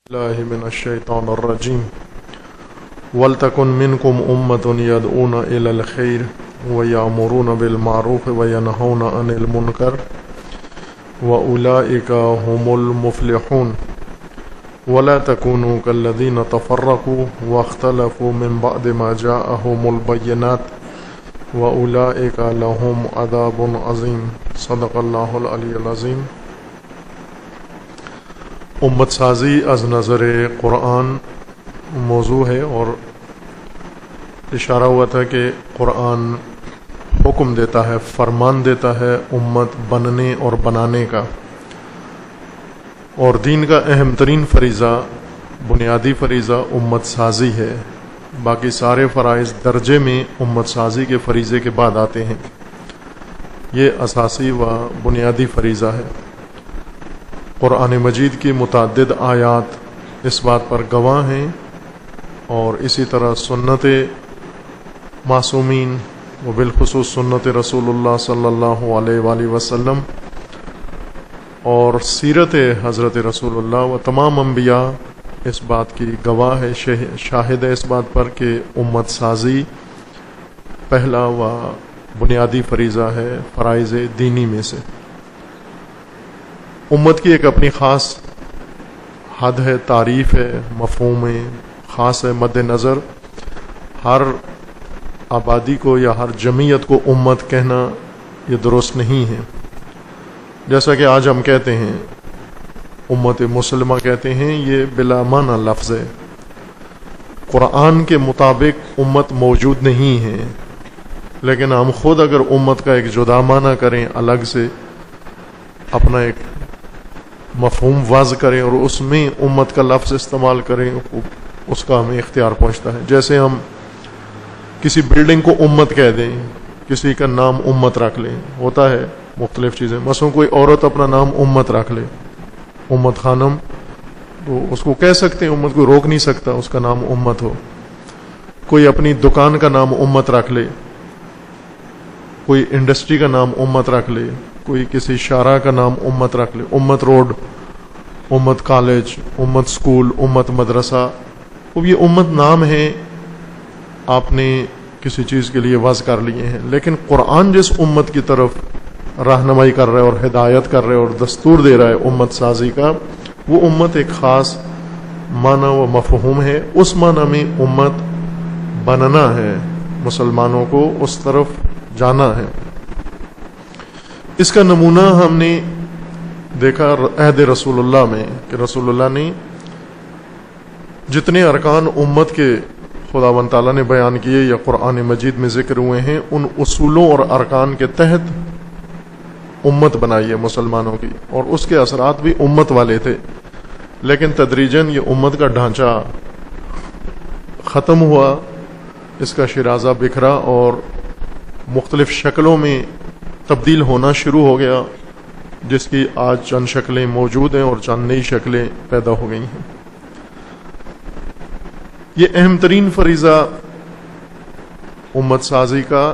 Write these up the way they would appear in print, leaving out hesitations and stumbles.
الله من الشيطان الرجيم ولتكن منكم أمة يدعون إلى الخير ويأمرون بالمعروف وينهون عن المنكر وأولئك هم المفلحون ولا تكونوا كالذين تفرقوا واختلفوا من بعد ما جاءهم البينات وأولئك لهم عذاب عظيم صدق الله العلی العظیم۔ امت سازی از نظر قرآن موضوع ہے، اور اشارہ ہوا تھا کہ قرآن حکم دیتا ہے، فرمان دیتا ہے امت بننے اور بنانے کا، اور دین کا اہم ترین فریضہ، بنیادی فریضہ امت سازی ہے۔ باقی سارے فرائض درجے میں امت سازی کے فریضے کے بعد آتے ہیں۔ یہ اساسی و بنیادی فریضہ ہے۔ قرآن مجید کی متعدد آیات اس بات پر گواہ ہیں، اور اسی طرح سنت معصومین و بالخصوص سنت رسول اللہ صلی اللہ علیہ وآلہ وسلم اور سیرت حضرت رسول اللہ و تمام انبیاء اس بات کی گواہ ہے، شاہد ہے اس بات پر کہ امت سازی پہلا و بنیادی فریضہ ہے فرائض دینی میں سے۔ امت کی ایک اپنی خاص حد ہے، تعریف ہے، مفہوم ہے، خاص ہے، مد نظر ہر آبادی کو یا ہر جمعیت کو امت کہنا یہ درست نہیں ہے۔ جیسا کہ آج ہم کہتے ہیں امت مسلمہ کہتے ہیں، یہ بلا معنی لفظ ہے۔ قرآن کے مطابق امت موجود نہیں ہے، لیکن ہم خود اگر امت کا ایک جدا معنی کریں، الگ سے اپنا ایک مفہوم وضع کریں اور اس میں امت کا لفظ استعمال کریں، اس کا ہمیں اختیار پہنچتا ہے۔ جیسے ہم کسی بلڈنگ کو امت کہہ دیں، کسی کا نام امت رکھ لیں، ہوتا ہے مختلف چیزیں، مثلا کوئی عورت اپنا نام امت رکھ لے، امت خانم، تو اس کو کہہ سکتے ہیں، امت کو روک نہیں سکتا اس کا نام امت ہو۔ کوئی اپنی دکان کا نام امت رکھ لے، کوئی انڈسٹری کا نام امت رکھ لے، کوئی کسی شارع کا نام امت رکھ لے، امت روڈ، امت کالج، امت سکول، امت مدرسہ، وہ یہ امت نام ہے، آپ نے کسی چیز کے لیے وضع کر لیے ہیں۔ لیکن قرآن جس امت کی طرف رہنمائی کر رہا ہے اور ہدایت کر رہا ہے اور دستور دے رہا ہے امت سازی کا، وہ امت ایک خاص معنی و مفہوم ہے۔ اس معنی میں امت بننا ہے، مسلمانوں کو اس طرف جانا ہے۔ اس کا نمونہ ہم نے دیکھا عہد رسول اللہ میں کہ رسول اللہ نے جتنے ارکان امت کے خداوند تعالیٰ نے بیان کیے یا قرآن مجید میں ذکر ہوئے ہیں، ان اصولوں اور ارکان کے تحت امت بنائی ہے مسلمانوں کی، اور اس کے اثرات بھی امت والے تھے۔ لیکن تدریجاً یہ امت کا ڈھانچہ ختم ہوا، اس کا شیرازہ بکھرا اور مختلف شکلوں میں تبدیل ہونا شروع ہو گیا، جس کی آج چند شکلیں موجود ہیں اور چند نئی شکلیں پیدا ہو گئی ہیں۔ یہ اہم ترین فریضہ امت سازی کا،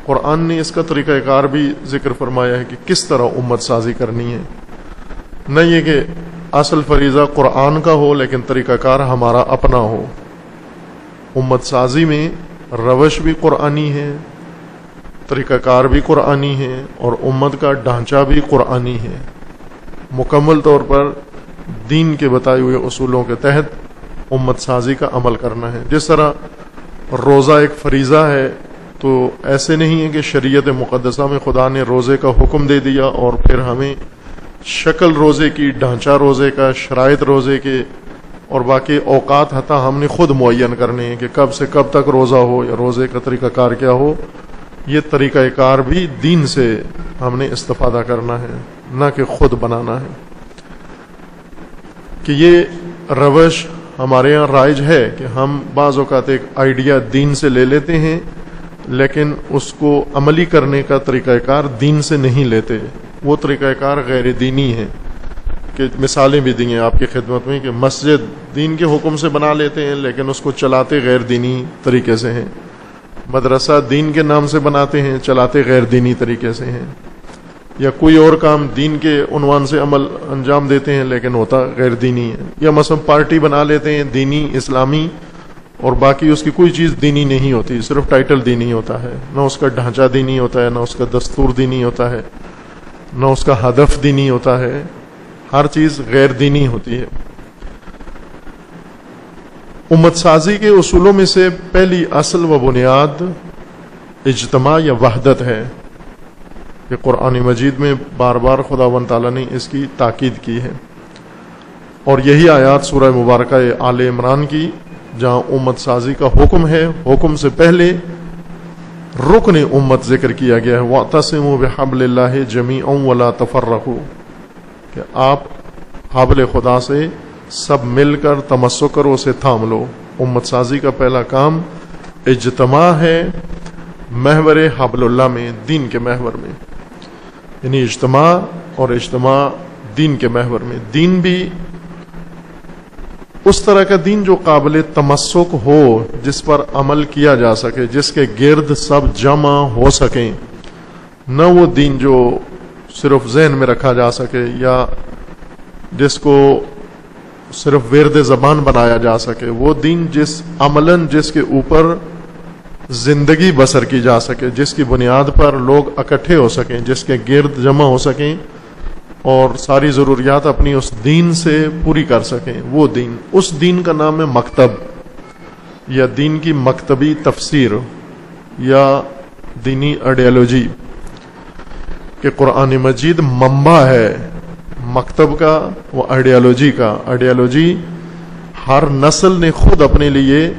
قرآن نے اس کا طریقہ کار بھی ذکر فرمایا ہے کہ کس طرح امت سازی کرنی ہے۔ نہ یہ کہ اصل فریضہ قرآن کا ہو لیکن طریقہ کار ہمارا اپنا ہو۔ امت سازی میں روش بھی قرآنی ہے، طریقہ کار بھی قرآنی ہے، اور امت کا ڈھانچہ بھی قرآنی ہے۔ مکمل طور پر دین کے بتائے ہوئے اصولوں کے تحت امت سازی کا عمل کرنا ہے۔ جس طرح روزہ ایک فریضہ ہے، تو ایسے نہیں ہے کہ شریعت مقدسہ میں خدا نے روزے کا حکم دے دیا اور پھر ہمیں شکل روزے کی، ڈھانچہ روزے کا، شرائط روزے کے اور باقی اوقات حتیٰ ہم نے خود معین کرنے ہیں کہ کب سے کب تک روزہ ہو یا روزے کا طریقہ کار کیا ہو۔ یہ طریقہ کار بھی دین سے ہم نے استفادہ کرنا ہے، نہ کہ خود بنانا ہے۔ کہ یہ روش ہمارے یہاں رائج ہے کہ ہم بعض اوقات ایک آئیڈیا دین سے لے لیتے ہیں، لیکن اس کو عملی کرنے کا طریقہ کار دین سے نہیں لیتے، وہ طریقہ کار غیر دینی ہے۔ کہ مثالیں بھی دی ہیں آپ کی خدمت میں کہ مسجد دین کے حکم سے بنا لیتے ہیں لیکن اس کو چلاتے غیر دینی طریقے سے ہیں، مدرسہ دین کے نام سے بناتے ہیں، چلاتے غیر دینی طریقے سے ہیں۔ یا کوئی اور کام دین کے عنوان سے عمل انجام دیتے ہیں لیکن ہوتا غیر دینی ہے، یا مثلا پارٹی بنا لیتے ہیں دینی اسلامی اور باقی اس کی کوئی چیز دینی نہیں ہوتی، صرف ٹائٹل دینی ہوتا ہے، نہ اس کا ڈھانچہ دینی ہوتا ہے، نہ اس کا دستور دینی ہوتا ہے، نہ اس کا ہدف دینی ہوتا ہے، ہر چیز غیر دینی ہوتی ہے۔ امت سازی کے اصولوں میں سے پہلی اصل و بنیاد اجتماع یا وحدت ہے، کہ قرآن مجید میں بار بار خداوند تعالیٰ نے اس کی تاکید کی ہے، اور یہی آیات سورہ مبارکہ آل عمران کی جہاں امت سازی کا حکم ہے، حکم سے پہلے رکن امت ذکر کیا گیا ہے، وَاعْتَصِمُوا بِحَبْلِ اللَّهِ جَمِيعًا وَلَا تَفَرَّقُوا، کہ آپ حبل خدا سے سب مل کر تمسک کرو، اسے تھام لو۔ امت سازی کا پہلا کام اجتماع ہے محور حبل اللہ میں، دین کے محور میں، یعنی اجتماع، اور اجتماع دین کے محور میں۔ دین بھی اس طرح کا دین جو قابل تمسک ہو، جس پر عمل کیا جا سکے، جس کے گرد سب جمع ہو سکیں، نہ وہ دین جو صرف ذہن میں رکھا جا سکے یا جس کو صرف ورد زبان بنایا جا سکے، وہ دین جس عملاً جس کے اوپر زندگی بسر کی جا سکے، جس کی بنیاد پر لوگ اکٹھے ہو سکیں، جس کے گرد جمع ہو سکیں اور ساری ضروریات اپنی اس دین سے پوری کر سکیں، وہ دین، اس دین کا نام ہے مکتب، یا دین کی مکتبی تفسیر یا دینی آئیڈیالوجی، کہ قرآن مجید منبع ہے مکتب کا و آئیڈیالوجی کا۔ آئیڈیالوجی ہر نسل نے خود اپنے لیے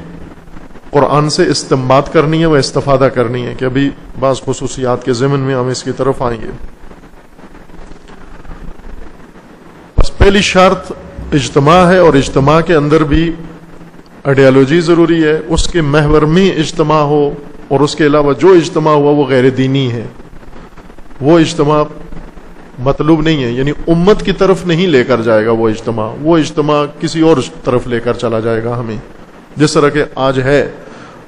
قرآن سے استنباط کرنی ہے و استفادہ کرنی ہے، کہ ابھی بعض خصوصیات کے ضمن میں ہم اس کی طرف آئیں گے۔ بس پہلی شرط اجتماع ہے، اور اجتماع کے اندر بھی آئیڈیالوجی ضروری ہے، اس کے محور میں اجتماع ہو، اور اس کے علاوہ جو اجتماع ہوا وہ غیر دینی ہے، وہ اجتماع مطلوب نہیں ہے، یعنی امت کی طرف نہیں لے کر جائے گا وہ اجتماع کسی اور طرف لے کر چلا جائے گا ہمیں، جس طرح کہ آج ہے۔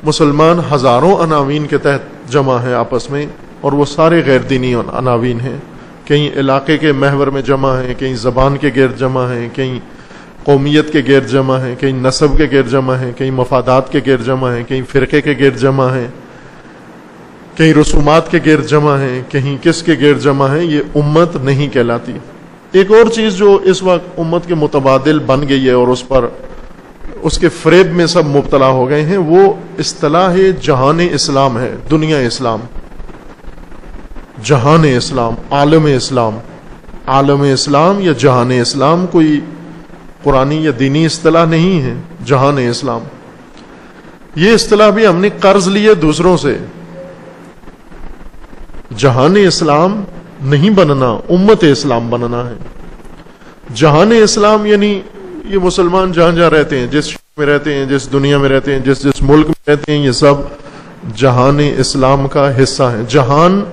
مسلمان ہزاروں عناوین کے تحت جمع ہیں آپس میں، اور وہ سارے غیر دینی عناوین ہیں، کہیں علاقے کے محور میں جمع ہیں، کہیں زبان کے گرد جمع ہیں، کہیں قومیت کے گرد جمع ہیں، کہیں نسب کے گرد جمع ہیں، کہیں مفادات کے گرد جمع ہیں، کہیں فرقے کے گرد جمع ہیں، کہیں رسومات کے گرد جمع ہیں، کہیں کس کے گرد جمع ہیں، یہ امت نہیں کہلاتی۔ ایک اور چیز جو اس وقت امت کے متبادل بن گئی ہے اور اس کے فریب میں سب مبتلا ہو گئے ہیں، وہ اصطلاح جہان اسلام ہے، دنیا اسلام، جہان اسلام، عالم اسلام۔ عالم اسلام یا جہان اسلام کوئی قرآنی یا دینی اصطلاح نہیں ہے، جہان اسلام۔ یہ اصطلاح بھی ہم نے قرض لیے دوسروں سے۔ جہان اسلام نہیں بننا، امت اسلام بننا ہے۔ جہان اسلام یعنی یہ مسلمان جہاں جہاں رہتے ہیں، جس شہر میں رہتے ہیں، جس دنیا میں رہتے ہیں، جس ملک میں رہتے ہیں، یہ سب جہان اسلام کا حصہ ہیں۔ جہان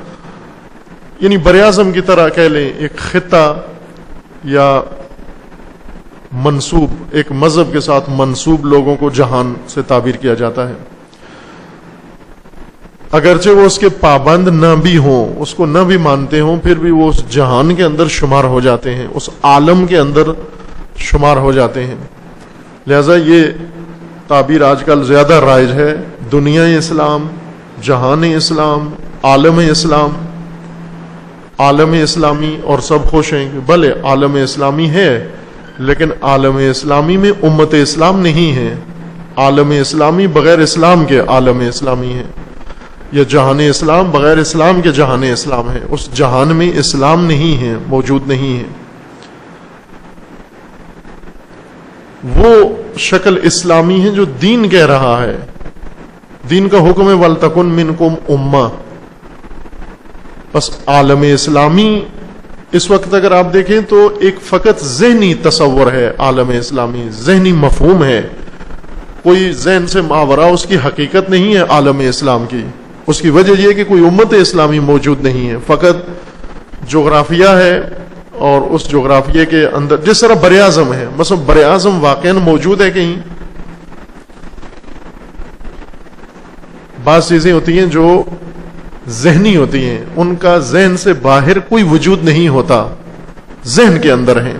یعنی براعظم کی طرح کہہ لیں، ایک خطہ یا منسوب، ایک مذہب کے ساتھ منسوب لوگوں کو جہان سے تعبیر کیا جاتا ہے، اگرچہ وہ اس کے پابند نہ بھی ہوں، اس کو نہ بھی مانتے ہوں، پھر بھی وہ اس جہان کے اندر شمار ہو جاتے ہیں، اس عالم کے اندر شمار ہو جاتے ہیں۔ لہذا یہ تعبیر آج کل زیادہ رائج ہے، دنیا اسلام، جہان اسلام، عالم اسلام، عالم اسلامی، اور سب خوش ہیں کہ بھلے عالم اسلامی ہے، لیکن عالم اسلامی میں امت اسلام نہیں ہے، عالم اسلامی بغیر اسلام کے عالم اسلامی ہے، یا جہان اسلام بغیر اسلام کے جہان اسلام ہے، اس جہان میں اسلام نہیں ہے، موجود نہیں ہے۔ وہ شکل اسلامی ہے جو دین کہہ رہا ہے، دین کا حکم ہے وَلْتَكُن مِّنْكُمْ أُمَّةٌ۔ بس عالم اسلامی اس وقت اگر آپ دیکھیں تو ایک فقط ذہنی تصور ہے، عالم اسلامی ذہنی مفہوم ہے، کوئی ذہن سے ماورا اس کی حقیقت نہیں ہے عالم اسلام کی۔ اس کی وجہ یہ کہ کوئی امت اسلامی موجود نہیں ہے، فقط جغرافیہ ہے، اور اس جغرافیے کے اندر جس طرح بر اعظم ہے، مثلا بر اعظم واقعاً موجود ہے کہیں، بعض چیزیں ہوتی ہیں جو ذہنی ہوتی ہیں، ان کا ذہن سے باہر کوئی وجود نہیں ہوتا، ذہن کے اندر ہیں.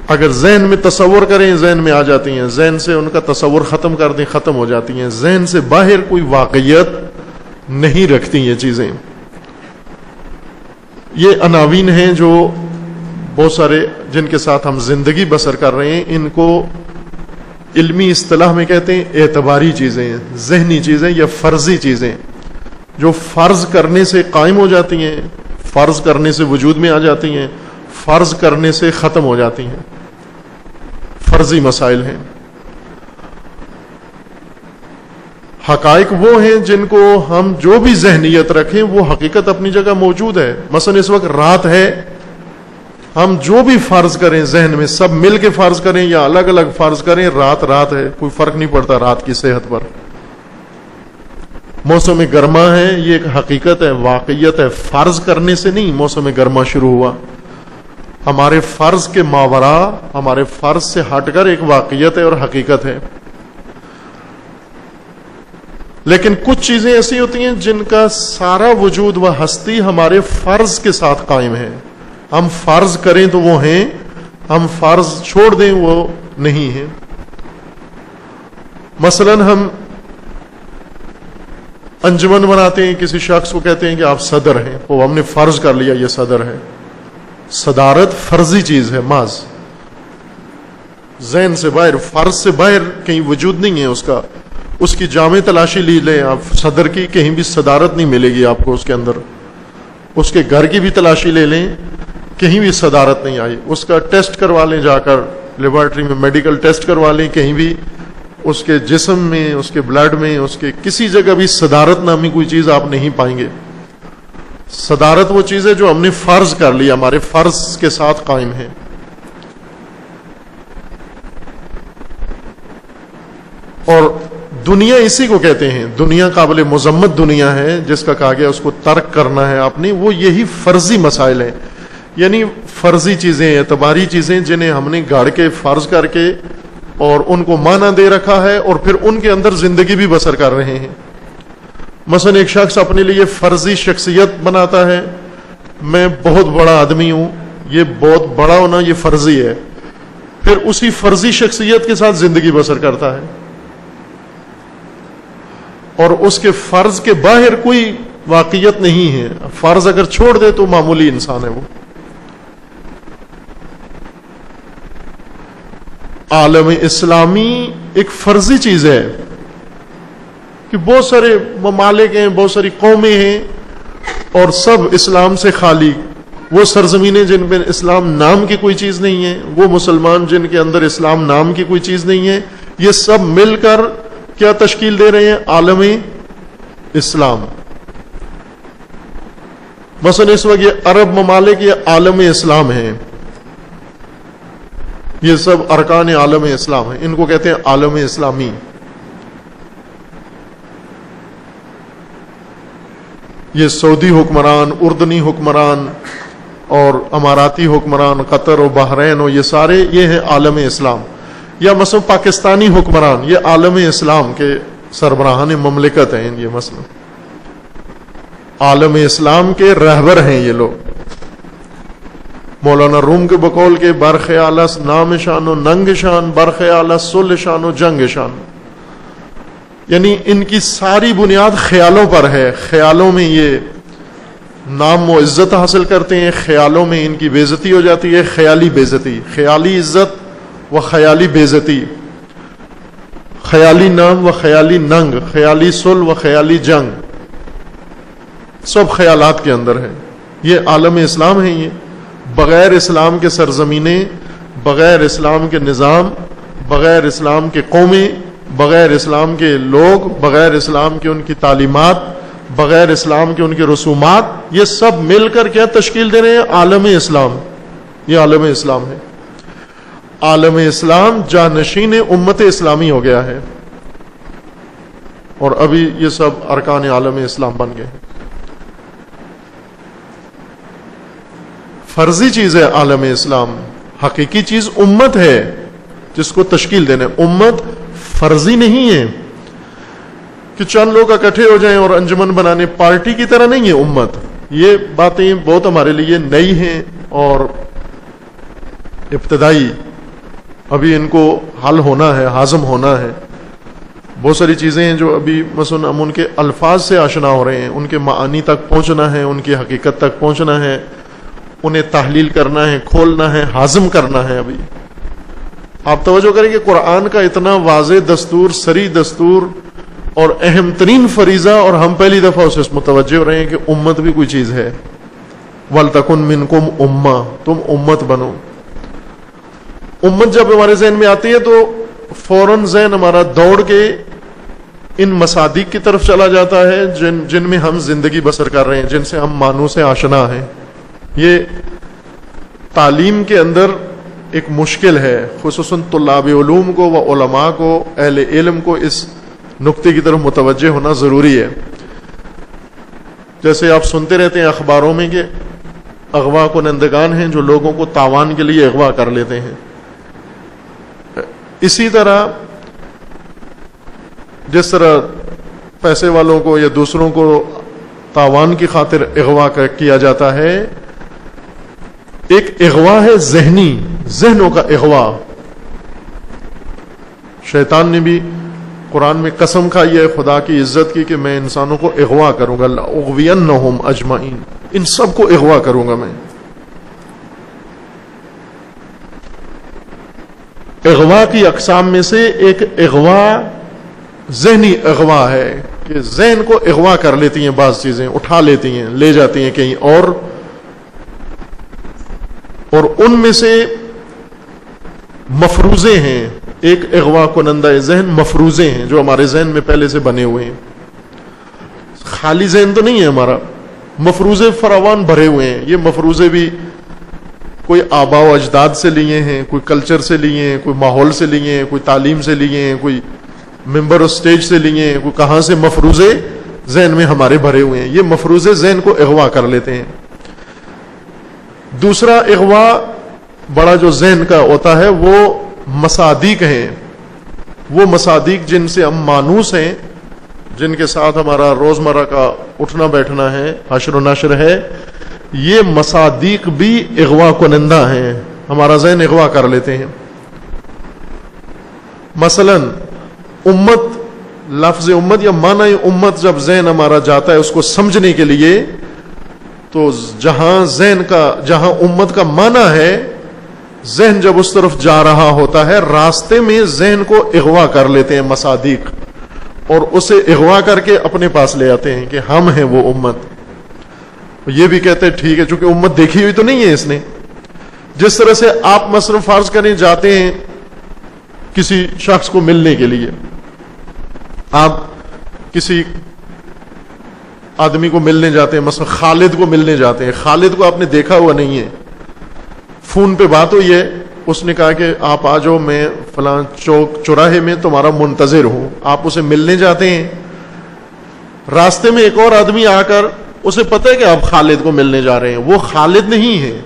اگر ذہن میں تصور کریں ذہن میں آ جاتی ہیں، ذہن سے ان کا تصور ختم کر دیں ختم ہو جاتی ہیں. ذہن سے باہر کوئی واقعیت نہیں رکھتی یہ چیزیں. یہ عناوین ہیں جو بہت سارے جن کے ساتھ ہم زندگی بسر کر رہے ہیں، ان کو علمی اصطلاح میں کہتے ہیں اعتباری چیزیں، ذہنی چیزیں یا فرضی چیزیں، جو فرض کرنے سے قائم ہو جاتی ہیں، فرض کرنے سے وجود میں آ جاتی ہیں، فرض کرنے سے ختم ہو جاتی ہیں. فرضی مسائل ہیں. حقائق وہ ہیں جن کو ہم جو بھی ذہنیت رکھیں وہ حقیقت اپنی جگہ موجود ہے. مثلا اس وقت رات ہے، ہم جو بھی فرض کریں ذہن میں، سب مل کے فرض کریں یا الگ الگ فرض کریں، رات رات ہے، کوئی فرق نہیں پڑتا رات کی صحت پر. موسم گرما ہے، یہ ایک حقیقت ہے، واقعیت ہے، فرض کرنے سے نہیں موسم گرما شروع ہوا. ہمارے فرض کے ماورا، ہمارے فرض سے ہٹ کر ایک واقعیت ہے اور حقیقت ہے. لیکن کچھ چیزیں ایسی ہوتی ہیں جن کا سارا وجود و ہستی ہمارے فرض کے ساتھ قائم ہے. ہم فرض کریں تو وہ ہیں، ہم فرض چھوڑ دیں وہ نہیں ہیں. مثلا ہم انجمن بناتے ہیں، کسی شخص کو کہتے ہیں کہ آپ صدر ہیں، وہ ہم نے فرض کر لیا یہ صدر ہے. صدارت فرضی چیز ہے، محض ذہن سے باہر، فرض سے باہر کہیں وجود نہیں ہے اس کا. اس کی جامع تلاشی لی لیں آپ صدر کی، کہیں بھی صدارت نہیں ملے گی آپ کو اس کے اندر. اس کے گھر کی بھی تلاشی لے لیں، کہیں بھی صدارت نہیں آئی. اس کا ٹیسٹ کروا لیں جا کر لیبارٹری میں، میڈیکل ٹیسٹ کروا لیں، کہیں بھی اس کے جسم میں، اس کے بلڈ میں، اس کے کسی جگہ بھی صدارت نامی کوئی چیز آپ نہیں پائیں گے. صدارت وہ چیز ہے جو ہم نے فرض کر لی، ہمارے فرض کے ساتھ قائم ہے. اور دنیا اسی کو کہتے ہیں، دنیا قابل مذمت دنیا ہے جس کا کہا گیا اس کو ترک کرنا ہے آپ نے. وہ یہی فرضی مسائل ہیں، یعنی فرضی چیزیں، اعتباری چیزیں جنہیں ہم نے گاڑ کے فرض کر کے اور ان کو معنی دے رکھا ہے اور پھر ان کے اندر زندگی بھی بسر کر رہے ہیں. مثلا ایک شخص اپنے لیے فرضی شخصیت بناتا ہے، میں بہت بڑا آدمی ہوں، یہ بہت بڑا ہونا یہ فرضی ہے. پھر اسی فرضی شخصیت کے ساتھ زندگی بسر کرتا ہے اور اس کے فرض کے باہر کوئی واقعیت نہیں ہے. فرض اگر چھوڑ دے تو معمولی انسان ہے وہ. عالم اسلامی ایک فرضی چیز ہے کہ بہت سارے ممالک ہیں، بہت ساری قومیں ہیں اور سب اسلام سے خالی. وہ سرزمینیں جن میں اسلام نام کی کوئی چیز نہیں ہے، وہ مسلمان جن کے اندر اسلام نام کی کوئی چیز نہیں ہے، یہ سب مل کر کیا تشکیل دے رہے ہیں؟ عالم اسلام. مثلا اس وقت یہ عرب ممالک یہ عالم اسلام ہیں، یہ سب ارکان عالم اسلام ہیں، ان کو کہتے ہیں عالم اسلامی. یہ سعودی حکمران، اردنی حکمران اور اماراتی حکمران، قطر و بحرین و یہ سارے یہ ہیں عالم اسلام. یا مثلا پاکستانی حکمران یہ عالم اسلام کے سربراہان مملکت ہیں. یہ مثلا عالم اسلام کے رہبر ہیں یہ لوگ. مولانا روم کے بقول کے برخیال نام شان و ننگ شان، برخیال صلح شان و جنگ شان. یعنی ان کی ساری بنیاد خیالوں پر ہے. خیالوں میں یہ نام و عزت حاصل کرتے ہیں، خیالوں میں ان کی بے عزتی ہو جاتی ہے. خیالی بے عزتی، خیالی عزت و خیالی بے عزتی، خیالی نام و خیالی ننگ، خیالی صلح و خیالی جنگ، سب خیالات کے اندر ہے. یہ عالم اسلام ہے. یہ بغیر اسلام کے سرزمینیں، بغیر اسلام کے نظام، بغیر اسلام کے قومیں، بغیر اسلام کے لوگ، بغیر اسلام کے ان کی تعلیمات، بغیر اسلام کے ان کے رسومات، یہ سب مل کر کیا تشکیل دے رہے ہیں؟ عالم اسلام. یہ عالم اسلام ہے. عالم اسلام جانشین امت اسلامی ہو گیا ہے اور ابھی یہ سب ارکان عالم اسلام بن گئے ہیں. فرضی چیز ہے عالم اسلام، حقیقی چیز امت ہے جس کو تشکیل دینا. امت فرضی نہیں ہے. کہ چند لوگ اکٹھے ہو جائیں اور انجمن بنانے، پارٹی کی طرح نہیں ہے امت. یہ باتیں بہت ہمارے لیے نئی ہیں اور ابتدائی، ابھی ان کو حل ہونا ہے، ہاضم ہونا ہے. بہت ساری چیزیں ہیں جو ابھی مثلا ہم ان کے الفاظ سے آشنا ہو رہے ہیں، ان کے معانی تک پہنچنا ہے، ان کی حقیقت تک پہنچنا ہے، انہیں تحلیل کرنا ہے، کھولنا ہے، ہاضم کرنا ہے. ابھی آپ توجہ کریں کہ قرآن کا اتنا واضح دستور، صریح دستور اور اہم ترین فریضہ، اور ہم پہلی دفعہ اسے متوجہ ہو رہے ہیں کہ امت بھی کوئی چیز ہے. وَلْتَكُن مِّنْكُمْ أُمَّةٌ، تم امت بنو. امت جب ہمارے ذہن میں آتی ہے تو فوراً ذہن ہمارا دوڑ کے ان مصادیق کی طرف چلا جاتا ہے جن میں ہم زندگی بسر کر رہے ہیں، جن سے ہم معنوں سے آشنا ہیں. یہ تعلیم کے اندر ایک مشکل ہے، خصوصاً طلاب علوم کو و علماء کو، اہل علم کو اس نقطے کی طرف متوجہ ہونا ضروری ہے. جیسے آپ سنتے رہتے ہیں اخباروں میں کہ اغوا کنندگان ہیں جو لوگوں کو تاوان کے لیے اغوا کر لیتے ہیں. اسی طرح جس طرح پیسے والوں کو یا دوسروں کو تاوان کی خاطر اغوا کیا جاتا ہے، ایک اغوا ہے ذہنی، ذہنوں کا اغوا. شیطان نے بھی قرآن میں قسم کھائی ہے خدا کی عزت کی کہ میں انسانوں کو اغوا کروں گا، لأغوینہم اجمعین، ان سب کو اغوا کروں گا میں. اغوا کی اقسام میں سے ایک اغوا ذہنی اغوا ہے کہ ذہن کو اغوا کر لیتی ہیں، بعض چیزیں اٹھا لیتی ہیں، لے جاتی ہیں کہیں اور ان میں سے مفروضے ہیں. ایک اغوا کنندہ ذہن مفروضے ہیں جو ہمارے ذہن میں پہلے سے بنے ہوئے ہیں. خالی ذہن تو نہیں ہے ہمارا، مفروضے فراوان بھرے ہوئے ہیں. یہ مفروضے بھی کوئی آباء و اجداد سے لیے ہیں، کوئی کلچر سے لیے ہیں، کوئی ماحول سے لیے ہیں، کوئی تعلیم سے لیے ہیں، کوئی ممبر اور سٹیج سے لیے ہیں، کوئی کہاں سے مفروضے ذہن میں ہمارے بھرے ہوئے ہیں. یہ مفروضے ذہن کو اغوا کر لیتے ہیں. دوسرا اغوا بڑا جو ذہن کا ہوتا ہے وہ مصادیق ہیں. وہ مصادیق جن سے ہم مانوس ہیں، جن کے ساتھ ہمارا روزمرہ کا اٹھنا بیٹھنا ہے، حشر و نشر ہے، یہ مصادیق بھی اغوا کنندہ ہیں، ہمارا ذہن اغوا کر لیتے ہیں. مثلا امت، لفظ امت یا معنی امت جب ذہن ہمارا جاتا ہے اس کو سمجھنے کے لیے، تو جہاں امت کا معنی ہے، ذہن جب اس طرف جا رہا ہوتا ہے، راستے میں ذہن کو اغوا کر لیتے ہیں مصادیق، اور اسے اغوا کر کے اپنے پاس لے آتے ہیں کہ ہم ہیں وہ امت. یہ بھی کہتے ہیں ٹھیک ہے، چونکہ امت دیکھی ہوئی تو نہیں ہے اس نے. جس طرح سے آپ مثلا فرض کریں جاتے ہیں کسی شخص کو ملنے کے لیے، آپ کسی آدمی کو ملنے جاتے ہیں، مثلا خالد کو ملنے جاتے ہیں. خالد کو آپ نے دیکھا ہوا نہیں ہے، فون پہ بات ہوئی ہے، اس نے کہا کہ آپ آ جاؤ، میں فلاں چوراہے میں تمہارا منتظر ہوں. آپ اسے ملنے جاتے ہیں، راستے میں ایک اور آدمی آ کر اسے پتہ ہے کہ آپ خالد کو ملنے جا رہے ہیں. وہ خالد نہیں ہے،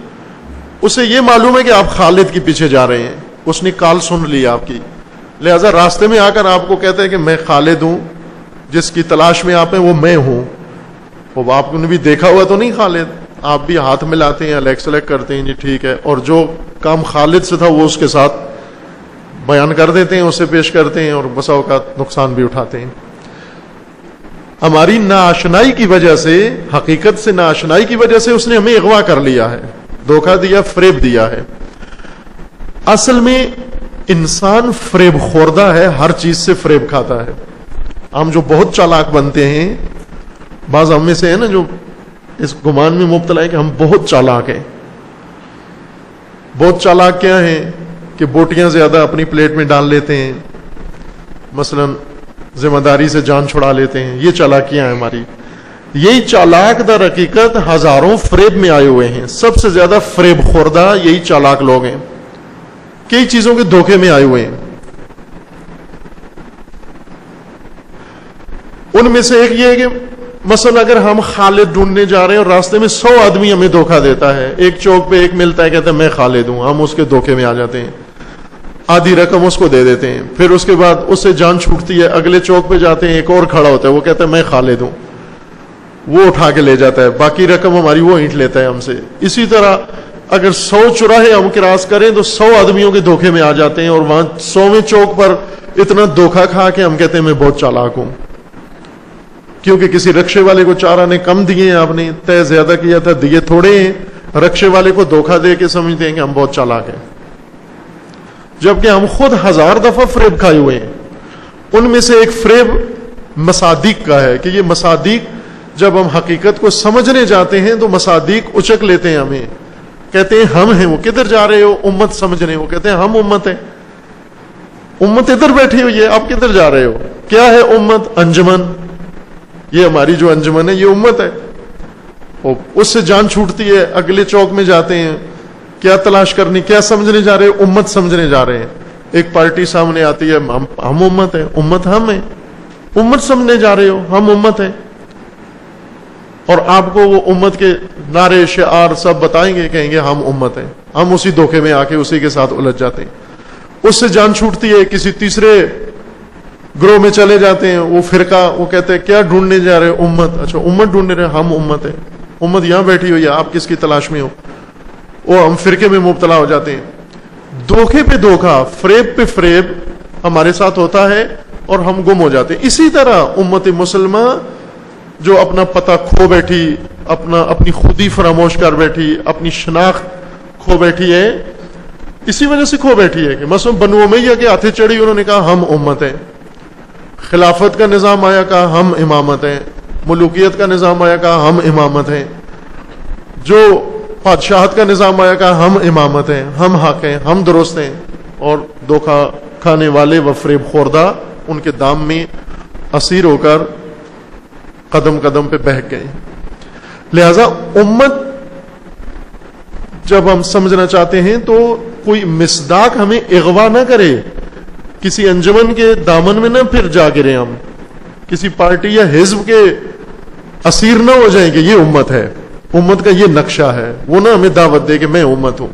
اسے یہ معلوم ہے کہ آپ خالد کے پیچھے جا رہے ہیں، اس نے کال سن لی آپ کی، لہذا راستے میں آ کر آپ کو کہتا ہے کہ میں خالد ہوں، جس کی تلاش میں آپ ہیں وہ میں ہوں. وہ آپ نے بھی دیکھا ہوا تو نہیں خالد، آپ بھی ہاتھ ملاتے ہیں، الیکس سلیکٹ کرتے ہیں، جی ٹھیک ہے، اور جو کام خالد سے تھا وہ اس کے ساتھ بیان کر دیتے ہیں، اسے پیش کرتے ہیں، اور بسا اوقات نقصان بھی اٹھاتے ہیں. ہماری ناآشنائی کی وجہ سے، حقیقت سے ناآشنائی کی وجہ سے اس نے ہمیں اغوا کر لیا ہے، دھوکہ دیا، فریب دیا ہے. اصل میں انسان فریب خوردہ ہے، ہر چیز سے فریب کھاتا ہے. ہم جو بہت چالاک بنتے ہیں، بعض ہم میں سے ہے نا جو اس گمان میں مبتلا ہے کہ ہم بہت چالاک ہیں. بہت چالاک کیا ہیں کہ بوٹیاں زیادہ اپنی پلیٹ میں ڈال لیتے ہیں، مثلا ذمہ داری سے جان چھڑا لیتے ہیں. یہ چالاکیاں ہیں ہماری. یہی چالاک در حقیقت ہزاروں فریب میں آئے ہوئے ہیں. سب سے زیادہ فریب خوردہ یہی چالاک لوگ ہیں، کئی چیزوں کے دھوکے میں آئے ہوئے ہیں. ان میں سے ایک یہ ہے کہ مثلا اگر ہم خالد ڈھونڈنے جا رہے ہیں اور راستے میں 100 آدمی ہمیں دھوکہ دیتا ہے، ایک چوک پہ ایک ملتا ہے، کہتا ہے میں خالد ہوں، ہم اس کے دھوکے میں آ جاتے ہیں. آدھی رقم اس کو دے دیتے ہیں، پھر اس کے بعد اس سے جان چھوٹتی ہے، اگلے چوک پہ جاتے ہیں، ایک اور کھڑا ہوتا ہے، وہ کہتا ہے میں خالد ہوں، وہ اٹھا کے لے جاتا ہے، باقی رقم ہماری وہ اینٹ لیتا ہے ہم سے۔ اسی طرح اگر 100 چوراہے ہم کراس کریں تو 100 آدمیوں کے دھوکے میں آ جاتے ہیں، اور وہاں 100ویں چوک پر اتنا دھوکا کھا کے ہم کہتے ہیں میں بہت چالاک ہوں، کیونکہ کسی رکشے والے کو 4 آنے کم دیے ہیں، آپ نے طے زیادہ کیا تھا، دیے تھوڑے ہیں، رکشے والے کو دھوکا دے کے سمجھتے ہیں کہ ہم بہت چالاک ہیں، جبکہ ہم خود 1000 دفعہ فریب کھائے ہوئے ہیں۔ ان میں سے ایک فریب مصادیق کا ہے کہ یہ مصادیق جب ہم حقیقت کو سمجھنے جاتے ہیں تو مصادیق اچک لیتے ہیں ہمیں، کہتے ہیں ہم ہیں، وہ کدھر جا رہے ہو؟ امت سمجھنے، وہ کہتے ہیں ہم امت ہیں، امت ادھر بیٹھی ہوئی ہے، آپ کدھر جا رہے ہو؟ کیا ہے امت؟ انجمن، یہ ہماری جو انجمن ہے یہ امت ہے، اور اس سے جان چھوٹتی ہے، اگلے چوک میں جاتے ہیں، کیا تلاش کرنی، کیا سمجھنے جا رہے ہیں؟ امت سمجھنے جا رہے ہیں۔ ایک پارٹی سامنے آتی ہے، ہم امت ہیں، امت ہم ہیں، امت سمجھنے جا رہے ہو، ہم امت ہیں، اور آپ کو وہ امت کے نعرے شعار سب بتائیں گے، کہیں گے ہم امت ہیں، ہم اسی دھوکے میں آ کے اسی کے ساتھ الجھ جاتے ہیں۔ اس سے جان چھوٹتی ہے، کسی تیسرے گروہ میں چلے جاتے ہیں، وہ فرقہ، وہ کہتے ہیں کیا ڈھونڈنے جا رہے ہو؟ امت، اچھا امت ڈھونڈنے رہے، ہم امت ہیں، امت یہاں بیٹھی ہوئی ہے، آپ کس کی تلاش میں ہو؟ وہ ہم فرقے میں مبتلا ہو جاتے ہیں۔ دھوکے پہ دھوکا، فریب پہ فریب ہمارے ساتھ ہوتا ہے اور ہم گم ہو جاتے ہیں۔ اسی طرح امت مسلمہ جو اپنا پتہ کھو بیٹھی، اپنی خودی فراموش کر بیٹھی، اپنی شناخت کھو بیٹھی ہے، اسی وجہ سے کھو بیٹھی ہے کہ مثلا بنو امیہ کے ہاتھے چڑھی، انہوں نے کہا ہم امت ہیں، خلافت کا نظام آیا کہا ہم امامت ہیں، ملوکیت کا نظام آیا کہا ہم امامت ہیں، جو بادشاہت کا نظام آیا کہا ہم امامت ہیں، ہم حق ہیں، ہم درست ہیں، اور دھوکا کھانے والے و فریب خوردہ ان کے دام میں اسیر ہو کر قدم قدم پہ بہک گئے۔ لہذا امت جب ہم سمجھنا چاہتے ہیں تو کوئی مصداق ہمیں اغوا نہ کرے، کسی انجمن کے دامن میں نہ پھر جا گرے، ہم کسی پارٹی یا حزب کے اسیر نہ ہو جائیں کہ یہ امت ہے، امت کا یہ نقشہ ہے، وہ نہ ہمیں دعوت دے کہ میں امت ہوں۔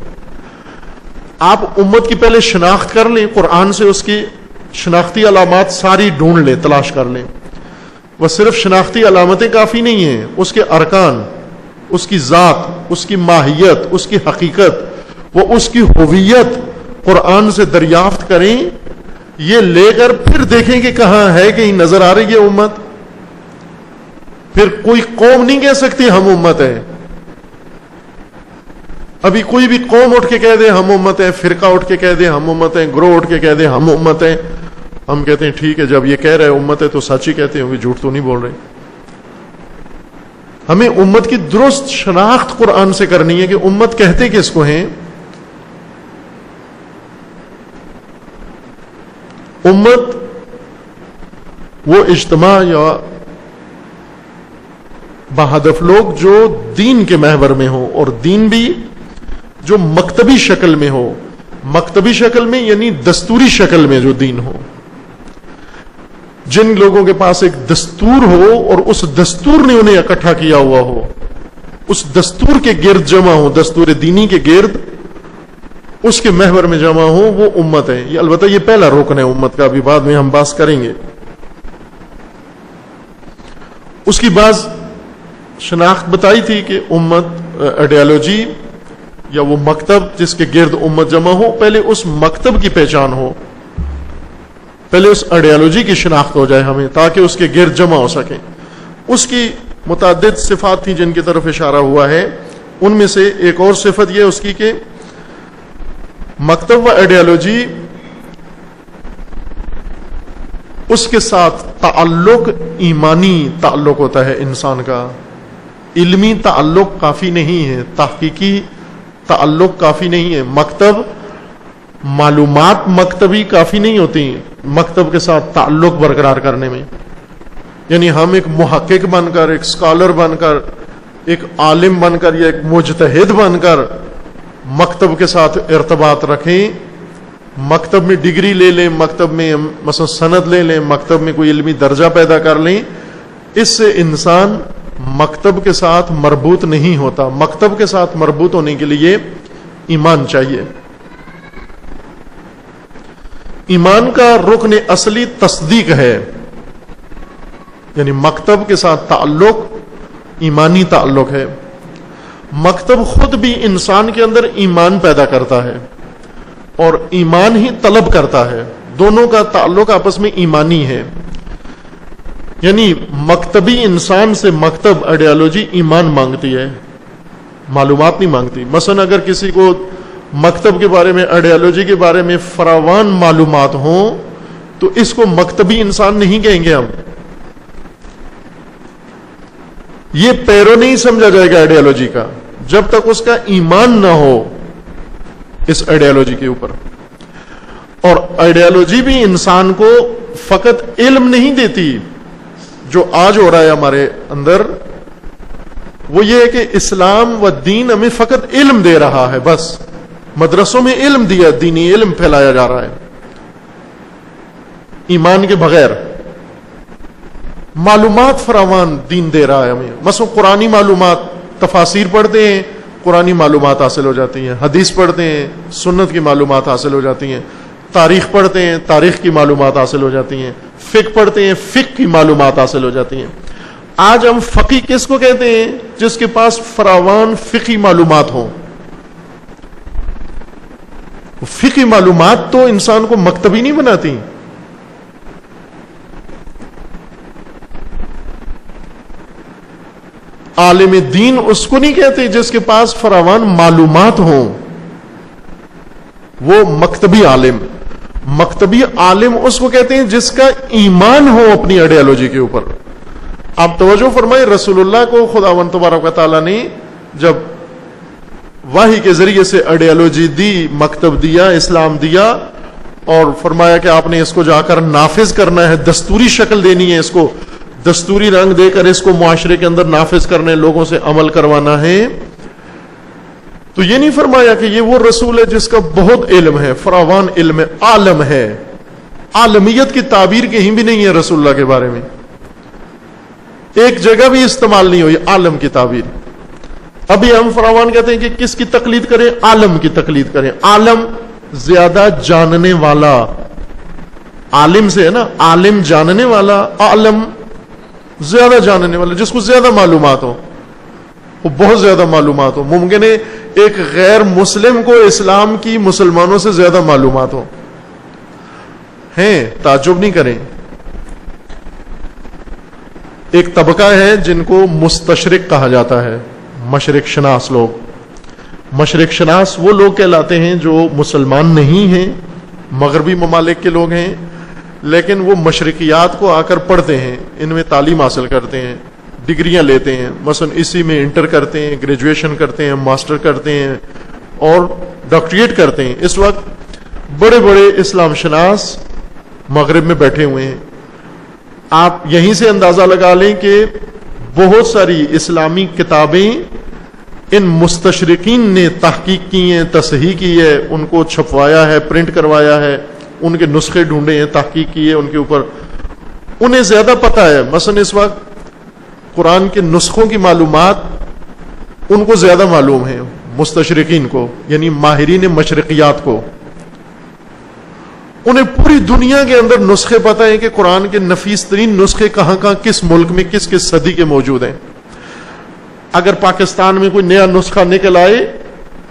آپ امت کی پہلے شناخت کر لیں، قرآن سے اس کی شناختی علامات ساری ڈھونڈ لیں، تلاش کر لیں۔ وہ صرف شناختی علامتیں کافی نہیں ہیں، اس کے ارکان، اس کی ذات، اس کی ماہیت، اس کی حقیقت، وہ اس کی ہویت قرآن سے دریافت کریں، یہ لے کر پھر دیکھیں کہ کہاں ہے، کہیں نظر آ رہی ہے امت۔ پھر کوئی قوم نہیں کہہ سکتی ہم امت ہیں۔ ابھی کوئی بھی قوم اٹھ کے کہہ دے ہم امت ہیں، فرقہ اٹھ کے کہہ دے ہم امت ہیں، گروہ اٹھ کے کہہ دے ہم امت ہیں، ہم کہتے ہیں ٹھیک ہے، جب یہ کہہ رہے امت ہے تو سچ ہی کہتے ہیں، جھوٹ تو نہیں بول رہے۔ ہمیں امت کی درست شناخت قرآن سے کرنی ہے کہ امت کہتے کس کو ہیں۔ امت وہ اجتماع یا بہدف لوگ جو دین کے محور میں ہو، اور دین بھی جو مکتبی شکل میں ہو، مکتبی شکل میں یعنی دستوری شکل میں جو دین ہو، جن لوگوں کے پاس ایک دستور ہو اور اس دستور نے انہیں اکٹھا کیا ہوا ہو، اس دستور کے گرد جمع ہو، دستور دینی کے گرد اس کے محور میں جمع ہو، وہ امت ہے۔ یہ البتہ یہ پہلا رکن ہے امت کا، ابھی بعد میں ہم بات کریں گے۔ اس کی بعض شناخت بتائی تھی کہ امت آئیڈیالوجی یا وہ مکتب جس کے گرد امت جمع ہو، پہلے اس مکتب کی پہچان ہو، پہلے اس آئیڈیالوجی کی شناخت ہو جائے ہمیں، تاکہ اس کے گرد جمع ہو سکیں۔ اس کی متعدد صفات تھیں جن کی طرف اشارہ ہوا ہے، ان میں سے ایک اور صفت یہ اس کی کہ مکتب و آئیڈیالوجی اس کے ساتھ تعلق ایمانی تعلق ہوتا ہے انسان کا، علمی تعلق کافی نہیں ہے، تحقیقی تعلق کافی نہیں ہے۔ مکتب معلومات مکتبی کافی نہیں ہوتی مکتب کے ساتھ تعلق برقرار کرنے میں، یعنی ہم ایک محقق بن کر، ایک اسکالر بن کر، ایک عالم بن کر یا ایک مجتہد بن کر مکتب کے ساتھ ارتباط رکھیں، مکتب میں ڈگری لے لیں، مکتب میں مثلا سند لے لیں، مکتب میں کوئی علمی درجہ پیدا کر لیں، اس سے انسان مکتب کے ساتھ مربوط نہیں ہوتا۔ مکتب کے ساتھ مربوط ہونے کے لیے ایمان چاہیے۔ ایمان کا رکن اصلی تصدیق ہے، یعنی مکتب کے ساتھ تعلق ایمانی تعلق ہے. مکتب خود بھی انسان کے اندر ایمان پیدا کرتا ہے اور ایمان ہی طلب کرتا ہے. دونوں کا تعلق آپس میں ایمانی ہے. یعنی مکتبی انسان سے مکتب آئیڈیالوجی ایمان مانگتی ہے، معلومات نہیں مانگتی. مثلا اگر کسی کو مکتب کے بارے میں، آئیڈیالوجی کے بارے میں فراوان معلومات ہوں تو اس کو مکتبی انسان نہیں کہیں گے ہم. یہ پیرو نہیں سمجھا جائے گا آئیڈیالوجی کا جب تک اس کا ایمان نہ ہو اس آئیڈیالوجی کے اوپر. اور آئیڈیالوجی بھی انسان کو فقط علم نہیں دیتی. جو آج ہو رہا ہے ہمارے اندر وہ یہ ہے کہ اسلام و دین ہمیں فقط علم دے رہا ہے، بس مدرسوں میں علم دیا، دینی علم پھیلایا جا رہا ہے ایمان کے بغیر. معلومات فراوان دین دے رہا ہے ہمیں. مثلا قرآنی معلومات، تفاسیر پڑھتے ہیں قرآنی معلومات حاصل ہو جاتی ہیں، حدیث پڑھتے ہیں سنت کی معلومات حاصل ہو جاتی ہیں، تاریخ پڑھتے ہیں تاریخ کی معلومات حاصل ہو جاتی ہیں، فقہ پڑھتے ہیں فقہ کی معلومات حاصل ہو جاتی ہیں. آج ہم فقی کس کو کہتے ہیں؟ جس کے پاس فراوان فقہی معلومات ہوں. فقہی معلومات تو انسان کو مکتبی نہیں بناتی. عالم دین اس کو نہیں کہتے جس کے پاس فراوان معلومات ہوں، وہ مکتبی عالم. مکتبی عالم اس کو کہتے ہیں جس کا ایمان ہو اپنی آئیڈیالوجی کے اوپر. آپ توجہ فرمائیں، رسول اللہ کو خداوند تبارک و تعالیٰ نے جب وحی کے ذریعے سے آئیڈیالوجی دی، مکتب دیا، اسلام دیا، اور فرمایا کہ آپ نے اس کو جا کر نافذ کرنا ہے، دستوری شکل دینی ہے، اس کو دستوری رنگ دے کر اس کو معاشرے کے اندر نافذ کرنے، لوگوں سے عمل کروانا ہے. تو یہ نہیں فرمایا کہ یہ وہ رسول ہے جس کا بہت علم ہے، فراوان علم ہے، عالم ہے. عالمیت کی تعبیر کہیں بھی نہیں ہے رسول اللہ کے بارے میں، ایک جگہ بھی استعمال نہیں ہوئی عالم کی تعبیر. ابھی ہم فراوان کہتے ہیں کہ کس کی تقلید کریں؟ عالم کی تقلید کریں. عالم زیادہ جاننے والا، عالم سے ہے نا، عالم جاننے والا، عالم زیادہ جاننے والا، جس کو زیادہ معلومات ہو، وہ بہت زیادہ معلومات ہو. ممکن ہے ایک غیر مسلم کو اسلام کی مسلمانوں سے زیادہ معلومات ہو. ہیں، تعجب نہیں کریں. ایک طبقہ ہے جن کو مستشرق کہا جاتا ہے، مشرق شناس لوگ. مشرق شناس وہ لوگ کہلاتے ہیں جو مسلمان نہیں ہیں، مغربی ممالک کے لوگ ہیں، لیکن وہ مشرقیات کو آ کر پڑھتے ہیں، ان میں تعلیم حاصل کرتے ہیں، ڈگریاں لیتے ہیں. مثلا اسی میں انٹر کرتے ہیں، گریجویشن کرتے ہیں، ماسٹر کرتے ہیں اور ڈاکٹریٹ کرتے ہیں. اس وقت بڑے بڑے اسلام شناس مغرب میں بیٹھے ہوئے ہیں. آپ یہیں سے اندازہ لگا لیں کہ بہت ساری اسلامی کتابیں ان مستشرقین نے تحقیق کی ہیں، تصحیح کی ہے، ان کو چھپوایا ہے، پرنٹ کروایا ہے، ان کے نسخے ڈھونڈے ہیں، تحقیق کی ہے ان کے اوپر. انہیں زیادہ پتہ ہے. مثلا اس وقت قرآن کے نسخوں کی معلومات ان کو زیادہ معلوم ہیں، مستشرقین کو، یعنی ماہرین مشرقیات کو. انہیں پوری دنیا کے اندر نسخے پتہ ہیں کہ قرآن کے نفیس ترین نسخے کہاں کہاں کس ملک میں کس کس صدی کے موجود ہیں. اگر پاکستان میں کوئی نیا نسخہ نکل آئے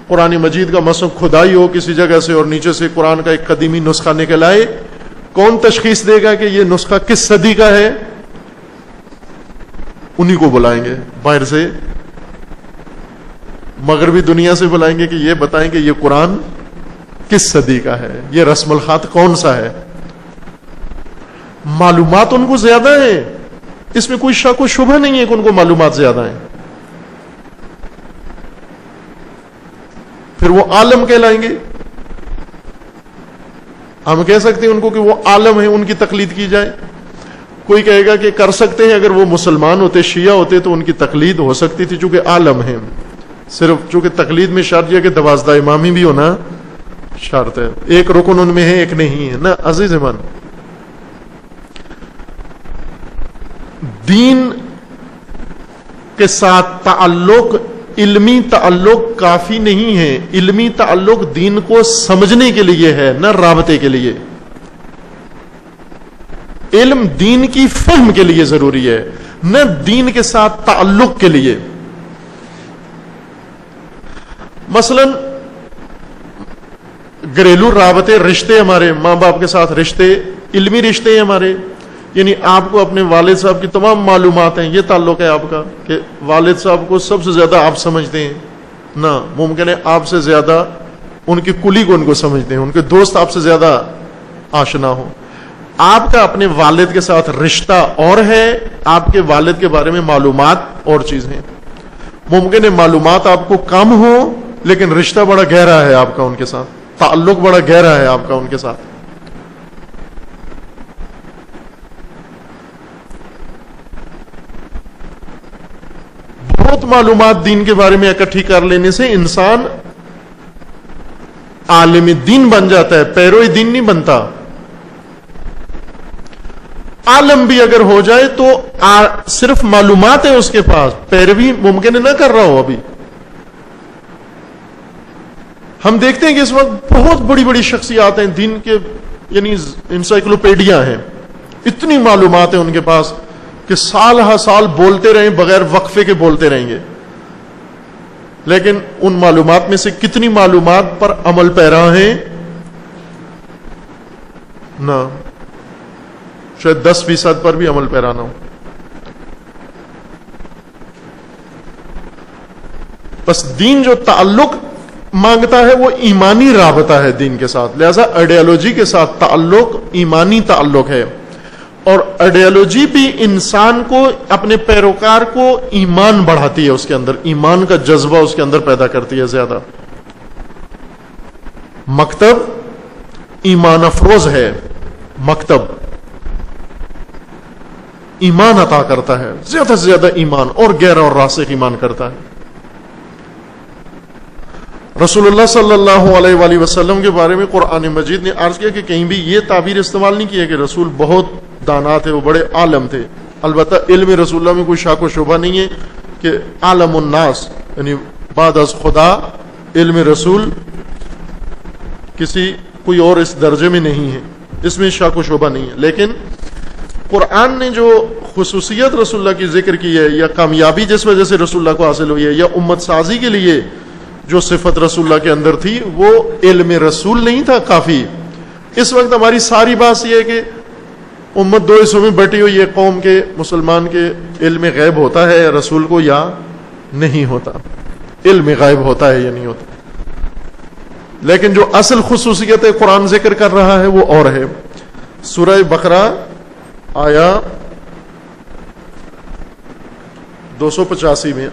قرآن مجید کا، مثلا کھدائی ہو کسی جگہ سے اور نیچے سے قرآن کا ایک قدیمی نسخہ نکل آئے، کون تشخیص دے گا کہ یہ نسخہ کس صدی کا ہے؟ انہی کو بلائیں گے باہر سے، مغربی دنیا سے بلائیں گے کہ یہ بتائیں کہ یہ قرآن کس صدی کا ہے، یہ رسم الخط کون سا ہے. معلومات ان کو زیادہ ہیں، اس میں کوئی شک و شبہ نہیں ہے کہ ان کو معلومات زیادہ ہیں. پھر وہ عالم کہلائیں گے. ہم کہہ سکتے ہیں ان کو کہ وہ عالم ہیں، ان کی تقلید کی جائے. کوئی کہے گا کہ کر سکتے ہیں، اگر وہ مسلمان ہوتے، شیعہ ہوتے تو ان کی تقلید ہو سکتی تھی، چونکہ عالم ہیں. صرف چونکہ تقلید میں شرط یہ کہ 12 امامی بھی ہونا شرط ہے، ایک رکن ان میں ہے ایک نہیں ہے نا. عزیز من، دین کے ساتھ تعلق، علمی تعلق کافی نہیں ہے. علمی تعلق دین کو سمجھنے کے لیے ہے، نہ رابطے کے لیے. علم دین کی فہم کے لیے ضروری ہے، نہ دین کے ساتھ تعلق کے لیے. مثلا گھریلو رابطے، رشتے، ہمارے ماں باپ کے ساتھ رشتے علمی رشتے ہیں ہمارے، یعنی آپ کو اپنے والد صاحب کی تمام معلومات ہیں، یہ تعلق ہے آپ کا کہ والد صاحب کو سب سے زیادہ آپ سمجھتے ہیں. نہ، ممکن ہے آپ سے زیادہ ان کی کلی کو ان کو سمجھتے ہیں، ان کے دوست آپ سے زیادہ آشنا ہو. آپ کا اپنے والد کے ساتھ رشتہ اور ہے، آپ کے والد کے بارے میں معلومات اور چیز ہیں. ممکن ہے معلومات آپ کو کم ہو لیکن رشتہ بڑا گہرا ہے آپ کا ان کے ساتھ، تعلق بڑا گہرا ہے آپ کا ان کے ساتھ. بہت معلومات دین کے بارے میں اکٹھی کر لینے سے انسان عالم دین بن جاتا ہے، پیروی دین نہیں بنتا. عالم بھی اگر ہو جائے تو صرف معلومات ہیں اس کے پاس، پیروی ممکن ہے نہ کر رہا ہو. ابھی ہم دیکھتے ہیں کہ اس وقت بہت بڑی بڑی شخصیات ہیں دین کے، یعنی انسائکلوپیڈیا ہیں، اتنی معلومات ہیں ان کے پاس کہ سال ہر سال بولتے رہیں بغیر وقفے کے بولتے رہیں گے. لیکن ان معلومات میں سے کتنی معلومات پر عمل پیرا ہیں؟ نہ، شاید 10% پر بھی عمل پیرا نہ ہو. بس دین جو تعلق مانگتا ہے وہ ایمانی رابطہ ہے دین کے ساتھ، لہذا آئیڈیالوجی کے ساتھ تعلق ایمانی تعلق ہے. اور آئیڈیالوجی بھی انسان کو، اپنے پیروکار کو ایمان بڑھاتی ہے، اس کے اندر ایمان کا جذبہ اس کے اندر پیدا کرتی ہے زیادہ. مکتب ایمان افروز ہے، مکتب ایمان عطا کرتا ہے، زیادہ سے زیادہ ایمان اور گہرا اور راسخ ایمان کرتا ہے. رسول اللہ صلی اللہ علیہ وآلہ وسلم کے بارے میں قرآن مجید نے عرض کیا کہ کہیں بھی یہ تعبیر استعمال نہیں کی کہ رسول بہت دانا تھے، وہ بڑے عالم تھے. البتہ علم رسول اللہ میں کوئی شک و شبہ نہیں ہے کہ عالم الناس، یعنی بعد از خدا علم رسول کوئی اور اس درجے میں نہیں ہے، اس میں شک و شبہ نہیں ہے. لیکن قرآن نے جو خصوصیت رسول اللہ کی ذکر کی ہے، یا کامیابی جس وجہ سے رسول اللہ کو حاصل ہوئی ہے، یا امت سازی کے لیے جو صفت رسول اللہ کے اندر تھی، وہ علم رسول نہیں تھا کافی. اس وقت ہماری ساری بات یہ ہے کہ امت دو حصوں میں بٹی ہوئی ہے، قوم کے، مسلمان کے علم غیب ہوتا ہے رسول کو یا نہیں ہوتا، علم غیب ہوتا ہے یا نہیں ہوتا. لیکن جو اصل خصوصیت قرآن ذکر کر رہا ہے وہ اور ہے. سورہ بقرہ آیا 285 میں،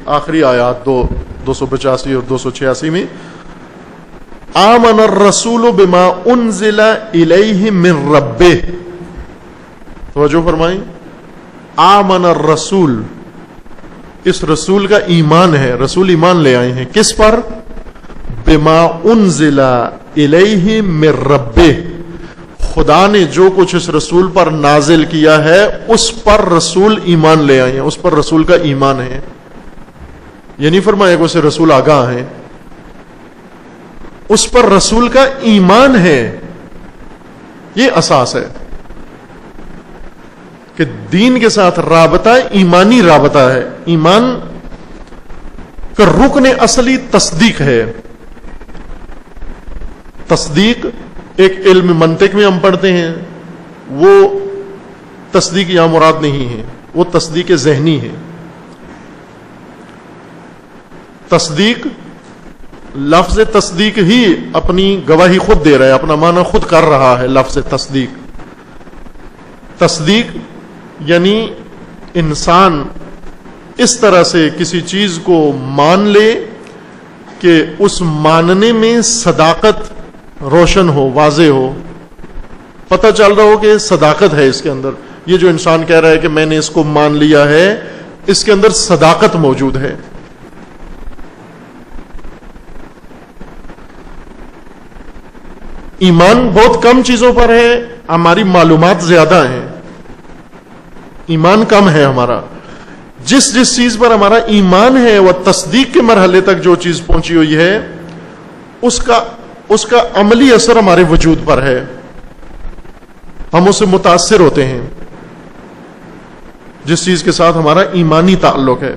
آخری آیات 285 اور 286 میں، آمن الرسول بما انزل الیہ من ربہ. توجہ فرمائیں، آمن الرسول، اس رسول کا ایمان ہے، رسول ایمان لے آئے ہیں کس پر؟ بما انزل الیہ من ربہ، خدا نے جو کچھ اس رسول پر نازل کیا ہے اس پر رسول ایمان لے آئے ہیں، اس پر رسول کا ایمان ہے. یہ نہیں فرمایا کہ اسے رسول آگاہ ہیں، اس پر رسول کا ایمان ہے. یہ اساس ہے کہ دین کے ساتھ رابطہ ایمانی رابطہ ہے. ایمان کا رکن اصلی تصدیق ہے. تصدیق ایک علم منطق میں ہم پڑھتے ہیں، وہ تصدیق یہاں مراد نہیں ہے، وہ تصدیق ذہنی ہے. تصدیق، لفظ تصدیق ہی اپنی گواہی خود دے رہا ہے، اپنا معنی خود کر رہا ہے. لفظ تصدیق، تصدیق یعنی انسان اس طرح سے کسی چیز کو مان لے کہ اس ماننے میں صداقت روشن ہو، واضح ہو، پتہ چل رہا ہو کہ صداقت ہے اس کے اندر. یہ جو انسان کہہ رہا ہے کہ میں نے اس کو مان لیا ہے، اس کے اندر صداقت موجود ہے. ایمان بہت کم چیزوں پر ہے، ہماری معلومات زیادہ ہیں. ایمان کم ہے ہمارا. جس چیز پر ہمارا ایمان ہے وہ تصدیق کے مرحلے تک جو چیز پہنچی ہوئی ہے، اس کا عملی اثر ہمارے وجود پر ہے. ہم اس سے متاثر ہوتے ہیں جس چیز کے ساتھ ہمارا ایمانی تعلق ہے.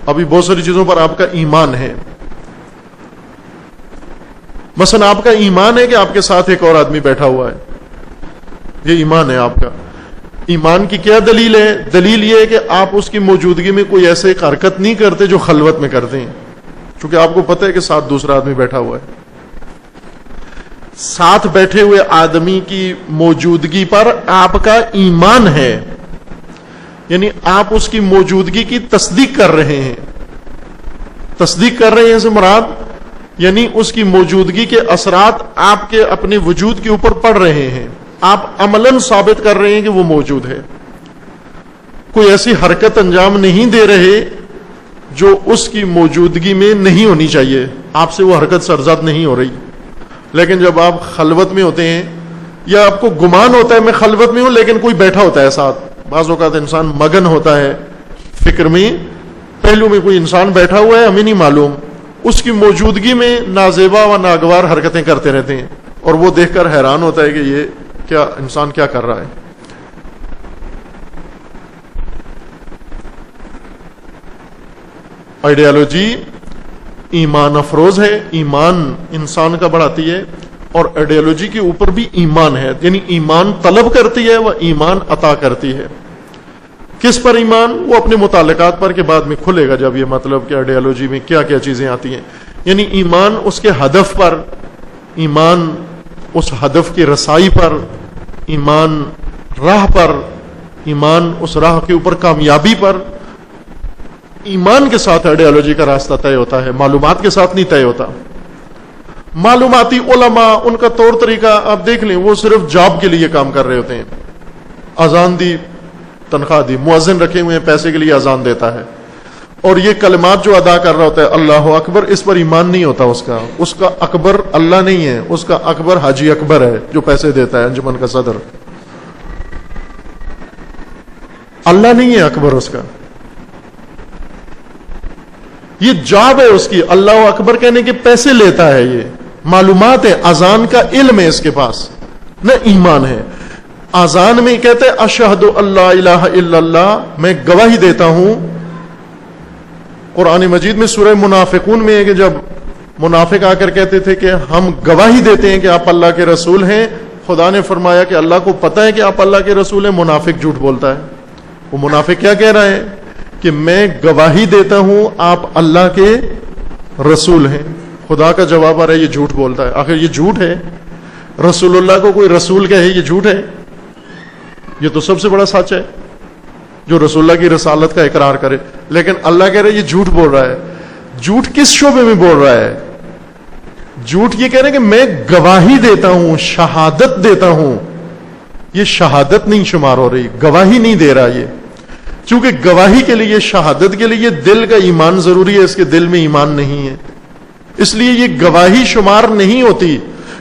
ابھی بہت ساری چیزوں پر آپ کا ایمان ہے. مثلا آپ کا ایمان ہے کہ آپ کے ساتھ ایک اور آدمی بیٹھا ہوا ہے, یہ ایمان ہے آپ کا. ایمان کی کیا دلیل ہے؟ دلیل یہ ہے کہ آپ اس کی موجودگی میں کوئی ایسے حرکت نہیں کرتے جو خلوت میں کرتے ہیں, چونکہ آپ کو پتہ ہے کہ ساتھ دوسرا آدمی بیٹھا ہوا ہے. ساتھ بیٹھے ہوئے آدمی کی موجودگی پر آپ کا ایمان ہے, یعنی آپ اس کی موجودگی کی تصدیق کر رہے ہیں. تصدیق کر رہے ہیں سے مراد یعنی اس کی موجودگی کے اثرات آپ کے اپنے وجود کے اوپر پڑ رہے ہیں. آپ عملاً ثابت کر رہے ہیں کہ وہ موجود ہے. کوئی ایسی حرکت انجام نہیں دے رہے جو اس کی موجودگی میں نہیں ہونی چاہیے. آپ سے وہ حرکت سرزد نہیں ہو رہی. لیکن جب آپ خلوت میں ہوتے ہیں یا آپ کو گمان ہوتا ہے میں خلوت میں ہوں لیکن کوئی بیٹھا ہوتا ہے ساتھ, بعض اوقات انسان مگن ہوتا ہے فکر میں, پہلو میں کوئی انسان بیٹھا ہوا ہے ہمیں نہیں معلوم, اس کی موجودگی میں نازیبا و ناگوار حرکتیں کرتے رہتے ہیں اور وہ دیکھ کر حیران ہوتا ہے کہ یہ کیا انسان کیا کر رہا ہے. آئیڈیالوجی ایمان افروز ہے, ایمان انسان کا بڑھاتی ہے, اور آئیڈیالوجی کے اوپر بھی ایمان ہے, یعنی ایمان طلب کرتی ہے وہ ایمان عطا کرتی ہے. کس پر ایمان؟ وہ اپنے متعلقات پر, کے بعد میں کھلے گا جب یہ مطلب کہ آئیڈیالوجی میں کیا کیا چیزیں آتی ہیں. یعنی ایمان اس کے ہدف پر, ایمان اس ہدف کی رسائی پر, ایمان راہ پر, ایمان اس راہ کے اوپر کامیابی پر. ایمان کے ساتھ آئیڈیالوجی کا راستہ طے ہوتا ہے, معلومات کے ساتھ نہیں طے ہوتا. معلوماتی علماء ان کا طور طریقہ آپ دیکھ لیں, وہ صرف جاب کے لیے کام کر رہے ہوتے ہیں. اذان دی, تنخواہ دی, مؤذن رکھے ہوئے ہیں پیسے کے لیے اذان دیتا ہے, اور یہ کلمات جو ادا کر رہا ہوتا ہے اللہ اکبر, اس پر ایمان نہیں ہوتا اس کا اکبر اللہ نہیں ہے, اس کا اکبر حاجی اکبر ہے جو پیسے دیتا ہے, انجمن کا صدر. اللہ نہیں ہے اکبر اس کا, یہ جاب ہے اس کی. اللہ اکبر کہنے کے پیسے لیتا ہے, یہ معلومات ہے, اذان کا علم ہے اس کے پاس, نہ ایمان ہے. اذان میں کہتے ہیں اشہد اللہ الہ الا اللہ, میں گواہی دیتا ہوں. قرآن مجید میں سورہ منافقون میں ہے کہ جب منافق آ کر کہتے تھے کہ ہم گواہی دیتے ہیں کہ آپ اللہ کے رسول ہیں, خدا نے فرمایا کہ اللہ کو پتہ ہے کہ آپ اللہ کے رسول ہیں. منافق جھوٹ بولتا ہے. وہ منافق کیا کہہ رہا ہے کہ میں گواہی دیتا ہوں آپ اللہ کے رسول ہیں. خدا کا جواب آ رہا ہے یہ جھوٹ بولتا ہے. آخر یہ جھوٹ ہے؟ رسول اللہ کو کوئی رسول کہے یہ جھوٹ ہے؟ یہ تو سب سے بڑا سچ ہے جو رسول اللہ کی رسالت کا اقرار کرے. لیکن اللہ کہہ رہا ہے یہ جھوٹ بول رہا ہے. جھوٹ کس شعبے میں بول رہا ہے؟ جھوٹ یہ کہہ رہے ہیں کہ میں گواہی دیتا ہوں, شہادت دیتا ہوں. یہ شہادت نہیں شمار ہو رہی, گواہی نہیں دے رہا یہ. چونکہ گواہی کے لیے, شہادت کے لیے دل کا ایمان ضروری ہے, اس کے دل میں ایمان نہیں ہے, اس لیے یہ گواہی شمار نہیں ہوتی.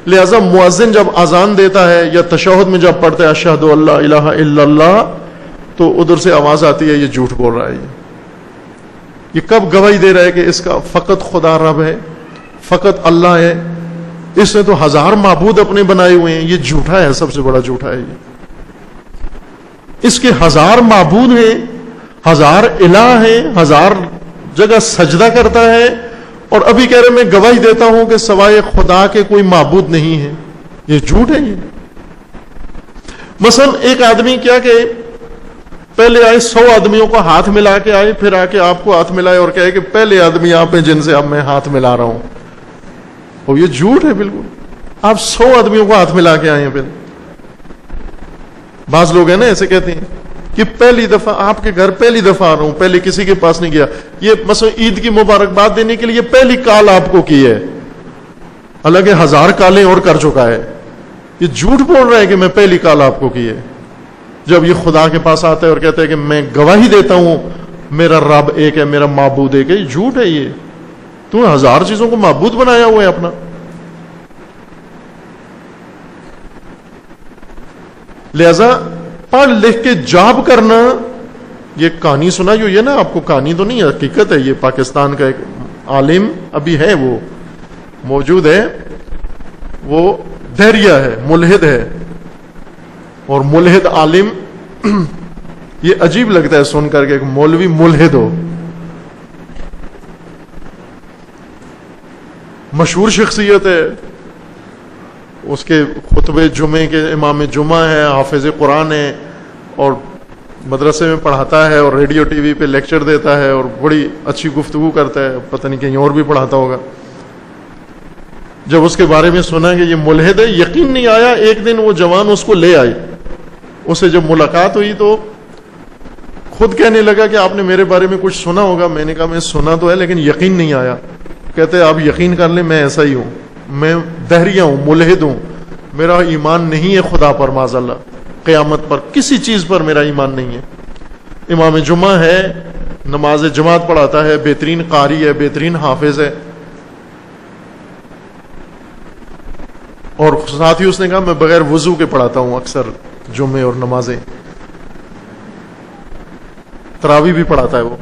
لہذا مؤذن جب اذان دیتا ہے یا تشہد میں جب پڑھتا ہے اشہد اللہ الہ الا اللہ, تو ادھر سے آواز آتی ہے یہ جھوٹ بول رہا ہے. یہ کب گواہی دے رہا ہے کہ اس کا فقط خدا رب ہے, فقط اللہ ہے, اس نے تو ہزار معبود اپنے بنائے ہوئے ہیں. یہ جھوٹا ہے, سب سے بڑا جھوٹا ہے یہ. اس کے ہزار معبود ہیں, ہزار الہ ہیں, ہزار جگہ سجدہ کرتا ہے, اور ابھی کہہ رہے میں گواہی دیتا ہوں کہ سوائے خدا کے کوئی معبود نہیں ہے. یہ جھوٹ ہے یہ. مثلا ایک آدمی کیا کہ پہلے آئے 100 آدمیوں کو ہاتھ ملا کے آئے, پھر آ کے آپ کو ہاتھ ملائے اور کہے کہ پہلے آدمی آپ ہیں جن سے اب میں ہاتھ ملا رہا ہوں. اور یہ جھوٹ ہے بالکل. آپ 100 آدمیوں کو ہاتھ ملا کے آئے ہیں. پھر بعض لوگ ہیں نا ایسے کہتے ہیں کہ پہلی دفعہ آپ کے گھر پہلی دفعہ آ رہا ہوں, پہلے کسی کے پاس نہیں گیا. یہ مثلا عید کی مبارکباد دینے کے لیے پہلی کال آپ کو کی ہے, حالانکہ 1000 کالیں اور کر چکا ہے. یہ جھوٹ بول رہا ہے کہ میں پہلی کال آپ کو کی ہے. جب یہ خدا کے پاس آتا ہے اور کہتا ہے کہ میں گواہی دیتا ہوں میرا رب ایک ہے, میرا معبود ایک ہے, یہ جھوٹ ہے. یہ تو 1000 چیزوں کو معبود بنایا ہوا ہے اپنا. لہذا پڑھ لکھ کے جاب کرنا, یہ کہانی سنا جو یہ نا, آپ کو کہانی تو نہیں, حقیقت ہے. یہ پاکستان کا ایک عالم ابھی ہے, وہ موجود ہے, وہ دہریہ ہے, ملحد ہے, اور ملحد عالم، یہ عجیب لگتا ہے سن کر کے، ایک مولوی ملحد ہو. مشہور شخصیت ہے، اس کے خطبے جمعے کے امام جمعہ ہے، حافظ قرآن ہے، اور مدرسے میں پڑھاتا ہے اور ریڈیو ٹی وی پہ لیکچر دیتا ہے اور بڑی اچھی گفتگو کرتا ہے، پتہ نہیں کہیں اور بھی پڑھاتا ہوگا. جب اس کے بارے میں سنا کہ یہ ملحد ہے، یقین نہیں آیا. ایک دن وہ جوان اس کو لے آئی، اسے جب ملاقات ہوئی تو خود کہنے لگا کہ آپ نے میرے بارے میں کچھ سنا ہوگا. میں نے کہا میں سنا تو ہے لیکن یقین نہیں آیا. کہتے آپ یقین کر لیں میں ایسا ہی ہوں، میں دہریہ ہوں، ملحد ہوں، میرا ایمان نہیں ہے خدا پر، معاذ اللہ، قیامت پر، کسی چیز پر میرا ایمان نہیں ہے. امام جمعہ ہے، نماز جماعت پڑھاتا ہے، بہترین قاری ہے، بہترین حافظ ہے، اور ساتھ ہی اس نے کہا میں بغیر وضو کے پڑھاتا ہوں اکثر جمعے اور نمازیں، تراویح بھی پڑھاتا ہے وہ،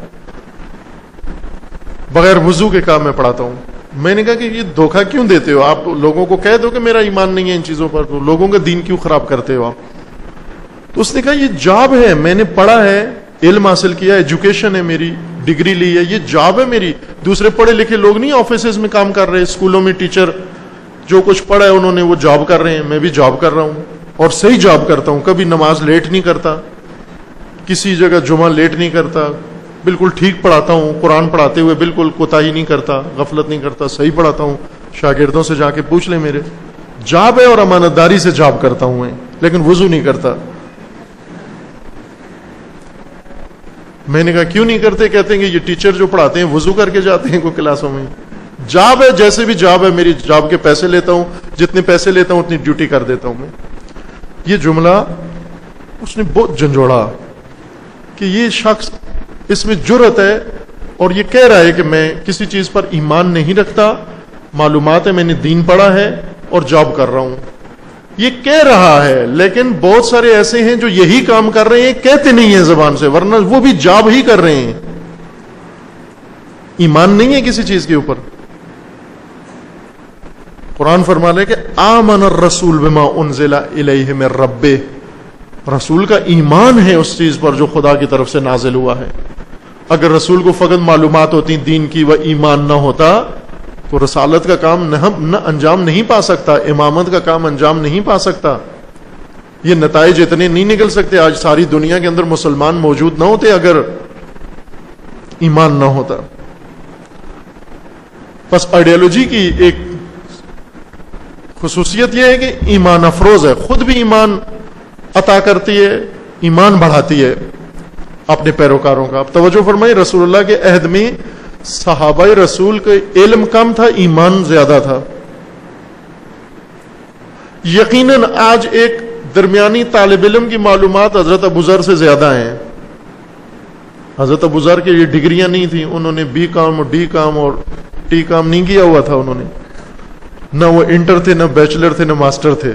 بغیر وضو کے کام میں پڑھاتا ہوں. میں نے کہا کہ یہ دھوکہ کیوں دیتے ہو آپ لوگوں کو؟ کہہ دو کہ میرا ایمان نہیں ہے ان چیزوں پر، تو لوگوں کا دین کیوں خراب کرتے ہو آپ؟ تو اس نے کہا یہ جاب ہے، میں نے پڑھا ہے، علم حاصل کیا، ایجوکیشن ہے میری، ڈگری لی ہے، یہ جاب ہے میری. دوسرے پڑھے لکھے لوگ نہیں آفیسز میں کام کر رہے، اسکولوں میں ٹیچر جو کچھ پڑھا ہے انہوں نے وہ جاب کر رہے ہیں، میں بھی جاب کر رہا ہوں اور صحیح جاب کرتا ہوں. کبھی نماز لیٹ نہیں کرتا، کسی جگہ جمعہ لیٹ نہیں کرتا، بالکل ٹھیک پڑھاتا ہوں. قرآن پڑھاتے ہوئے بالکل کوتاہی نہیں کرتا، غفلت نہیں کرتا، صحیح پڑھاتا ہوں. شاگردوں سے جا کے پوچھ لیں میرے، جاب ہے اور امانت داری سے جاب کرتا ہوں میں، لیکن وضو نہیں کرتا. میں نے کہا کیوں نہیں کرتے؟ کہتے ہیں کہ یہ ٹیچر جو پڑھاتے ہیں وضو کر کے جاتے ہیں کوئی کلاسوں میں. جاب ہے، جیسے بھی جاب ہے، میری جاب کے پیسے لیتا ہوں، جتنے پیسے لیتا ہوں اتنی ڈیوٹی کر دیتا ہوں میں. یہ جملہ اس نے بہت جھنجھوڑا کہ یہ شخص، اس میں جرأت ہے اور یہ کہہ رہا ہے کہ میں کسی چیز پر ایمان نہیں رکھتا، معلومات ہے، میں نے دین پڑھا ہے اور جاب کر رہا ہوں. یہ کہہ رہا ہے، لیکن بہت سارے ایسے ہیں جو یہی کام کر رہے ہیں، کہتے نہیں ہیں زبان سے، ورنہ وہ بھی جاب ہی کر رہے ہیں. ایمان نہیں ہے کسی چیز کے اوپر. قرآن فرما رہے کہ آمن الرسول بما انزل الیہ من ربہ، رسول کا ایمان ہے اس چیز پر جو خدا کی طرف سے نازل ہوا ہے. اگر رسول کو فقط معلومات ہوتی دین کی و ایمان نہ ہوتا تو رسالت کا کام نہ انجام نہیں پا سکتا، امامت کا کام انجام نہیں پا سکتا، یہ نتائج اتنے نہیں نکل سکتے. آج ساری دنیا کے اندر مسلمان موجود نہ ہوتے اگر ایمان نہ ہوتا. بس آئیڈیالوجی کی ایک خصوصیت یہ ہے کہ ایمان افروز ہے، خود بھی ایمان عطا کرتی ہے، ایمان بڑھاتی ہے اپنے پیروکاروں کا. اب توجہ فرمائیں، رسول اللہ کے عہد میں صحابہ رسول کا علم کم تھا، ایمان زیادہ تھا. یقیناً آج ایک درمیانی طالب علم کی معلومات حضرت ابوذر سے زیادہ ہیں. حضرت ابوذر کے یہ ڈگریاں نہیں تھیں، انہوں نے بی کام اور ڈی کام اور ٹی کام نہیں کیا ہوا تھا، انہوں نے نہ وہ انٹر تھے، نہ بیچلر تھے، نہ ماسٹر تھے،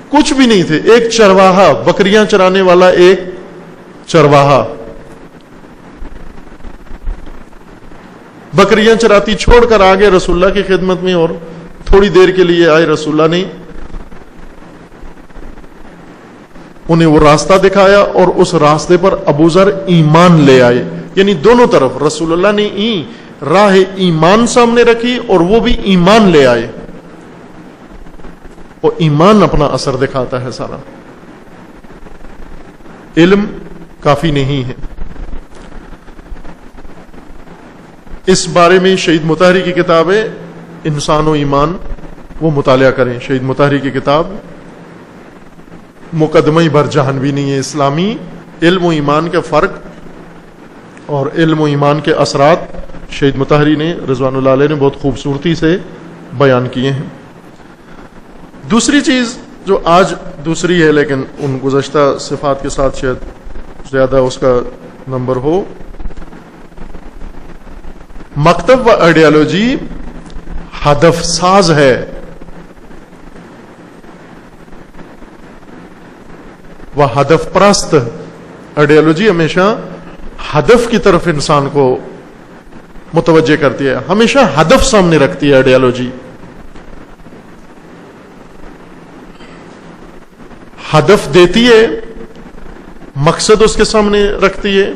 کچھ بھی نہیں تھے. ایک چرواہا، بکریاں چرانے والا ایک چرواہا، بکریاں چراتی چھوڑ کر آگے رسول اللہ کی خدمت میں، اور تھوڑی دیر کے لیے آئے. رسول اللہ نے انہیں وہ راستہ دکھایا اور اس راستے پر ابوذر ایمان لے آئے. یعنی دونوں طرف رسول اللہ نے راہ ایمان سامنے رکھی اور وہ بھی ایمان لے آئے. اور ایمان اپنا اثر دکھاتا ہے سارا، علم کافی نہیں ہے. اس بارے میں شہید مطہری کی کتاب ہے انسان و ایمان، وہ مطالعہ کریں. شہید مطہری کی کتاب مقدمہ بر جہانوی نہیں ہے، اسلامی علم و ایمان کے فرق اور علم و ایمان کے اثرات شہید مطہری نے رضوان اللہ علیہ نے بہت خوبصورتی سے بیان کیے ہیں. دوسری چیز جو آج دوسری ہے لیکن ان گزشتہ صفات کے ساتھ شاید زیادہ اس کا نمبر ہو، مکتب و آئیڈیالوجی ہدف ساز ہے. وہ ہدف پرست آئیڈیالوجی ہمیشہ ہدف کی طرف انسان کو متوجہ کرتی ہے، ہمیشہ ہدف سامنے رکھتی ہے آئیڈیالوجی. ہدف دیتی ہے، مقصد اس کے سامنے رکھتی ہے،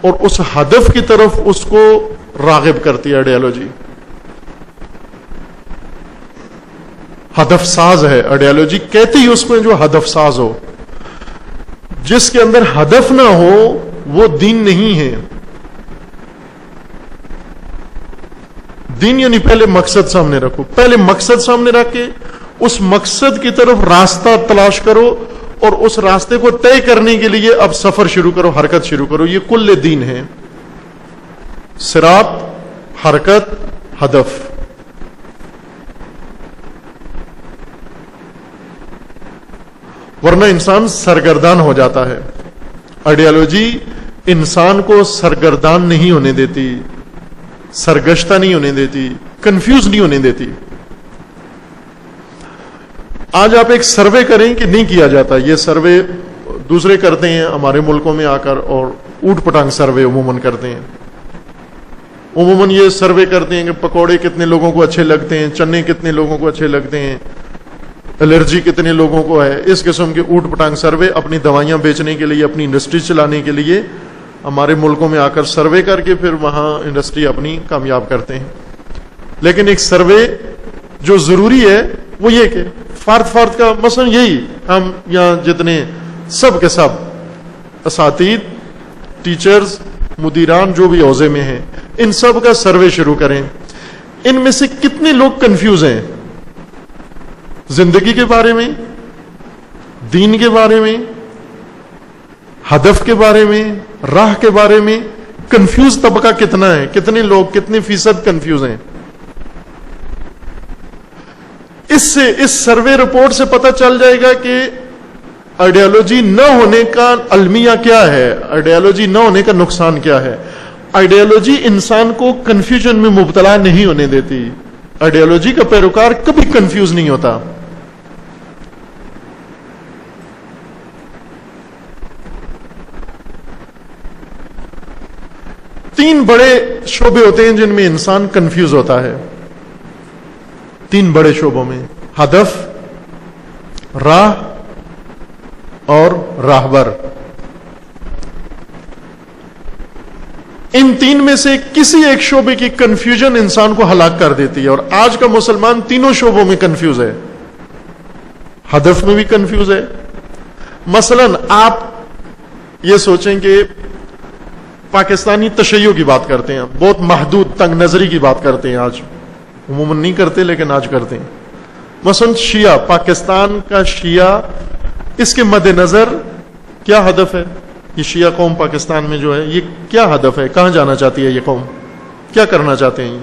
اور اس ہدف کی طرف اس کو راغب کرتی ہے آئیڈیالوجی. ہدف ساز ہے آئیڈیالوجی، کہتی ہے اس کو جو ہدف ساز ہو. جس کے اندر ہدف نہ ہو وہ دین نہیں ہے. دین یعنی پہلے مقصد سامنے رکھو، پہلے مقصد سامنے رکھ کے اس مقصد کی طرف راستہ تلاش کرو، اور اس راستے کو طے کرنے کے لیے اب سفر شروع کرو، حرکت شروع کرو. یہ کل دین ہے. صراط، حرکت، ہدف. ورنہ انسان سرگردان ہو جاتا ہے. آئیڈیالوجی انسان کو سرگردان نہیں ہونے دیتی، سرگشتہ نہیں ہونے دیتی، کنفیوز نہیں ہونے دیتی. آج آپ ایک سروے کریں کہ نہیں کیا جاتا، یہ سروے دوسرے کرتے ہیں ہمارے ملکوں میں آ کر، اور اوٹ پٹانگ سروے عموماً کرتے ہیں. عموماً یہ سروے کرتے ہیں کہ پکوڑے کتنے لوگوں کو اچھے لگتے ہیں، چنے کتنے لوگوں کو اچھے لگتے ہیں، الرجی کتنے لوگوں کو ہے. اس قسم کے اوٹ پٹانگ سروے اپنی دوائیاں بیچنے کے لیے، اپنی انڈسٹری چلانے کے لیے ہمارے ملکوں میں آ کر سروے کر کے پھر وہاں انڈسٹری اپنی کامیاب کرتے ہیں. لیکن ایک سروے جو ضروری ہے وہ یہ کہ فرد کا، مثلا یہی ہم یہاں جتنے سب کے سب اساتید، ٹیچرز، مدیران جو بھی عہدے میں ہیں، ان سب کا سروے شروع کریں. ان میں سے کتنے لوگ کنفیوز ہیں زندگی کے بارے میں، دین کے بارے میں، ہدف کے بارے میں، راہ کے بارے میں؟ کنفیوز طبقہ کتنا ہے؟ کتنے لوگ، کتنے فیصد کنفیوز ہیں؟ اس سروے رپورٹ سے پتہ چل جائے گا کہ آئیڈیالوجی نہ ہونے کا المیہ کیا ہے، آئیڈیالوجی نہ ہونے کا نقصان کیا ہے. آئیڈیالوجی انسان کو کنفیوژن میں مبتلا نہیں ہونے دیتی. آئیڈیالوجی کا پیروکار کبھی کنفیوز نہیں ہوتا. تین بڑے شعبے ہوتے ہیں جن میں انسان کنفیوز ہوتا ہے. تین بڑے شعبوں میں: ہدف، راہ اور راہبر. ان تین میں سے کسی ایک شعبے کی کنفیوژن انسان کو ہلاک کر دیتی ہے. اور آج کا مسلمان تینوں شعبوں میں کنفیوز ہے. ہدف میں بھی کنفیوز ہے. مثلا آپ یہ سوچیں کہ پاکستانی تشیع کی بات کرتے ہیں، بہت محدود تنگ نظری کی بات کرتے ہیں. آج عموماً نہیں کرتے لیکن آج کرتے ہیں. مثلا شیعہ، پاکستان کا شیعہ، اس کے مد نظر کیا ہدف ہے؟ یہ شیعہ قوم پاکستان میں جو ہے، یہ کیا ہدف ہے؟ کہاں جانا چاہتی ہے یہ قوم؟ کیا کرنا چاہتے ہیں؟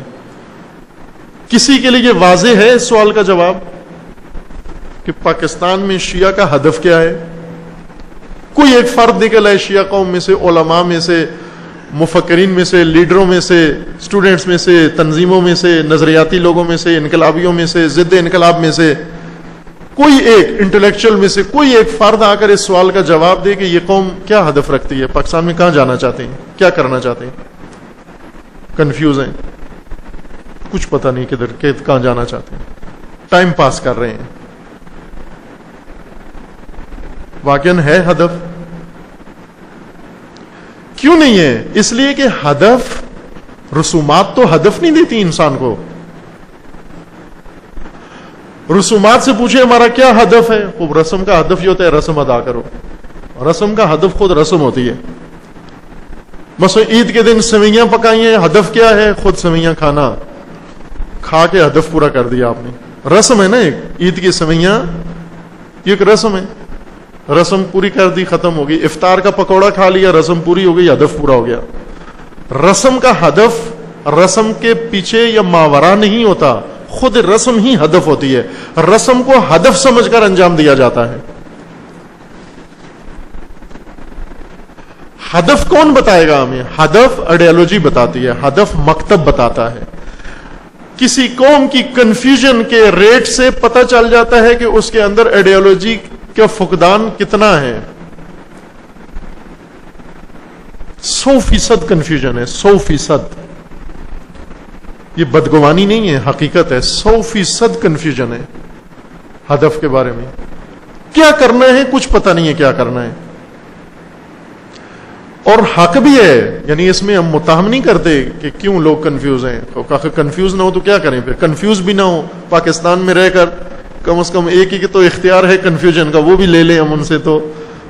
کسی کے لیے واضح ہے اس سوال کا جواب کہ پاکستان میں شیعہ کا ہدف کیا ہے؟ کوئی ایک فرد نکل ہے شیعہ قوم میں سے، علماء میں سے، مفکرین میں سے، لیڈروں میں سے، سٹوڈنٹس میں سے، تنظیموں میں سے، نظریاتی لوگوں میں سے، انقلابیوں میں سے، ضد انقلاب میں سے، کوئی ایک انٹلیکچوئل میں سے کوئی ایک فرد آ کر اس سوال کا جواب دے کہ یہ قوم کیا ہدف رکھتی ہے، پاکستان میں کہاں جانا چاہتے ہیں، کیا کرنا چاہتے ہیں؟ کنفیوز ہیں، کچھ پتہ نہیں کہاں جانا چاہتے ہیں، ٹائم پاس کر رہے ہیں. واقعاً ہے ہدف؟ کیوں نہیں ہے؟ اس لیے کہ ہدف، رسومات تو ہدف نہیں دیتی انسان کو. رسومات سے پوچھے ہمارا کیا ہدف ہے، خوب رسم کا ہدف یہ ہوتا ہے رسم ادا کرو. رسم کا ہدف خود رسم ہوتی ہے. مثلا عید کے دن سوئیاں پکائی ہیں، ہدف کیا ہے؟ خود سوئیاں کھانا، کھا کے ہدف پورا کر دیا آپ نے. رسم ہے نا ایک، عید کی سوئیاں یہ ایک رسم ہے. رسم پوری کر دی، ختم ہو گئی. افطار کا پکوڑا کھا لیا، رسم پوری ہو گئی، ہدف پورا ہو گیا. رسم کا ہدف رسم کے پیچھے یا ماورا نہیں ہوتا، خود رسم ہی ہدف ہوتی ہے. رسم کو ہدف سمجھ کر انجام دیا جاتا ہے. ہدف کون بتائے گا ہمیں؟ ہدف آئیڈیالوجی بتاتی ہے، ہدف مکتب بتاتا ہے. کسی قوم کی کنفیوژن کے ریٹ سے پتہ چل جاتا ہے کہ اس کے اندر آئیڈیالوجی کا فقدان کتنا ہے. 100% کنفیوژن ہے، 100%. یہ بدگمانی نہیں ہے، حقیقت ہے. 100% کنفیوژن ہے ہدف کے بارے میں. کیا کرنا ہے کچھ پتہ نہیں ہے کیا کرنا ہے. اور حق بھی ہے, یعنی اس میں ہم متہم نہیں کرتے کہ کیوں لوگ کنفیوز ہیں. کنفیوز نہ ہو تو کیا کریں, پھر کنفیوز بھی نہ ہو. پاکستان میں رہ کر کم از کم ایک ہی تو اختیار ہے کنفیوژن کا, وہ بھی لے لیں ہم ان سے, تو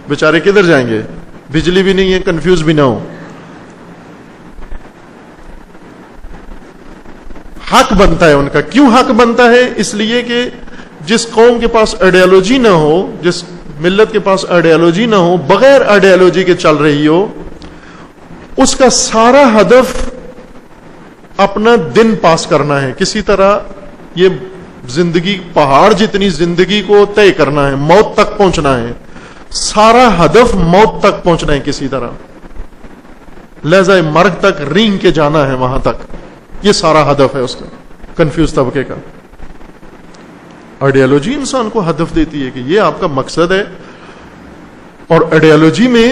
بیچارے کدھر جائیں گے. بجلی بھی نہیں ہے, کنفیوز بھی نہ ہو. حق بنتا ہے ان کا. کیوں حق بنتا ہے؟ اس لیے کہ جس قوم کے پاس آئیڈیالوجی نہ ہو, جس ملت کے پاس آئیڈیالوجی نہ ہو, بغیر آئیڈیالوجی کے چل رہی ہو, اس کا سارا ہدف اپنا دن پاس کرنا ہے. کسی طرح یہ زندگی, پہاڑ جتنی زندگی کو طے کرنا ہے, موت تک پہنچنا ہے. سارا ہدف موت تک پہنچنا ہے کسی طرح, لہذا مرگ تک رینگ کے جانا ہے وہاں تک. یہ سارا ہدف ہے اس کا, کنفیوز طبقے کا. آئیڈیالوجی انسان کو ہدف دیتی ہے کہ یہ آپ کا مقصد ہے, اور آئیڈیالوجی میں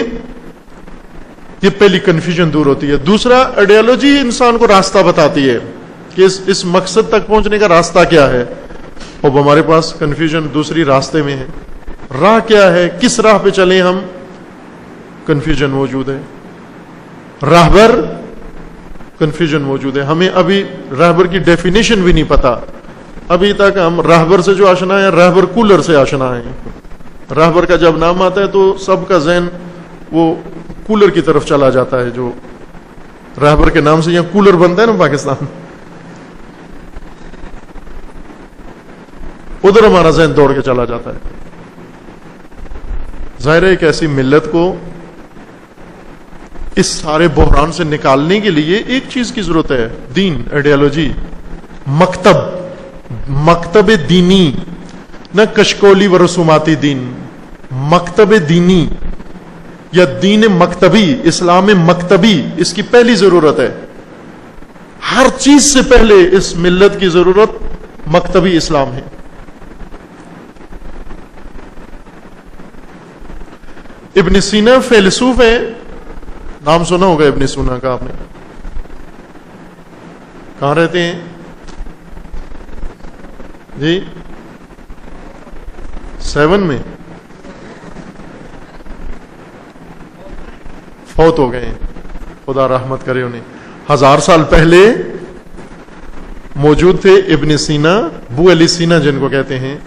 یہ پہلی کنفیوژن دور ہوتی ہے. دوسرا, آئیڈیالوجی انسان کو راستہ بتاتی ہے کہ اس مقصد تک پہنچنے کا راستہ کیا ہے. اب ہمارے پاس کنفیوژن دوسری راستے میں ہے. راہ کیا ہے, کس راہ پہ چلیں ہم, کنفیوژن موجود ہے. راہبر, کنفیوژن موجود ہے. ہمیں ابھی راہبر کی ڈیفینیشن بھی نہیں پتا. ابھی تک ہم راہبر سے جو آشنا ہے, راہبر کولر سے آشنا ہے. راہبر کا جب نام آتا ہے تو سب کا ذہن وہ کولر کی طرف چلا جاتا ہے. جو راہبر کے نام سے یہاں کولر بنتا ہے نا پاکستان, ادھر ہمارا ذہن دوڑ کے چلا جاتا ہے. ظاہر ہے ایک ایسی ملت کو اس سارے بحران سے نکالنے کے لیے ایک چیز کی ضرورت ہے, دین, آئیڈیالوجی, مکتب دینی, نہ کشکولی و رسوماتی دین. مکتب دینی یا دین مکتبی, اسلام مکتبی, اس کی پہلی ضرورت ہے. ہر چیز سے پہلے اس ملت کی ضرورت مکتبی اسلام ہے. ابن سینا فیلسوف ہے, نام سنا ہوگا ابن سینا کا آپ نے. کہاں رہتے ہیں جی؟ 7 میں فوت ہو گئے, خدا رحمت کرے انہیں. 1000 سال پہلے موجود تھے ابن سینا, ابو علی سینا جن کو کہتے ہیں.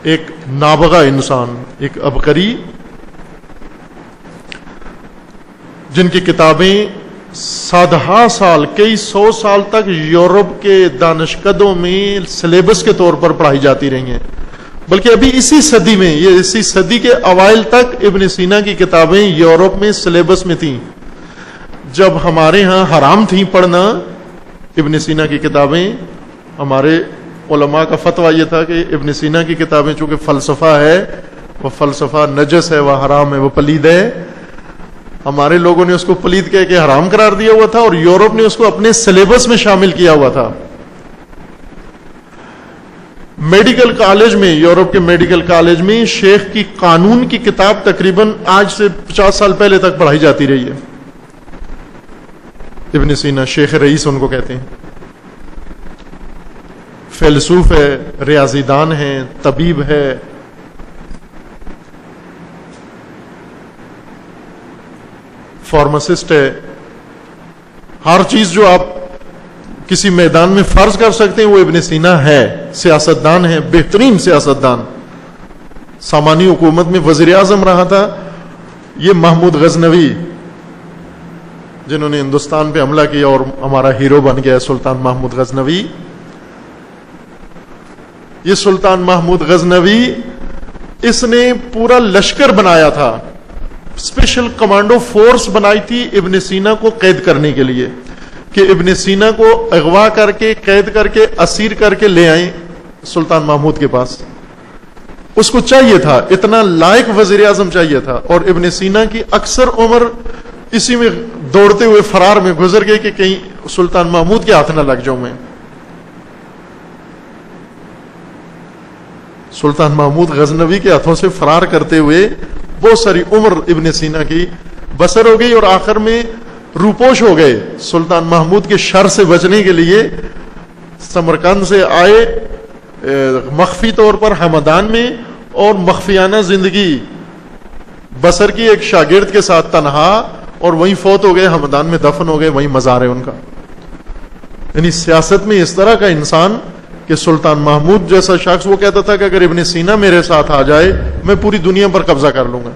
ایک نابغہ انسان, ایک عبقری, جن کی کتابیں سادہ سال, کئی 100 سال تک یورپ کے دانشکدوں میں سلیبس کے طور پر پڑھائی جاتی رہی ہیں. بلکہ ابھی اسی صدی میں, یہ اسی صدی کے اوائل تک ابن سینا کی کتابیں یورپ میں سلیبس میں تھیں. جب ہمارے ہاں حرام تھیں پڑھنا ابن سینا کی کتابیں, ہمارے علماء کا فتویٰ یہ تھا کہ ابن سینا کی کتابیں چونکہ فلسفہ ہے, وہ فلسفہ نجس ہے, وہ حرام ہے, وہ پلید ہے. ہمارے لوگوں نے اس کو پلید کہہ کے حرام قرار دیا ہوا تھا, اور یورپ نے اس کو اپنے سلیبس میں شامل کیا ہوا تھا. میڈیکل کالج میں, یورپ کے میڈیکل کالج میں شیخ کی قانون کی کتاب تقریباً آج سے 50 سال پہلے تک پڑھائی جاتی رہی ہے. ابن سینا شیخ رئیس ان کو کہتے ہیں. فیلسوف ہے, ریاضی دان ہے, طبیب ہے, فارماسسٹ ہے. ہر چیز جو آپ کسی میدان میں فرض کر سکتے ہیں وہ ابن سینا ہے. سیاستدان ہے, بہترین سیاستدان. سامانی حکومت میں وزیر اعظم رہا تھا. یہ محمود غزنوی جنہوں نے ہندوستان پہ حملہ کیا اور ہمارا ہیرو بن گیا, سلطان محمود غزنوی. یہ سلطان محمود غزنوی, اس نے پورا لشکر بنایا تھا, اسپیشل کمانڈو فورس بنائی تھی ابن سینا کو قید کرنے کے لیے, کہ ابن سینا کو اغوا کر کے, قید کر کے, اسیر کر کے لے آئیں سلطان محمود کے پاس. اس کو چاہیے تھا, اتنا لائق وزیر اعظم چاہیے تھا. اور ابن سینا کی اکثر عمر اسی میں دوڑتے ہوئے فرار میں گزر گئی کہ کہیں سلطان محمود کے ہاتھ نہ لگ جاؤں میں. سلطان محمود غزنوی کے ہاتھوں سے فرار کرتے ہوئے بہت ساری عمر ابن سینا کی بسر ہو گئی, اور آخر میں روپوش ہو گئے. سلطان محمود کے شر سے بچنے کے لیے سمرقند سے آئے مخفی طور پر ہمدان میں, اور مخفیانہ زندگی بسر کی ایک شاگرد کے ساتھ تنہا، اور وہیں فوت ہو گئے، ہمدان میں دفن ہو گئے، وہیں مزار ہے ان کا. یعنی سیاست میں اس طرح کا انسان کہ سلطان محمود جیسا شخص وہ کہتا تھا کہ اگر ابن سینا میرے ساتھ آ جائے میں پوری دنیا پر قبضہ کر لوں گا.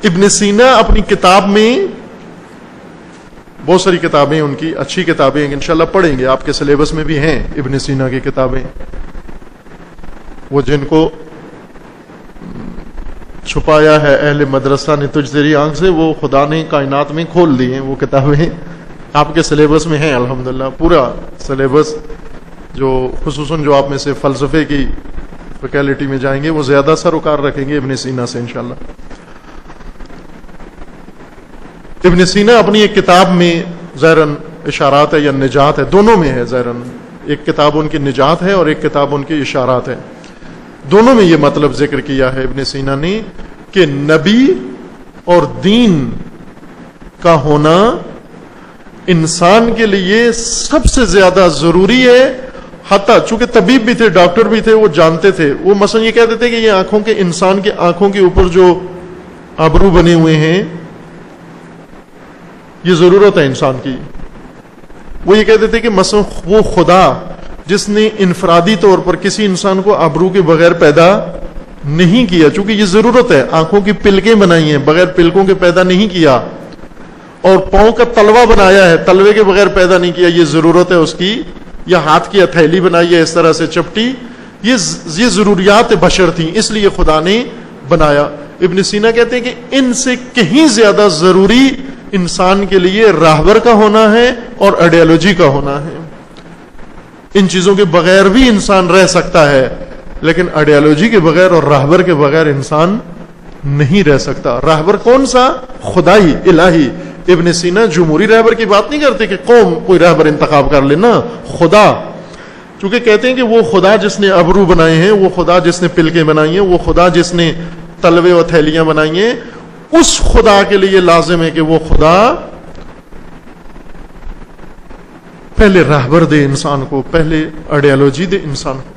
ابن سینا اپنی کتاب میں، بہت ساری کتابیں ان کی اچھی کتابیں انشاءاللہ پڑھیں گے، آپ کے سلیبس میں بھی ہیں ابن سینا کی کتابیں. وہ جن کو چھپایا ہے اہل مدرسہ نے تجھ تیری آنکھ سے، وہ خدا نے کائنات میں کھول دی ہیں. وہ کتابیں آپ کے سلیبس میں ہیں الحمدللہ. پورا سلیبس جو خصوصاً جو آپ میں سے فلسفے کی فیکلٹی میں جائیں گے وہ زیادہ سروکار رکھیں گے ابن سینا سے انشاءاللہ. ابن سینا اپنی ایک کتاب میں ظاہراً اشارات ہے یا نجات ہے، دونوں میں ہے ظاہراً. ایک کتاب ان کی نجات ہے اور ایک کتاب ان کی اشارات ہے. دونوں میں یہ مطلب ذکر کیا ہے ابن سینا نے کہ نبی اور دین کا ہونا انسان کے لیے سب سے زیادہ ضروری ہے. حتیٰ چونکہ طبیب بھی تھے، ڈاکٹر بھی تھے، وہ جانتے تھے. وہ مثلا یہ کہتے تھے کہ یہ آنکھوں کے، انسان کے آنکھوں کے اوپر جو ابرو بنے ہوئے ہیں یہ ضرورت ہے انسان کی. وہ یہ کہتے تھے کہ مثلا وہ خدا جس نے انفرادی طور پر کسی انسان کو ابرو کے بغیر پیدا نہیں کیا، چونکہ یہ ضرورت ہے، آنکھوں کی پلکیں بنائی ہیں، بغیر پلکوں کے پیدا نہیں کیا، اور پاؤں کا تلوا بنایا ہے، تلوے کے بغیر پیدا نہیں کیا، یہ ضرورت ہے اس کی. یا ہاتھ کی ہتھیلی بنائی ہے اس طرح سے چپٹی، یہ ضروریات بشر تھیں، اس لیے خدا نے بنایا. ابن سینا کہتے ہیں کہ ان سے کہیں زیادہ ضروری انسان کے لیے راہبر کا ہونا ہے اور آئیڈیالوجی کا ہونا ہے. ان چیزوں کے بغیر بھی انسان رہ سکتا ہے، لیکن آئیڈیالوجی کے بغیر اور راہبر کے بغیر انسان نہیں رہ سکتا. راہبر کون سا؟ خدائی، الہی. ابن سینا جمہوری رہبر کی بات نہیں کرتے کہ قوم کوئی رہبر انتخاب کر لینا، خدا. چونکہ کہتے ہیں کہ وہ خدا جس نے ابرو بنائے ہیں، وہ خدا جس نے پلکیں بنائی ہیں، وہ خدا جس نے تلوے و تھیلیاں بنائی ہیں، اس خدا کے لیے لازم ہے کہ وہ خدا پہلے راہبر دے انسان کو، پہلے آئیڈیالوجی دے انسان کو.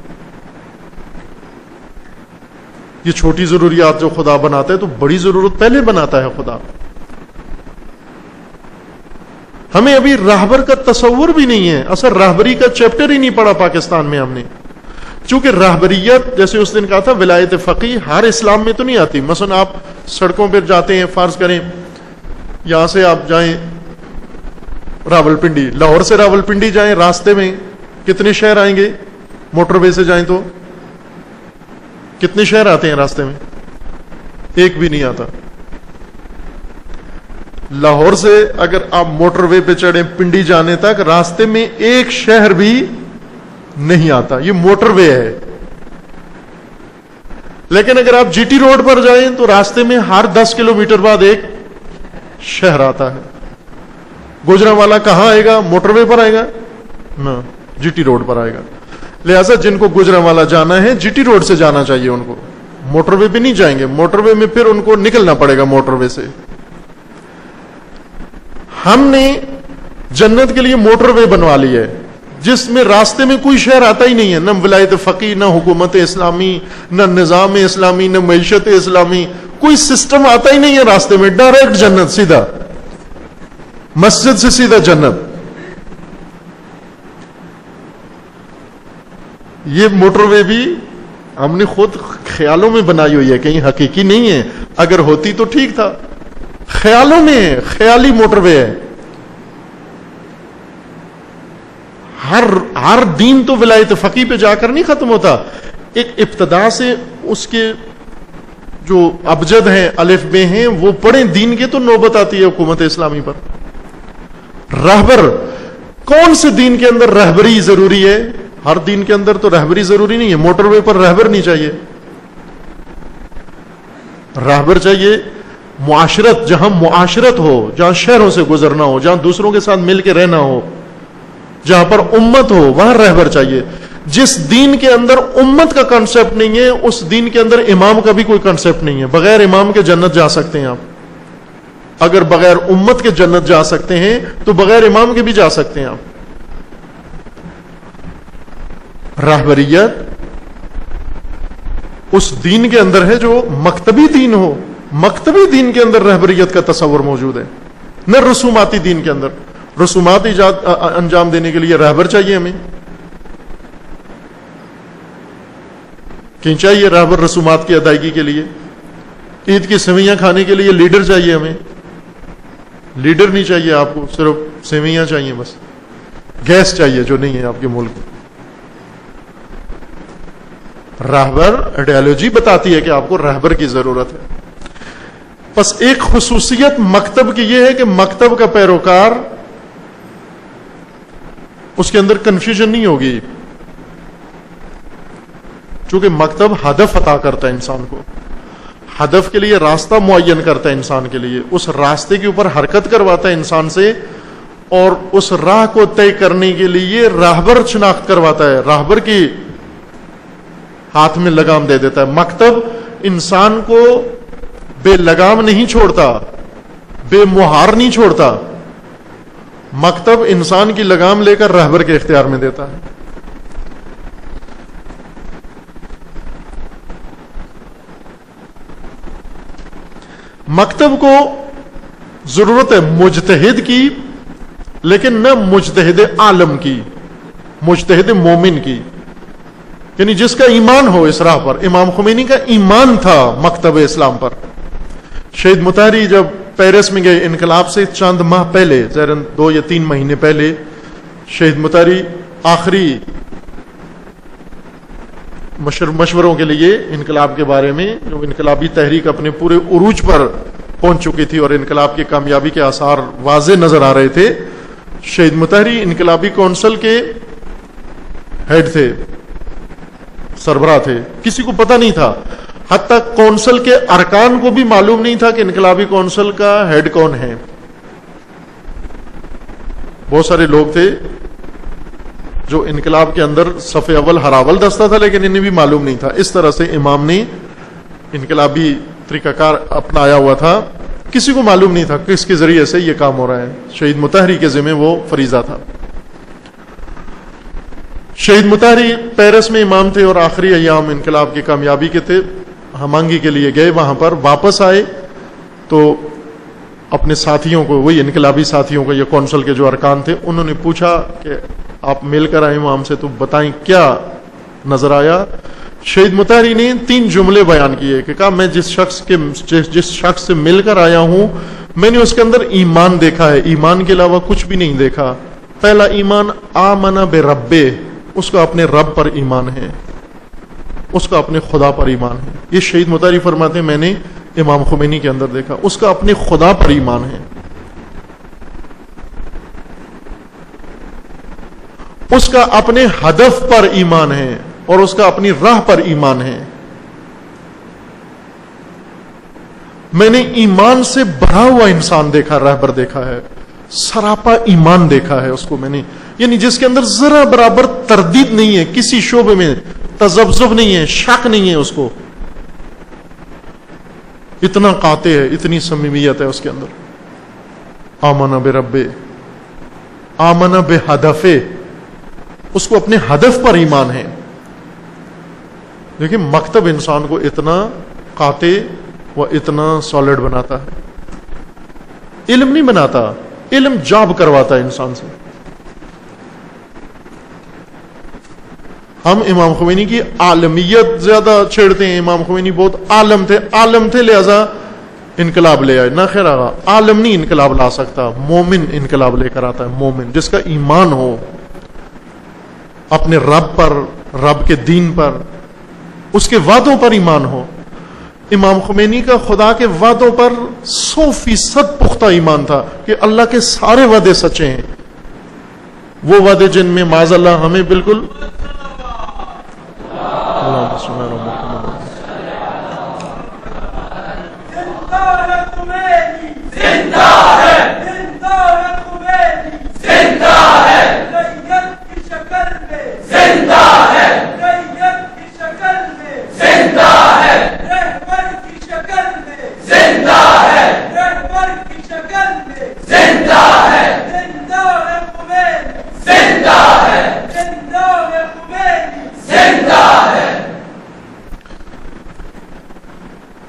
یہ چھوٹی ضروریات جو خدا بناتا ہے تو بڑی ضرورت پہلے بناتا ہے خدا. ہمیں ابھی راہبر کا تصور بھی نہیں ہے، اصل راہبری کا چیپٹر ہی نہیں پڑھا پاکستان میں ہم نے. چونکہ راہبریت جیسے اس دن کہا تھا ولایت فقیہ ہر اسلام میں تو نہیں آتی. مثلا آپ سڑکوں پر جاتے ہیں، فرض کریں یہاں سے آپ جائیں راولپنڈی، لاہور سے راولپنڈی جائیں، راستے میں کتنے شہر آئیں گے؟ موٹر وے سے جائیں تو کتنے شہر آتے ہیں راستے میں؟ ایک بھی نہیں آتا. لاہور سے اگر آپ موٹر وے پہ چڑھیں پنڈی جانے تک، راستے میں ایک شہر بھی نہیں آتا. یہ موٹر وے ہے. لیکن اگر آپ جی ٹی روڈ پر جائیں تو راستے میں ہر 10 کلومیٹر بعد ایک شہر آتا ہے. گوجرانوالا کہاں آئے گا؟ موٹر وے پر آئے گا؟ نہ، جی ٹی روڈ پر آئے گا. لہذا جن کو گوجرانوالا جانا ہے جی ٹی روڈ سے جانا چاہیے ان کو، موٹر وے پہ نہیں جائیں گے. موٹر وے میں پھر ان کو نکلنا پڑے گا موٹر وے سے. ہم نے جنت کے لیے موٹر وے بنوا لی ہے جس میں راستے میں کوئی شہر آتا ہی نہیں ہے، نہ ولایت فقیہ، نہ حکومت اسلامی، نہ نظام اسلامی، نہ معیشت اسلامی، کوئی سسٹم آتا ہی نہیں ہے راستے میں. ڈائریکٹ جنت، سیدھا مسجد سے سیدھا جنت. یہ موٹر وے بھی ہم نے خود خیالوں میں بنائی ہوئی ہے، کہیں حقیقی نہیں ہے. اگر ہوتی تو ٹھیک تھا، خیالوں میں ہے، خیالی موٹر وے ہے. ہر دین تو ولایت فقیہ پہ جا کر نہیں ختم ہوتا. ایک ابتدا سے اس کے جو ابجد ہیں، الف بے ہیں، وہ پڑھیں دین کے تو نوبت آتی ہے حکومت اسلامی پر. رہبر کون سے دین کے اندر رہبری ضروری ہے؟ ہر دین کے اندر تو رہبری ضروری نہیں ہے. موٹر وے پر رہبر نہیں چاہیے، رہبر چاہیے معاشرت، جہاں معاشرت ہو، جہاں شہروں سے گزرنا ہو، جہاں دوسروں کے ساتھ مل کے رہنا ہو، جہاں پر امت ہو، وہاں رہبر چاہیے. جس دین کے اندر امت کا کنسپٹ نہیں ہے اس دین کے اندر امام کا بھی کوئی کنسپٹ نہیں ہے. بغیر امام کے جنت جا سکتے ہیں آپ. اگر بغیر امت کے جنت جا سکتے ہیں تو بغیر امام کے بھی جا سکتے ہیں آپ. رہبریت اس دین کے اندر ہے جو مکتبی دین ہو. مکتبی دین کے اندر رہبریت کا تصور موجود ہے, نہ رسوماتی دین کے اندر. رسومات انجام دینے کے لیے رہبر چاہیے ہمیں, کہیں چاہیے رہبر رسومات کی ادائیگی کے لیے. عید کی سویاں کھانے کے لیے لیڈر چاہیے ہمیں. لیڈر نہیں چاہیے آپ کو, صرف سویاں چاہیے بس. گیس چاہیے جو نہیں ہے آپ کے ملک میں. رہبر آئیڈیالوجی بتاتی ہے کہ آپ کو رہبر کی ضرورت ہے. بس ایک خصوصیت مکتب کی یہ ہے کہ مکتب کا پیروکار, اس کے اندر کنفیوژن نہیں ہوگی, چونکہ مکتب ہدف عطا کرتا ہے انسان کو, ہدف کے لیے راستہ معین کرتا ہے انسان کے لیے, اس راستے کے اوپر حرکت کرواتا ہے انسان سے, اور اس راہ کو طے کرنے کے لیے راہبر شناخت کرواتا ہے, راہبر کی ہاتھ میں لگام دے دیتا ہے. مکتب انسان کو بے لگام نہیں چھوڑتا, بے مہار نہیں چھوڑتا. مکتب انسان کی لگام لے کر راہبر کے اختیار میں دیتا ہے. مکتب کو ضرورت ہے مجتہد کی, لیکن نہ مجتہد عالم کی, مجتہد مومن کی, یعنی جس کا ایمان ہو اس راہ پر. امام خمینی کا ایمان تھا مکتب اسلام پر. شہید مطہری جب پیرس میں گئے انقلاب سے چند ماہ پہلے, ظاہراً 2 یا 3 مہینے پہلے, شہید مطہری آخری مشوروں کے لیے انقلاب کے بارے میں, جو انقلابی تحریک اپنے پورے عروج پر پہنچ چکی تھی اور انقلاب کی کامیابی کے آثار واضح نظر آ رہے تھے, شہید مطہری انقلابی کونسل کے ہیڈ تھے, سربراہ تھے. کسی کو پتہ نہیں تھا, حتیٰ کونسل کے ارکان کو بھی معلوم نہیں تھا کہ انقلابی کونسل کا ہیڈ کون ہے. بہت سارے لوگ تھے جو انقلاب کے اندر صف اول ہراول دستہ تھا, لیکن انہیں بھی معلوم نہیں تھا. اس طرح سے امام نے انقلابی طریقہ کار اپنایا ہوا تھا, کسی کو معلوم نہیں تھا کس کے ذریعے سے یہ کام ہو رہا ہے. شہید مطہری کے ذمہ وہ فریضہ تھا. شہید مطہری پیرس میں امام تھے اور آخری ایام انقلاب کی کامیابی کے تھے. ہمانگی کے لیے گئے, وہاں پر واپس آئے تو اپنے ساتھیوں کو, وہی انقلابی ساتھیوں کو, یہ کونسل کے جو ارکان تھے, انہوں نے پوچھا کہ آپ مل کر آئے وہاں سے, تو بتائیں کیا نظر آیا. شہید مطہری نے 3 جملے بیان کیے کہ کہا میں جس شخص سے مل کر آیا ہوں, میں نے اس کے اندر ایمان دیکھا ہے, ایمان کے علاوہ کچھ بھی نہیں دیکھا. پہلا ایمان آمن بربے, اس کا اپنے رب پر ایمان ہے, اس کا اپنے خدا پر ایمان ہے. یہ شہید مطہری فرماتے ہیں میں نے امام خمینی کے اندر دیکھا, اس کا اپنے خدا پر ایمان ہے, اس کا اپنے ہدف پر ایمان ہے, اور اس کا اپنی راہ پر ایمان ہے. میں نے ایمان سے بھرا ہوا انسان دیکھا, رہبر دیکھا ہے, سراپا ایمان دیکھا ہے اس کو میں نے, یعنی جس کے اندر ذرا برابر تردید نہیں ہے, کسی شعبے میں تذبذب نہیں ہے, شک نہیں ہے اس کو. اتنا قاطع ہے, اتنی صمیمیت ہے اس کے اندر. آمن بربے, آمن بہدفے, اس کو اپنے ہدف پر ایمان ہے. دیکھیں مکتب انسان کو اتنا قاطع و اتنا سالڈ بناتا ہے, علم نہیں بناتا, علم جاب کرواتا ہے انسان سے. ہم امام خمینی کی عالمیت زیادہ چھیڑتے ہیں. امام خمینی بہت عالم تھے لہذا انقلاب لے آئے. نہ خیر آگا, عالم نہیں انقلاب لا سکتا, مومن انقلاب لے کر آتا ہے. مومن جس کا ایمان ہو اپنے رب پر, رب کے دین پر, اس کے وعدوں پر ایمان ہو. امام خمینی کا خدا کے وعدوں پر 100% پختہ ایمان تھا کہ اللہ کے سارے وعدے سچے ہیں. وہ وعدے جن میں معاذ اللہ ہمیں بالکل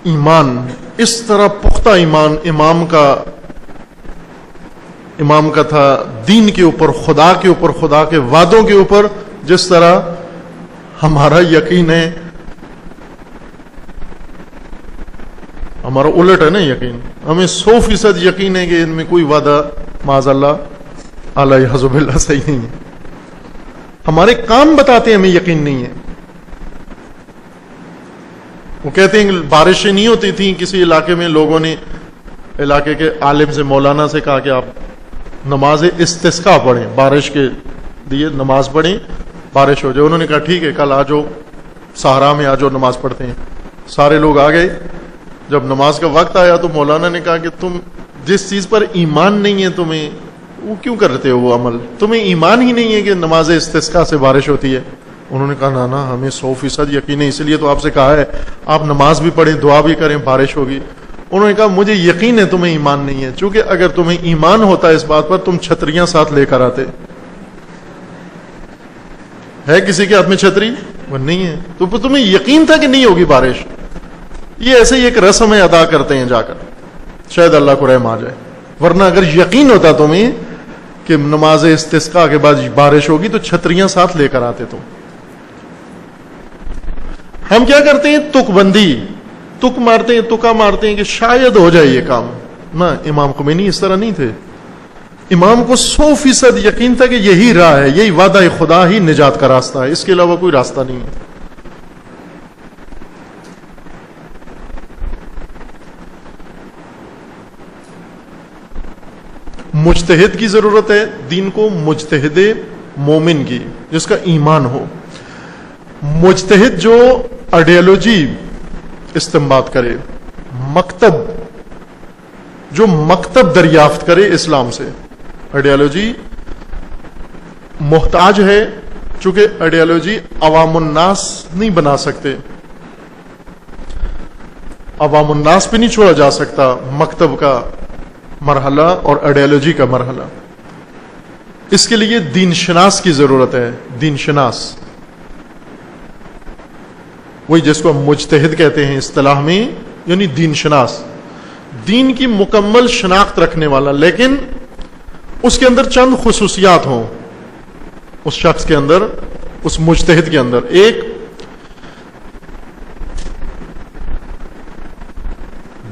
ایمان، اس طرح پختہ ایمان امام کا تھا دین کے اوپر، خدا کے اوپر، خدا کے وعدوں کے اوپر، جس طرح ہمارا یقین ہے، ہمارا الٹ ہے نا یقین. ہمیں 100% یقین ہے کہ ان میں کوئی وعدہ معاذ اللہ علیہ حزب اللہ صحیح نہیں ہے. ہمارے کام بتاتے ہیں ہمیں یقین نہیں ہے. وہ کہتے ہیں کہ بارشیں نہیں ہوتی تھیں کسی علاقے میں، لوگوں نے علاقے کے عالم سے، مولانا سے کہا کہ آپ نماز استسقاء پڑھیں، بارش کے لیے نماز پڑھیں، بارش ہو جائے. انہوں نے کہا ٹھیک ہے کل آ جاؤ صحرا میں، آ جاؤ نماز پڑھتے ہیں. سارے لوگ آ گئے. جب نماز کا وقت آیا تو مولانا نے کہا کہ تم جس چیز پر ایمان نہیں ہے تمہیں وہ کیوں کرتے ہو وہ عمل؟ تمہیں ایمان ہی نہیں ہے کہ نماز استسقاء سے بارش ہوتی ہے. انہوں نے کہا نا ہمیں 100% یقین ہے، اس لیے تو آپ سے کہا ہے آپ نماز بھی پڑھیں، دعا بھی کریں، بارش ہوگی. انہوں نے کہا مجھے یقین ہے تمہیں ایمان نہیں ہے، چونکہ اگر تمہیں ایمان ہوتا اس بات پر تم چھتریاں ساتھ لے کر آتے. ہے کسی کے ہاتھ میں چھتری؟ وہ نہیں ہے. تو تمہیں یقین تھا کہ نہیں ہوگی بارش. یہ ایسے ہی ایک رسم ادا کرتے ہیں جا کر، شاید اللہ کو رحم آ جائے. ورنہ اگر یقین ہوتا تمہیں کہ نماز استسقاء کے بعد بارش ہوگی تو چھتریاں ساتھ لے کر آتے تم. ہم کیا کرتے ہیں؟ تک بندی، تک مارتے ہیں، تکا مارتے ہیں کہ شاید ہو جائے یہ کام. نہ، امام خمینی اس طرح نہیں تھے. امام کو 100% یقین تھا کہ یہی راہ ہے، یہی وعدہ خدا ہی نجات کا راستہ ہے، اس کے علاوہ کوئی راستہ نہیں ہے. مجتہد کی ضرورت ہے دین کو، مجتہد مومن کی جس کا ایمان ہو. مجتہد جو آئیڈیالوجی استنباط کرے، جو مکتب دریافت کرے اسلام سے. آئیڈیالوجی محتاج ہے، چونکہ آئیڈیالوجی عوام الناس نہیں بنا سکتے، عوام الناس پہ نہیں چھوڑا جا سکتا مکتب کا مرحلہ اور آئیڈیالوجی کا مرحلہ. اس کے لیے دین شناس کی ضرورت ہے. دین شناس وہی جس کو ہم مجتہد کہتے ہیں اصطلاح میں، یعنی دین شناس، دین کی مکمل شناخت رکھنے والا، لیکن اس کے اندر چند خصوصیات ہوں اس شخص کے اندر، اس مجتہد کے اندر. ایک،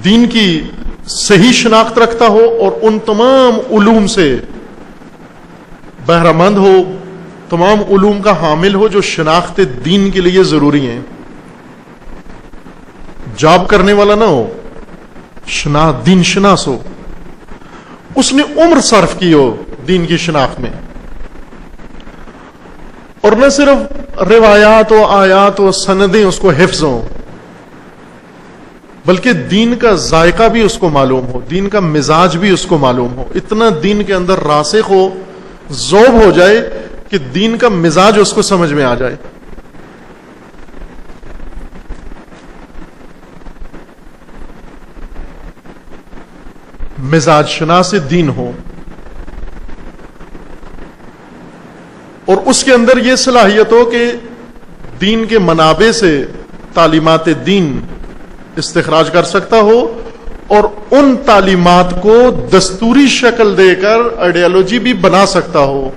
دین کی صحیح شناخت رکھتا ہو اور ان تمام علوم سے بہرہ مند ہو، تمام علوم کا حامل ہو جو شناخت دین کے لیے ضروری ہیں. جاب کرنے والا نہ ہو، دین شناس ہو، اس نے عمر صرف کی ہو دین کی شناخت میں، اور نہ صرف روایات و آیات و سندیں اس کو حفظ ہوں، بلکہ دین کا ذائقہ بھی اس کو معلوم ہو، دین کا مزاج بھی اس کو معلوم ہو. اتنا دین کے اندر راسخ ہو، ذوب ہو جائے کہ دین کا مزاج اس کو سمجھ میں آ جائے. مزاج شناس دین ہو، اور اس کے اندر یہ صلاحیت ہو کہ دین کے منابع سے تعلیمات دین استخراج کر سکتا ہو، اور ان تعلیمات کو دستوری شکل دے کر آئیڈیالوجی بھی بنا سکتا ہو،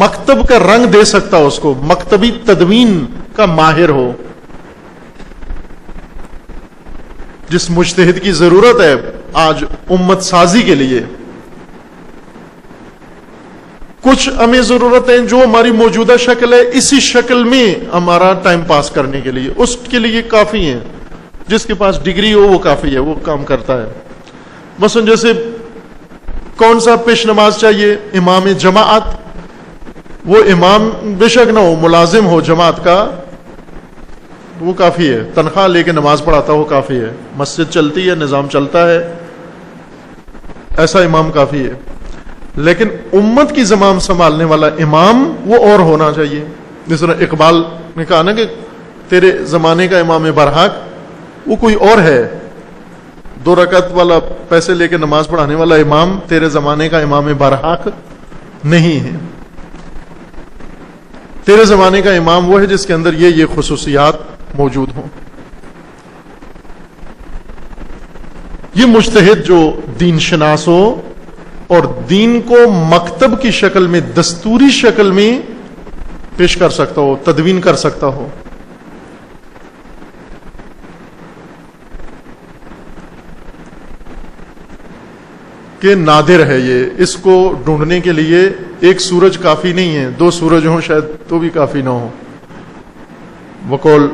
مکتب کا رنگ دے سکتا ہو، اس کو مکتبی تدوین کا ماہر ہو. جس مجتہد کی ضرورت ہے آج امت سازی کے لیے. کچھ ہمیں ضرورت ہے جو ہماری موجودہ شکل ہے، اسی شکل میں ہمارا ٹائم پاس کرنے کے لیے، اس کے لیے کافی ہیں. جس کے پاس ڈگری ہو وہ کافی ہے، وہ کام کرتا ہے. مثلا جیسے کون سا پیش نماز چاہیے؟ امام جماعت. وہ امام بے شک نہ ہو، ملازم ہو جماعت کا، وہ کافی ہے. تنخواہ لے کے نماز پڑھاتا ہو کافی ہے. مسجد چلتی ہے، نظام چلتا ہے، ایسا امام کافی ہے. لیکن امت کی زمام سنبھالنے والا امام وہ اور ہونا چاہیے. جس طرح اقبال نے کہا نا کہ تیرے زمانے کا امام برحق وہ کوئی اور ہے. 2 رکعت والا پیسے لے کے نماز پڑھانے والا امام تیرے زمانے کا امام برحق نہیں ہے. تیرے زمانے کا امام وہ ہے جس کے اندر یہ خصوصیات موجود ہوں. یہ مجتہد جو دین شناس ہو اور دین کو مکتب کی شکل میں، دستوری شکل میں پیش کر سکتا ہو، تدوین کر سکتا ہو. کہ نادر ہے یہ، اس کو ڈھونڈنے کے لیے ایک سورج کافی نہیں ہے، 2 سورج ہوں شاید تو بھی کافی نہ ہو. بقول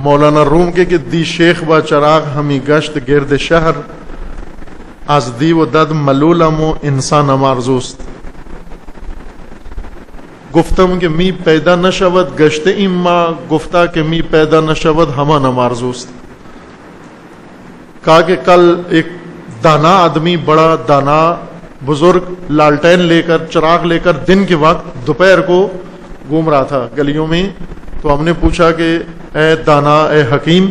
مولانا روم کے کہ دی شیخ با چراغ ہمی گشت گرد شہر، از دی و دد ملولم و انسان امارزوست. گفتم کہ می پیدا نشود گشت اما، گفتا کہ می پیدا نشود ہمان امارزوست. کہا کہ کل ایک دانا آدمی، بڑا دانا بزرگ، لالٹین لے کر، چراغ لے کر دن کے وقت دوپہر کو گھوم رہا تھا گلیوں میں. تو ہم نے پوچھا کہ اے دانا، اے حکیم،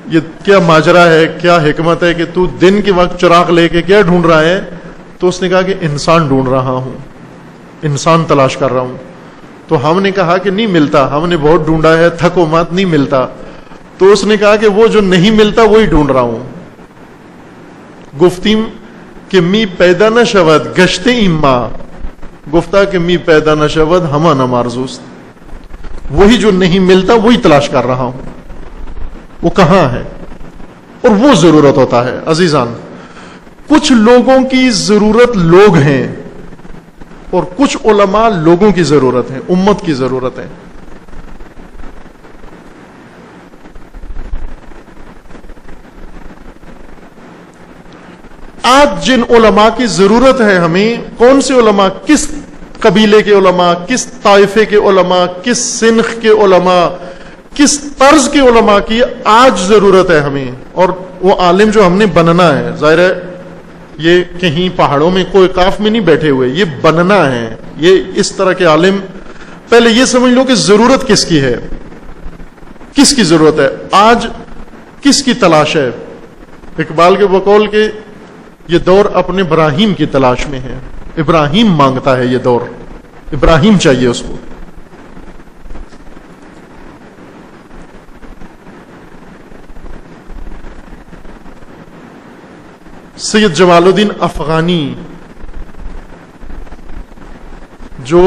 یہ کیا ماجرا ہے، کیا حکمت ہے کہ تو دن کے وقت چراغ لے کے کیا ڈھونڈ رہا ہے؟ تو اس نے کہا کہ انسان ڈھونڈ رہا ہوں، انسان تلاش کر رہا ہوں. تو ہم نے کہا کہ نہیں ملتا، ہم نے بہت ڈھونڈا ہے، تھکو مت، نہیں ملتا. تو اس نے کہا کہ وہ جو نہیں ملتا وہی ڈھونڈ رہا ہوں. گفتیم کہ می پیدا نہ شود گشت اما، گفتا کہ می پیدا نہ شود ہمان امارزوست. وہی جو نہیں ملتا وہی تلاش کر رہا ہوں. وہ کہاں ہے؟ اور وہ ضرورت ہوتا ہے. عزیزان، کچھ لوگوں کی ضرورت لوگ ہیں اور کچھ علماء لوگوں کی ضرورت ہے، امت کی ضرورت ہے. آج جن علماء کی ضرورت ہے ہمیں، کون سے علماء، کس قبیلے کے علماء، کس طائفے کے علماء، کس سنخ کے علماء، کس طرز کے علماء کی آج ضرورت ہے ہمیں. اور وہ عالم جو ہم نے بننا ہے، ظاہر ہے یہ کہیں پہاڑوں میں کوئی کاف میں نہیں بیٹھے ہوئے، یہ بننا ہے. یہ اس طرح کے عالم، پہلے یہ سمجھ لو کہ ضرورت کس کی ہے، کس کی ضرورت ہے آج، کس کی تلاش ہے. اقبال کے بقول کے یہ دور اپنے ابراہیم کی تلاش میں ہے. ابراہیم مانگتا ہے یہ دور، ابراہیم چاہیے اس کو. سید جمال الدین افغانی جو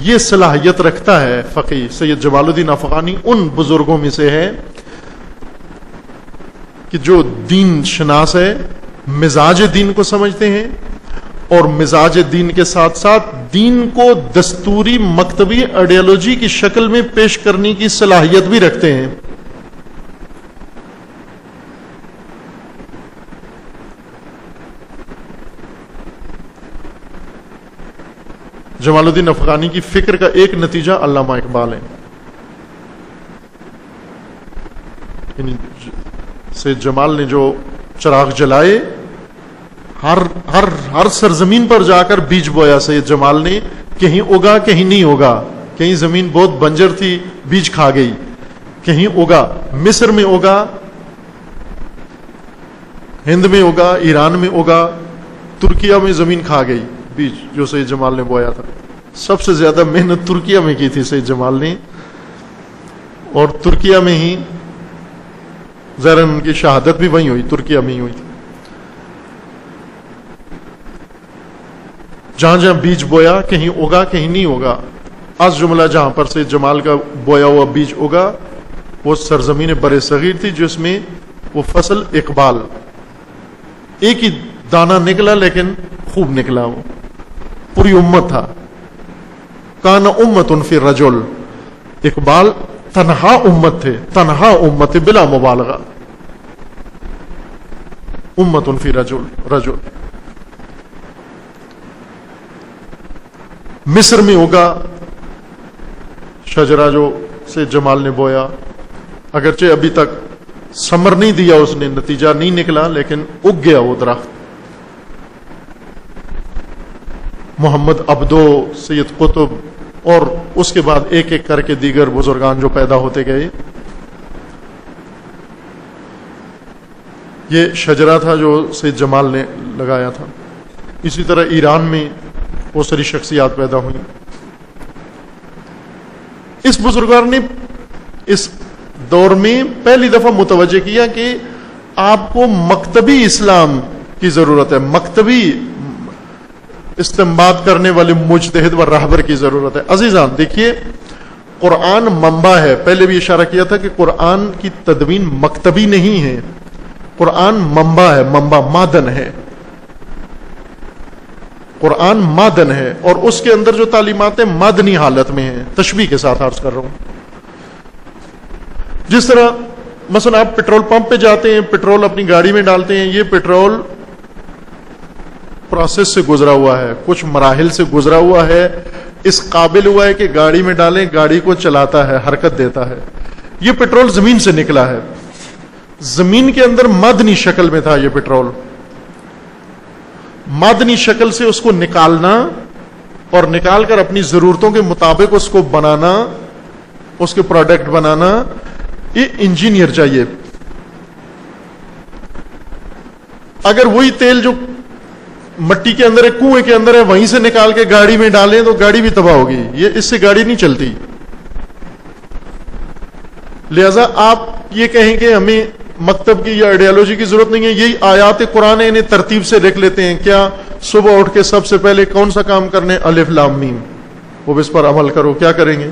یہ صلاحیت رکھتا ہے، فقی سید جمال الدین افغانی ان بزرگوں میں سے ہے کہ جو دین شناس ہے، مزاج دین کو سمجھتے ہیں اور مزاج دین کے ساتھ ساتھ دین کو دستوری مکتبی آئیڈیالوجی کی شکل میں پیش کرنے کی صلاحیت بھی رکھتے ہیں. جمال الدین افغانی کی فکر کا ایک نتیجہ علامہ اقبال ہے. یعنی سید جمال نے جو چراغ جلائے، ہر سرزمین پر جا کر بیج بویا سید جمال نے. کہیں اگا، کہیں نہیں اگا، کہیں زمین بہت بنجر تھی بیج کھا گئی، کہیں اگا، مصر میں اگا، ہند میں اگا، ایران میں اگا، ترکیہ میں زمین کھا گئی بیج جو سید جمال نے بویا تھا. سب سے زیادہ محنت ترکیہ میں کی تھی سید جمال نے، اور ترکیہ میں ہی ظاہر ان کی شہادت بھی وہیں ہوئی، ترکیہ میں ہی ہوئی تھی. جہاں جہاں بیج بویا، کہیں اگا کہیں نہیں اگا. از جملہ جہاں پر سید جمال کا بویا ہوا بیج اگا وہ سرزمین بر صغیر تھی، جس میں وہ فصل اقبال، ایک ہی دانہ نکلا لیکن خوب نکلا، وہ پوری امت تھا. کان امت فی رجل، اقبال تنہا امت تھے، تنہا امت بلا مبالغہ، امت فی رجل. مصر میں ہوگا شجرہ جو سے جمال نے بویا، اگرچہ ابھی تک ثمر نہیں دیا، اس نے نتیجہ نہیں نکلا، لیکن اگ گیا وہ درخت. محمد عبدو، سید قطب، اور اس کے بعد ایک ایک کر کے دیگر بزرگان جو پیدا ہوتے گئے. یہ شجرہ تھا جو سید جمال نے لگایا تھا. اسی طرح ایران میں بہت ساری شخصیات پیدا ہوئیں. اس بزرگان نے اس دور میں پہلی دفعہ متوجہ کیا کہ آپ کو مکتبی اسلام کی ضرورت ہے، مکتبی استنباط کرنے والے مجتہد و راہبر کی ضرورت ہے۔ عزیزان دیکھیے، قرآن منبع ہے، پہلے بھی اشارہ کیا تھا کہ قرآن کی تدوین مکتبی نہیں ہے، قرآن منبع ہے، منبع معدن ہے، قرآن معدن ہے، اور اس کے اندر جو تعلیمات ہیں معدنی حالت میں ہیں۔ تشبیہ کے ساتھ عرض کر رہا ہوں، جس طرح مثلا آپ پیٹرول پمپ پہ جاتے ہیں، پیٹرول اپنی گاڑی میں ڈالتے ہیں، یہ پیٹرول پروسیس سے گزرا ہوا ہے، کچھ مراحل سے گزرا ہوا ہے، اس قابل ہوا ہے کہ گاڑی میں ڈالیں، گاڑی کو چلاتا ہے، حرکت دیتا ہے۔ یہ پیٹرول زمین سے نکلا ہے، زمین کے اندر معدنی شکل میں تھا یہ پیٹرول، معدنی شکل سے اس کو نکالنا اور نکال کر اپنی ضرورتوں کے مطابق اس کو بنانا، اس کے پروڈکٹ بنانا، یہ انجینئر چاہیے۔ اگر وہی تیل جو مٹی کے اندر ہے، کنویں کے اندر ہے، وہیں سے نکال کے گاڑی میں ڈالیں تو گاڑی بھی تباہ ہوگی، یہ اس سے گاڑی نہیں چلتی۔ لہذا آپ یہ کہیں کہ ہمیں مکتب کی یا آئیڈیالوجی کی ضرورت نہیں ہے، یہی آیات قرآن ہے، انہیں ترتیب سے رکھ لیتے ہیں۔ کیا صبح اٹھ کے سب سے پہلے کون سا کام کرنے؟ الف لام میم، وہ اس پر عمل کرو، کیا کریں گے؟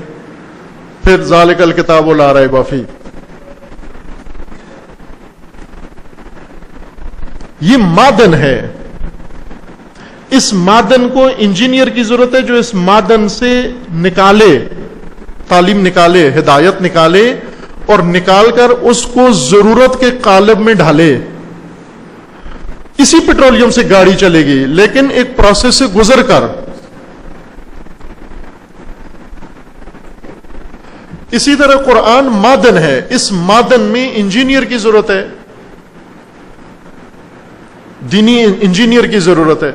پھر ذالک الکتاب لا ریب فیہ۔ یہ معدن ہے، اس معدن کو انجینئر کی ضرورت ہے جو اس معدن سے نکالے، تعلیم نکالے، ہدایت نکالے، اور نکال کر اس کو ضرورت کے قالب میں ڈالے۔ اسی پیٹرولیم سے گاڑی چلے گی، لیکن ایک پروسیس سے گزر کر۔ اسی طرح قرآن معدن ہے، اس معدن میں انجینئر کی ضرورت ہے، دینی انجینئر کی ضرورت ہے۔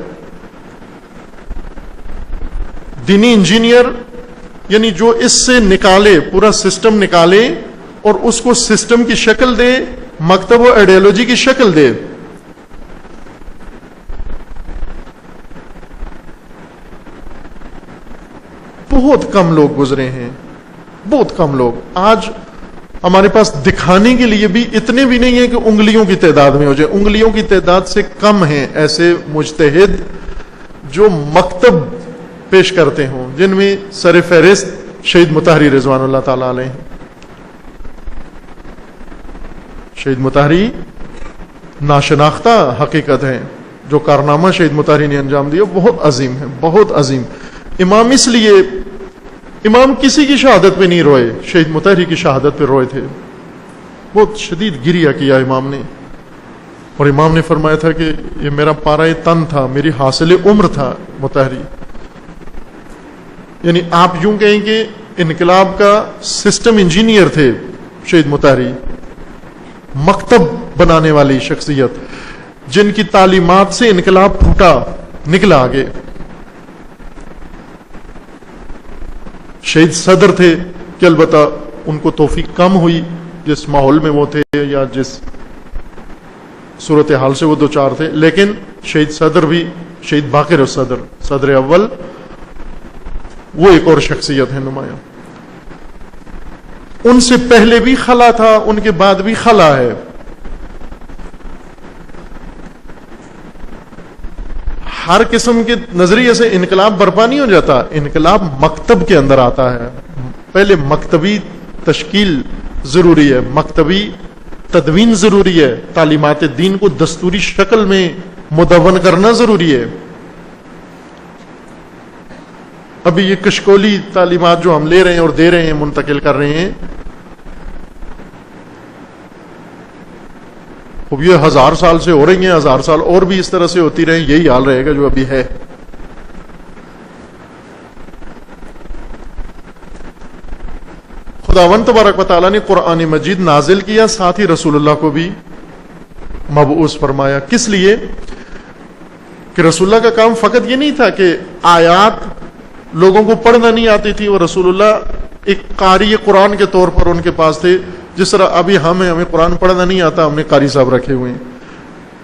دینی انجینئر یعنی جو اس سے نکالے، پورا سسٹم نکالے اور اس کو سسٹم کی شکل دے، مکتب و آئیڈیالوجی کی شکل دے۔ بہت کم لوگ گزرے ہیں، بہت کم لوگ۔ آج ہمارے پاس دکھانے کے لیے بھی اتنے بھی نہیں ہیں کہ انگلیوں کی تعداد میں ہو جائے، انگلیوں کی تعداد سے کم ہیں ایسے مجتہد جو مکتب پیش کرتے ہوں، جن میں سر فہرست شہید مطہری رضوان اللہ تعالی علیہ۔ شہید مطہری ناشناختہ حقیقت ہے، جو کارنامہ شہید مطہری نے انجام دیا بہت عظیم ہے، بہت عظیم۔ امام اس لیے امام کسی کی شہادت پہ نہیں روئے، شہید مطہری کی شہادت پہ روئے تھے، بہت شدید گریہ کیا امام نے، اور امام نے فرمایا تھا کہ یہ میرا پارہ تن تھا، میری حاصل عمر تھا مطہری۔ یعنی آپ یوں کہیں کہ انقلاب کا سسٹم انجینئر تھے شہید مطہری، مکتب بنانے والی شخصیت، جن کی تعلیمات سے انقلاب پھوٹا نکلا آگے۔ شہید صدر تھے کہ البتہ ان کو توفیق کم ہوئی، جس ماحول میں وہ تھے یا جس صورتحال سے وہ دوچار تھے، لیکن شہید صدر بھی، شہید باقر الصدر، صدر اول، وہ ایک اور شخصیت ہے نمایاں۔ ان سے پہلے بھی خلا تھا، ان کے بعد بھی خلا ہے۔ ہر قسم کے نظریے سے انقلاب برپا نہیں ہو جاتا، انقلاب مکتب کے اندر آتا ہے۔ پہلے مکتبی تشکیل ضروری ہے، مکتبی تدوین ضروری ہے، تعلیمات دین کو دستوری شکل میں مدون کرنا ضروری ہے۔ ابھی یہ کشکولی تعلیمات جو ہم لے رہے ہیں اور دے رہے ہیں، منتقل کر رہے ہیں، اب یہ 1000 سال سے ہو رہی ہیں، 1000 سال اور بھی اس طرح سے ہوتی رہیں، یہی حال رہے گا جو ابھی ہے۔ خداوند تبارک و تعالیٰ نے قرآن مجید نازل کیا، ساتھ ہی رسول اللہ کو بھی مبعوث فرمایا۔ کس لیے؟ کہ رسول اللہ کا کام فقط یہ نہیں تھا کہ آیات لوگوں کو پڑھنا نہیں آتی تھی، اور رسول اللہ ایک قاری قرآن کے طور پر ان کے پاس تھے، جس طرح ابھی ہمیں قرآن پڑھنا نہیں آتا، ہم نے قاری صاحب رکھے ہوئے ہیں۔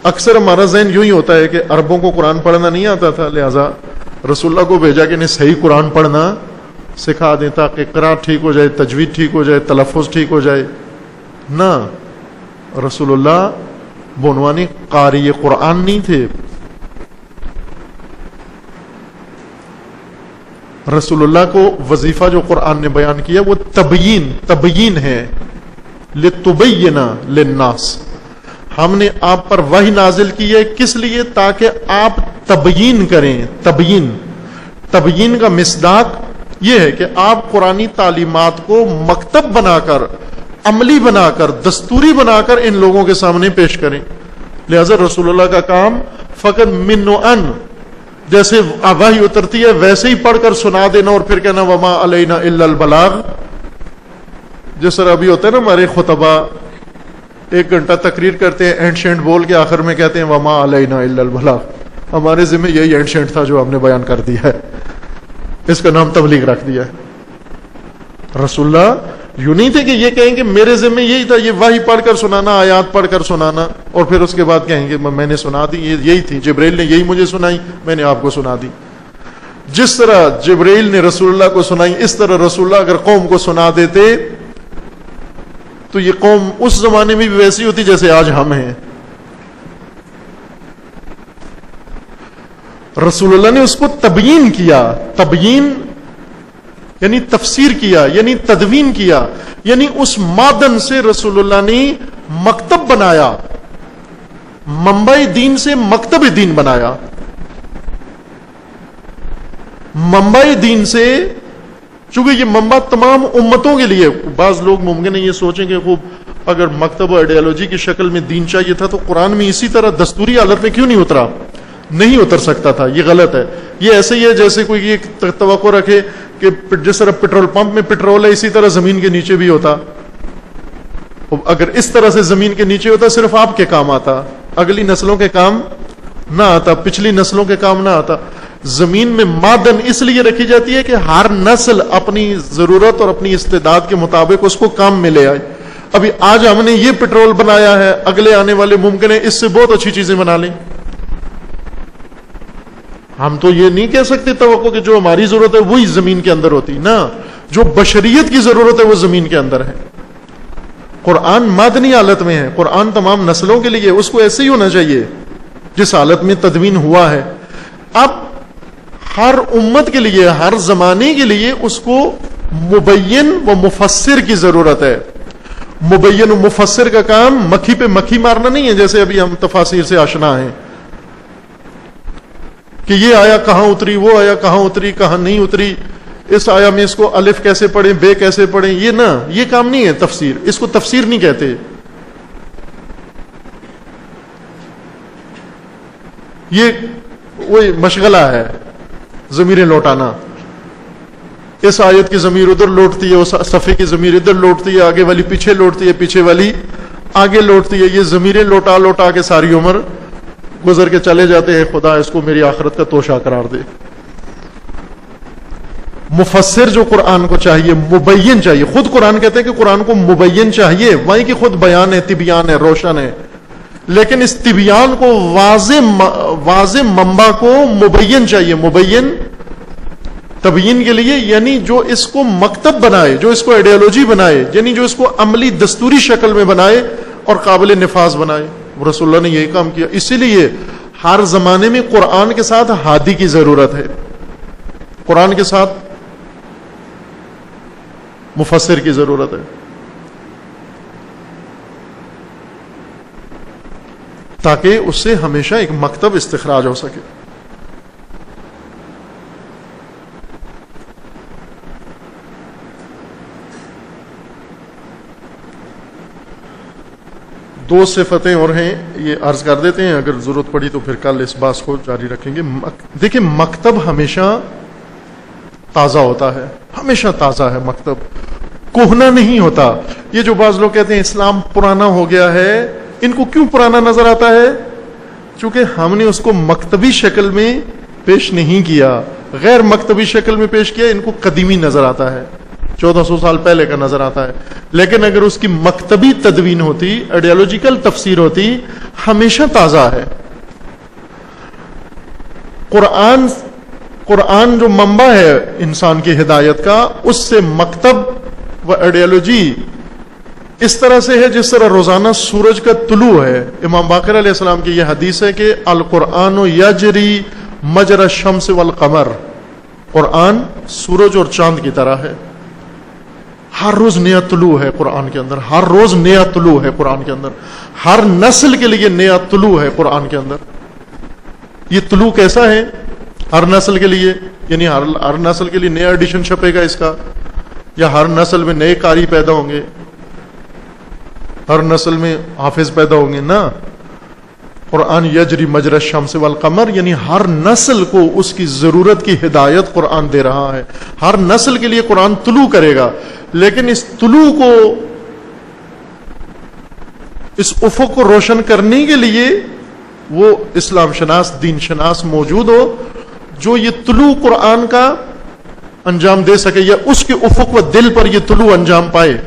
اکثر ہمارا ذہن یوں ہی ہوتا ہے کہ عربوں کو قرآن پڑھنا نہیں آتا تھا، لہٰذا رسول اللہ کو بھیجا کہ انہیں صحیح قرآن پڑھنا سکھا دیں تاکہ قراءت ٹھیک ہو جائے، تجوید ٹھیک ہو جائے، تلفظ ٹھیک ہو جائے۔ نہ، رسول اللہ وہ عنوان قاری قرآن نہیں تھے. رسول اللہ کو وظیفہ جو قرآن نے بیان کیا وہ تبیین ہے. لِتُبَيِّنَ لِلنَّاسِ, ہم نے آپ پر وحی نازل کی ہے کس لیے؟ تاکہ آپ تبیین کریں. تبیین کا مصداق یہ ہے کہ آپ قرآنی تعلیمات کو مکتب بنا کر, عملی بنا کر, دستوری بنا کر ان لوگوں کے سامنے پیش کریں. لہذا رسول اللہ کا کام فقط من و ان, جیسے وحی اترتی ہے ویسے ہی پڑھ کر سنا دینا اور پھر کہنا وما علینا الا البلاغ. جس طرح ابھی ہوتا ہے نا ہمارے خطبہ 1 گھنٹہ تقریر کرتے ہیں, اینڈ شینٹ بول کے آخر میں کہتے ہیں وما علینا الا البلاغ. ہمارے ذمہ یہی اینڈ شینٹ تھا جو ہم نے بیان کر دیا ہے, اس کا نام تبلیغ رکھ دیا ہے. رسول اللہ یوں نہیں تھے کہ یہ کہیں کہ میرے ذمہ یہی تھا, یہ وحی پڑھ کر سنانا, آیات پڑھ کر سنانا, اور پھر اس کے بعد کہیں گے میں نے سنا دی, یہی تھی, جبرائیل نے یہی مجھے سنائی, میں نے آپ کو سنا دی. جس طرح جبرائیل نے رسول اللہ کو سنائی اس طرح رسول اللہ اگر قوم کو سنا دیتے تو یہ قوم اس زمانے میں بھی ویسی ہوتی جیسے آج ہم ہیں. رسول اللہ نے اس کو تبیین کیا. تبیین یعنی تفسیر کیا, یعنی تدوین کیا, یعنی اس مادن سے رسول اللہ نے مکتب بنایا, منبع دین سے مکتب دین بنایا. منبع دین سے, چونکہ یہ منبع تمام امتوں کے لیے. بعض لوگ ممکن ہے یہ سوچیں کہ خوب اگر مکتب و آئیڈیالوجی کی شکل میں دین چاہیے تھا تو قرآن میں اسی طرح دستوری حالت میں کیوں نہیں اترا؟ نہیں اتر سکتا تھا. یہ غلط ہے. یہ ایسے ہی ہے جیسے کوئی یہ توقع رکھے کہ جس طرح پیٹرول پمپ میں پیٹرول ہے اسی طرح زمین کے نیچے بھی ہوتا. اگر اس طرح سے زمین کے نیچے ہوتا صرف آپ کے کام آتا, اگلی نسلوں کے کام نہ آتا, پچھلی نسلوں کے کام نہ آتا. زمین میں معدن اس لیے رکھی جاتی ہے کہ ہر نسل اپنی ضرورت اور اپنی استعداد کے مطابق اس کو کام میں لے آئے. ابھی آج ہم نے یہ پیٹرول بنایا ہے, اگلے آنے والے ممکن ہے اس سے بہت اچھی چیزیں بنا لیں. ہم تو یہ نہیں کہہ سکتے توقع کہ جو ہماری ضرورت ہے وہی زمین کے اندر ہوتی نا, جو بشریت کی ضرورت ہے وہ زمین کے اندر ہے. قرآن مادنی حالت میں ہے, قرآن تمام نسلوں کے لیے, اس کو ایسے ہی ہونا چاہیے جس حالت میں تدوین ہوا ہے. اب ہر امت کے لیے, ہر زمانے کے لیے اس کو مبین و مفسر کی ضرورت ہے. مبین و مفسر کا کام مکھی پہ مکھی مارنا نہیں ہے, جیسے ابھی ہم تفاسیر سے آشنا ہیں کہ یہ آیا کہاں اتری, وہ آیا کہاں اتری, کہاں نہیں اتری, اس آیا میں اس کو الف کیسے پڑھیں, بے کیسے پڑھیں. یہ نا, یہ کام نہیں ہے تفسیر, اس کو تفسیر نہیں کہتے. یہ وہی مشغلہ ہے, ضمیریں لوٹانا. اس آیت کی ضمیر ادھر لوٹتی ہے, اس صفحے کی ضمیر ادھر لوٹتی ہے, آگے والی پیچھے لوٹتی ہے, پیچھے والی آگے لوٹتی ہے. یہ ضمیریں لوٹا لوٹا کے ساری عمر گزر کے چلے جاتے ہیں. خدا اس کو میری آخرت کا توشہ قرار دے. مفسر جو قرآن کو چاہیے, مبین چاہیے. خود قرآن کہتے ہیں کہ قرآن کو مبین چاہیے, وہیں کہ خود بیان ہے, طبیان ہے, روشن ہے. لیکن اس طبیان کو واضح منبع کو مبین چاہیے. مبین تبیین کے لیے یعنی جو اس کو مکتب بنائے, جو اس کو آئیڈیالوجی بنائے, یعنی جو اس کو عملی دستوری شکل میں بنائے اور قابل نفاذ بنائے. رسول اللہ نے یہی کام کیا. اسی لیے ہر زمانے میں قرآن کے ساتھ ہادی کی ضرورت ہے, قرآن کے ساتھ مفسر کی ضرورت ہے, تاکہ اس سے ہمیشہ ایک مکتب استخراج ہو سکے. دو صفتیں اور ہیں, یہ عرض کر دیتے ہیں, اگر ضرورت پڑی تو پھر کل اس بات کو جاری رکھیں گے. دیکھیں مکتب ہمیشہ تازہ ہوتا ہے, ہمیشہ تازہ ہے مکتب, کوہنا نہیں ہوتا. یہ جو بعض لوگ کہتے ہیں اسلام پرانا ہو گیا ہے, ان کو کیوں پرانا نظر آتا ہے؟ چونکہ ہم نے اس کو مکتبی شکل میں پیش نہیں کیا, غیر مکتبی شکل میں پیش کیا. ان کو قدیمی نظر آتا ہے, 1400 سال پہلے کا نظر آتا ہے. لیکن اگر اس کی مکتبی تدوین ہوتی, آئیڈیالوجیکل تفسیر ہوتی, ہمیشہ تازہ ہے. قرآن جو منبع ہے انسان کی ہدایت کا, اس سے مکتب و آئیڈیالوجی اس طرح سے ہے جس طرح روزانہ سورج کا طلوع ہے. امام باقر علیہ السلام کی یہ حدیث ہے کہ القرآن یجری مجرى الشمس والقمر، قرآن سورج اور چاند کی طرح ہے. ہر روز نیا طلوع ہے قرآن کے اندر، ہر روز نیا طلوع ہے قرآن کے اندر، ہر نسل کے لیے نیا طلوع ہے قرآن کے اندر. یہ طلوع کیسا ہے؟ ہر نسل کے لیے، یعنی ہر نسل کے لیے نیا ایڈیشن چھپے گا اس کا، یا ہر نسل میں نئے قاری پیدا ہوں گے، ہر نسل میں حافظ پیدا ہوں گے؟ نہ. قرآن یجری مجرى الشمس والقمر، یعنی ہر نسل کو اس کی ضرورت کی ہدایت قرآن دے رہا ہے. ہر نسل کے لیے قرآن طلوع کرے گا، لیکن اس طلوع کو، اس افق کو روشن کرنے کے لیے وہ اسلام شناس، دین شناس موجود ہو جو یہ طلوع قرآن کا انجام دے سکے، یا اس کے افق و دل پر یہ طلوع انجام پائے.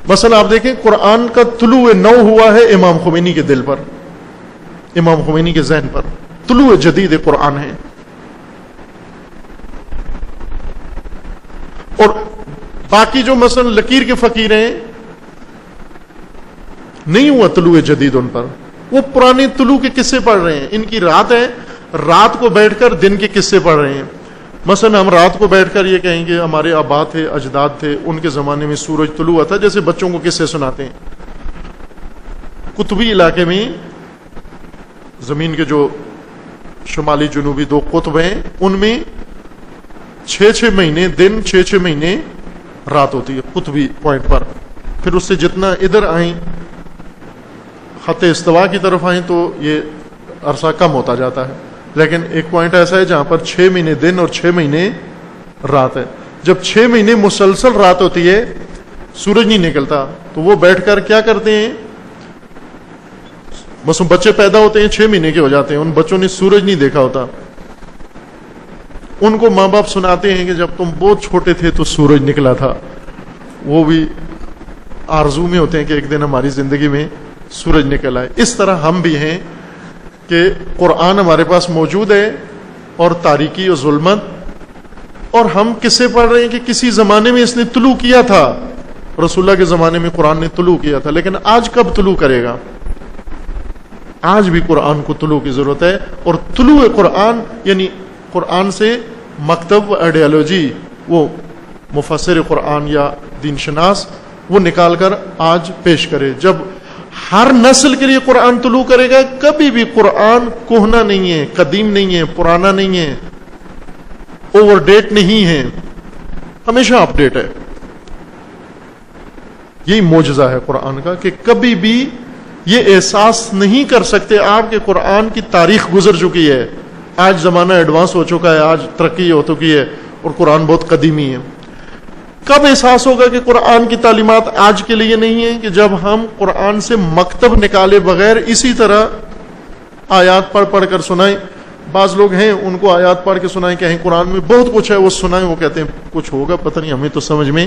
مثلا آپ دیکھیں قرآن کا طلوع نو ہوا ہے امام خمینی کے دل پر، امام خمینی کے ذہن پر طلوع جدید قرآن ہے. اور باقی جو مثلا لکیر کے فقیر ہیں نہیں ہوا طلوع جدید ان پر، وہ پرانے طلوع کے قصے پڑھ رہے ہیں. ان کی رات ہے، رات کو بیٹھ کر دن کے قصے پڑھ رہے ہیں. مثلا ہم رات کو بیٹھ کر یہ کہیں گے ہمارے آبا تھے، اجداد تھے، ان کے زمانے میں سورج طلوع ہوا تھا، جیسے بچوں کو قصے سناتے ہیں. قطبی علاقے میں زمین کے جو شمالی جنوبی دو قطب ہیں، ان میں 6 مہینے دن، 6 مہینے رات ہوتی ہے قطبی پوائنٹ پر. پھر اس سے جتنا ادھر آئیں، خط استوا کی طرف آئیں، تو یہ عرصہ کم ہوتا جاتا ہے. لیکن ایک پوائنٹ ایسا ہے جہاں پر 6 مہینے دن اور 6 مہینے رات ہے. جب 6 مہینے مسلسل رات ہوتی ہے، سورج نہیں نکلتا، تو وہ بیٹھ کر کیا کرتے ہیں؟ بس بچے پیدا ہوتے ہیں 6 مہینے کے ہو جاتے ہیں، ان بچوں نے سورج نہیں دیکھا ہوتا. ان کو ماں باپ سناتے ہیں کہ جب تم بہت چھوٹے تھے تو سورج نکلا تھا. وہ بھی آرزو میں ہوتے ہیں کہ ایک دن ہماری زندگی میں سورج نکل آئے. اس طرح ہم بھی ہیں کہ قرآن ہمارے پاس موجود ہے، اور تاریکی اور ظلمت، اور ہم کس سے پڑھ رہے ہیں کہ کسی زمانے میں اس نے طلوع کیا تھا، رسول اللہ کے زمانے میں قرآن نے طلوع کیا تھا، لیکن آج کب طلوع کرے گا؟ آج بھی قرآن کو طلوع کی ضرورت ہے. اور طلوع قرآن یعنی قرآن سے مکتب و آئیڈیالوجی، وہ مفسر قرآن یا دین شناس وہ نکال کر آج پیش کرے. جب ہر نسل کے لیے قرآن طلوع کرے گا، کبھی بھی قرآن کہنا نہیں ہے، قدیم نہیں ہے، پرانا نہیں ہے، اوور ڈیٹ نہیں ہے، ہمیشہ اپ ڈیٹ ہے. یہی معجزہ ہے قرآن کا کہ کبھی بھی یہ احساس نہیں کر سکتے آپ کہ قرآن کی تاریخ گزر چکی ہے، آج زمانہ ایڈوانس ہو چکا ہے، آج ترقی ہو چکی ہے، اور قرآن بہت قدیمی ہے. کب احساس ہوگا کہ قرآن کی تعلیمات آج کے لیے نہیں ہیں؟ کہ جب ہم قرآن سے مکتب نکالے بغیر اسی طرح آیات پڑھ کر سنائیں. بعض لوگ ہیں ان کو آیات پڑھ کے سنائیں، کہیں قرآن میں بہت کچھ ہے وہ سنائیں، وہ کہتے ہیں کچھ ہوگا پتہ نہیں، ہمیں تو سمجھ میں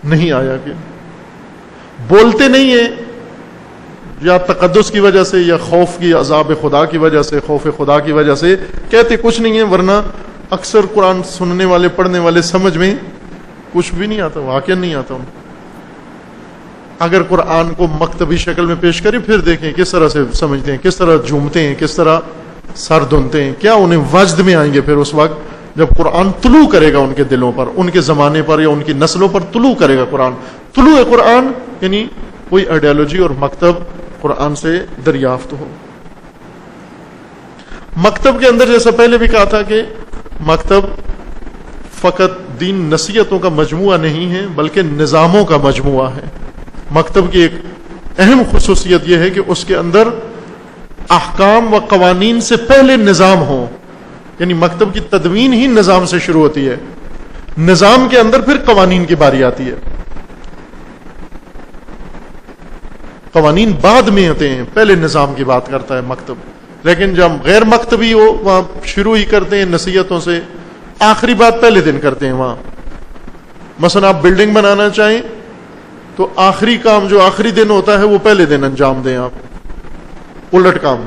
نہیں آیا. کہ بولتے نہیں ہیں یا تقدس کی وجہ سے، یا خوف کی، عذاب خدا کی وجہ سے، خوف خدا کی وجہ سے کہتے کچھ نہیں ہے، ورنہ اکثر قرآن سننے والے پڑھنے والے سمجھ میں کچھ بھی نہیں آتا، واقعہ نہیں آتا. اگر قرآن کو مکتبی شکل میں پیش کریں، پھر دیکھیں کس طرح سے سمجھتے ہیں، کس طرح جھومتے ہیں، کس طرح سر دھنتے ہیں. کیا انہیں وجد میں آئیں گے پھر اس وقت جب قرآن طلوع کرے گا ان کے دلوں پر، ان کے زمانے پر یا ان کی نسلوں پر طلوع کرے گا قرآن. طلوع قرآن یعنی کوئی آئیڈیالوجی اور مکتب قرآن سے دریافت ہو. مکتب کے اندر جیسا پہلے بھی کہا تھا کہ مکتب فقط دین نصیحتوں کا مجموعہ نہیں ہے بلکہ نظاموں کا مجموعہ ہے. مکتب کی ایک اہم خصوصیت یہ ہے کہ اس کے اندر احکام و قوانین سے پہلے نظام ہو، یعنی مکتب کی تدوین ہی نظام سے شروع ہوتی ہے، نظام کے اندر پھر قوانین کی باری آتی ہے. قوانین بعد میں ہوتے ہیں، پہلے نظام کی بات کرتا ہے مکتب. لیکن جب غیر مکتبی ہو وہاں شروع ہی کرتے ہیں نصیحتوں سے، آخری بات پہلے دن کرتے ہیں وہاں. مثلا آپ بلڈنگ بنانا چاہیں تو آخری کام جو آخری دن ہوتا ہے وہ پہلے دن انجام دیں آپ، الٹ کام.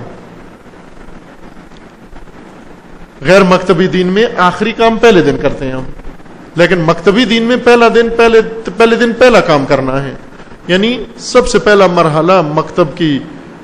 غیر مکتبی دین میں آخری کام پہلے دن کرتے ہیں ہم، لیکن مکتبی دین میں پہلا دن پہلے دن پہلا کام کرنا ہے. یعنی سب سے پہلا مرحلہ مکتب کی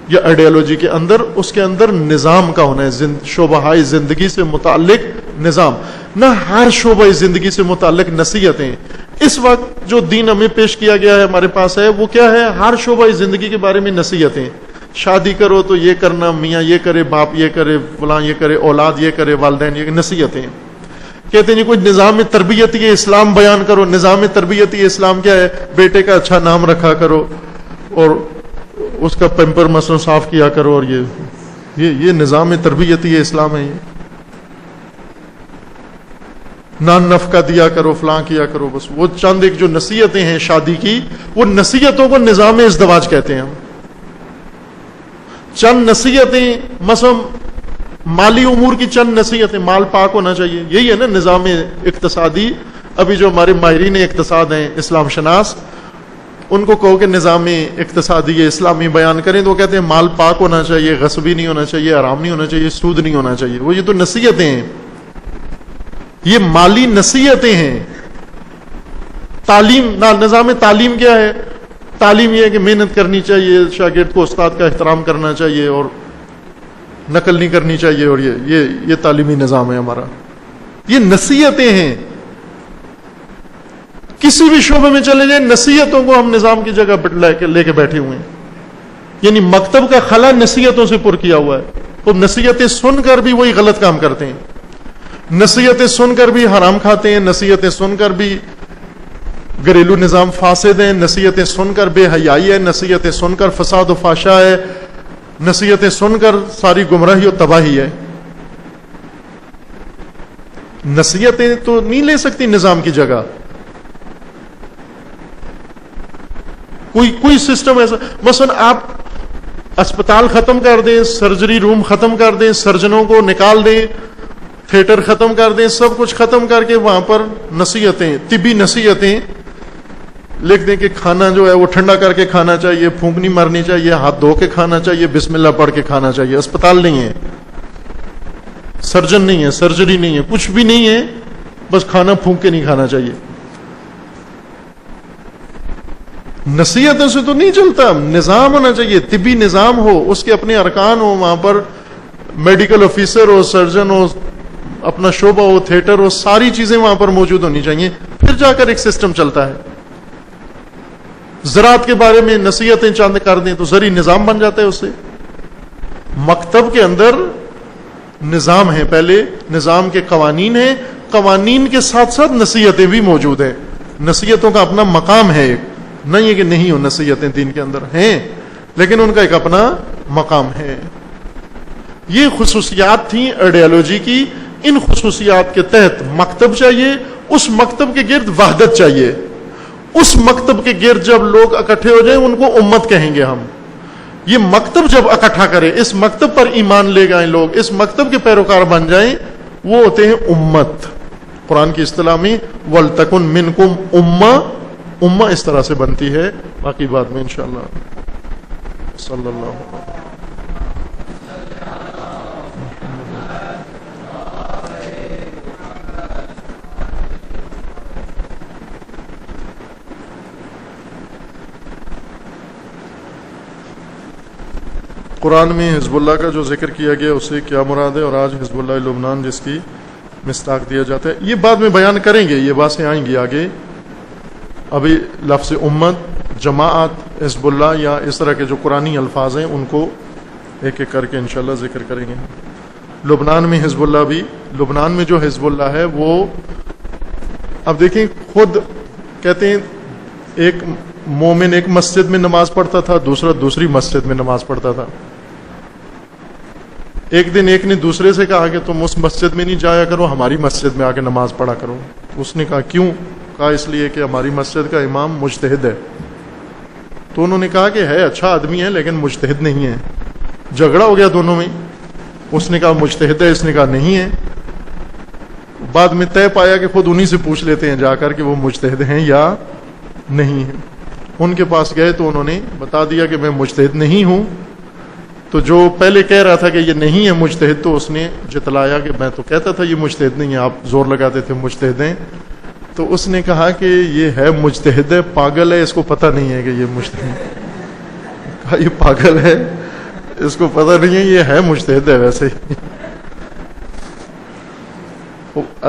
یا آئیڈیالوجی کے اندر، اس کے اندر نظام کا ہونا ہے، شعبہ زندگی سے متعلق نظام، نہ ہر شعبہ زندگی سے متعلق نصیحتیں۔ اس وقت جو دین ہمیں پیش کیا گیا ہے، ہمارے پاس ہے، وہ کیا ہے؟ ہر شعبہ زندگی کے بارے میں نصیحتیں۔ شادی کرو تو یہ کرنا، میاں یہ کرے، باپ یہ کرے، فلاں یہ کرے، اولاد یہ کرے، والدین یہ، نصیحتیں۔ کہتے ہیں کوئی نظام تربیتی اسلام بیان کرو۔ نظام تربیتی اسلام کیا ہے؟ بیٹے کا اچھا نام رکھا کرو اور اس کا پیمپر مثلا صاف کیا کرو، اور یہ نظام تربیتی اسلام ہے۔ یہ نان نفقہ دیا کرو، فلاں کیا کرو، بس وہ چند ایک جو نصیحتیں ہیں شادی کی، وہ نصیحتوں کو نظام ازدواج کہتے ہیں ہم۔ چند نصیحتیں، مثلا مالی امور کی چند نصیحتیں، مال پاک ہونا چاہیے، یہی ہے نا نظام اقتصادی۔ ابھی جو ہمارے ماہرین اقتصاد ہیں، اسلام شناس، ان کو کہو کہ نظام اقتصادی اسلامی بیان کریں تو وہ کہتے ہیں مال پاک ہونا چاہیے، غصبی نہیں ہونا چاہیے، حرام نہیں ہونا چاہیے، سود نہیں ہونا چاہیے۔ وہ یہ تو نصیحتیں ہیں، یہ مالی نصیحتیں ہیں۔ تعلیم، نظام تعلیم کیا ہے؟ تعلیم یہ ہے کہ محنت کرنی چاہیے، شاگرد کو استاد کا احترام کرنا چاہیے اور نقل نہیں کرنی چاہیے، اور یہ تعلیمی نظام ہے ہمارا۔ یہ نصیحتیں ہیں۔ کسی بھی شعبے میں چلے جائیں، نصیحتوں کو ہم نظام کی جگہ لے کے بیٹھے ہوئے ہیں۔ یعنی مکتب کا خلا نصیحتوں سے پر کیا ہوا ہے۔ تو نصیحتیں سن کر بھی وہی غلط کام کرتے ہیں، نصیحتیں سن کر بھی حرام کھاتے ہیں، نصیحتیں سن کر بھی گھریلو نظام فاسد ہیں، نصیحتیں سن کر بے حیائی ہے، نصیحتیں سن کر فساد و فحشا ہے، نصیحتیں سن کر ساری گمراہی و تباہی ہے۔ نصیحتیں تو نہیں لے سکتی نظام کی جگہ۔ کوئی سسٹم ایسا، مثلا آپ اسپتال ختم کر دیں، سرجری روم ختم کر دیں، سرجنوں کو نکال دیں، تھیٹر ختم کر دیں، سب کچھ ختم کر کے وہاں پر نصیحتیں، طبی نصیحتیں لکھ دیں کہ کھانا جو ہے وہ ٹھنڈا کر کے کھانا چاہیے، پھونک نہیں مارنی چاہیے، ہاتھ دھو کے کھانا چاہیے، بسم اللہ پڑھ کے کھانا چاہیے۔ اسپتال نہیں ہے، سرجن نہیں ہے، سرجری نہیں ہے، کچھ بھی نہیں ہے، بس کھانا پھونک کے نہیں کھانا چاہیے۔ نصیحتوں سے تو نہیں چلتا، نظام ہونا چاہیے، طبی نظام ہو، اس کے اپنے ارکان ہو، وہاں پر میڈیکل آفیسر ہو، سرجن ہو، اپنا شعبہ ہو، تھیٹر ہو، ساری چیزیں وہاں پر موجود ہونی چاہیے، پھر جا کر ایک سسٹم چلتا ہے۔ زراعت کے بارے میں نصیحتیں چاند کر دیں تو زرعی نظام بن جاتا ہے اس سے۔ مکتب کے اندر نظام ہے، پہلے نظام کے قوانین ہیں، قوانین کے ساتھ ساتھ نصیحتیں بھی موجود ہیں۔ نصیحتوں کا اپنا مقام ہے، ایک نہیں ہے کہ نہیں ہو، نصیحتیں دین کے اندر ہیں، لیکن ان کا ایک اپنا مقام ہے۔ یہ خصوصیات تھیں آئیڈیالوجی کی۔ ان خصوصیات کے تحت مکتب چاہیے، اس مکتب کے گرد وحدت چاہیے۔ اس مکتب کے گرد جب لوگ اکٹھے ہو جائیں ان کو امت کہیں گے ہم۔ یہ مکتب جب اکٹھا کرے، اس مکتب پر ایمان لے گئے لوگ، اس مکتب کے پیروکار بن جائیں، وہ ہوتے ہیں امت۔ قرآن کی اصطلاح میں وَلْتَكُنْ مِنْكُمْ أُمَّةٌ، امہ اس طرح سے بنتی ہے، باقی بعد میں انشاءاللہ۔ صلی اللہ علیہ وسلم۔ قرآن میں حزب اللہ کا جو ذکر کیا گیا اس سے کیا مراد ہے، اور آج حزب اللہ لبنان جس کی مصداق دیا جاتا ہے، یہ بعد میں بیان کریں گے، یہ باتیں آئیں گی آگے۔ ابھی لفظ امت، جماعت، حزب اللہ یا اس طرح کے جو قرآنی الفاظ ہیں ان کو ایک ایک کر کے انشاءاللہ ذکر کریں گے۔ لبنان میں حزب اللہ بھی، لبنان میں جو حزب اللہ ہے وہ، اب دیکھیں خود کہتے ہیں ایک مومن ایک مسجد میں نماز پڑھتا تھا، دوسرا دوسری مسجد میں نماز پڑھتا تھا۔ ایک دن ایک نے دوسرے سے کہا کہ تم اس مسجد میں نہیں جایا کرو، ہماری مسجد میں آ کے نماز پڑھا کرو۔ اس نے کہا کیوں؟ کہا اس لیے کہ ہماری مسجد کا امام مجتہد ہے۔ تو انہوں نے کہا کہ ہے اچھا آدمی ہے لیکن مجتہد نہیں ہے۔ جھگڑا ہو گیا دونوں میں، اس نے کہا مجتہد ہے، اس نے کہا نہیں ہے۔ بعد میں طے پایا کہ خود انہی سے پوچھ لیتے ہیں جا کر کہ وہ مجتہد ہیں یا نہیں ہیں۔ ان کے پاس گئے تو انہوں نے بتا دیا کہ میں مجتہد نہیں ہوں۔ تو جو پہلے کہہ رہا تھا کہ یہ نہیں ہے مجتہد، تو اس نے جتلایا کہ میں تو کہتا تھا یہ مجتہد نہیں ہے، آپ زور لگاتے تھے مجتہد ہیں۔ تو اس نے کہا کہ یہ ہے مجتہد ہے، پاگل ہے، اس کو پتہ نہیں ہے کہ یہ مجتہد ہے. کہا یہ پاگل ہے، اس کو پتہ نہیں ہے، یہ ہے مجتہد ہے ویسے ہی.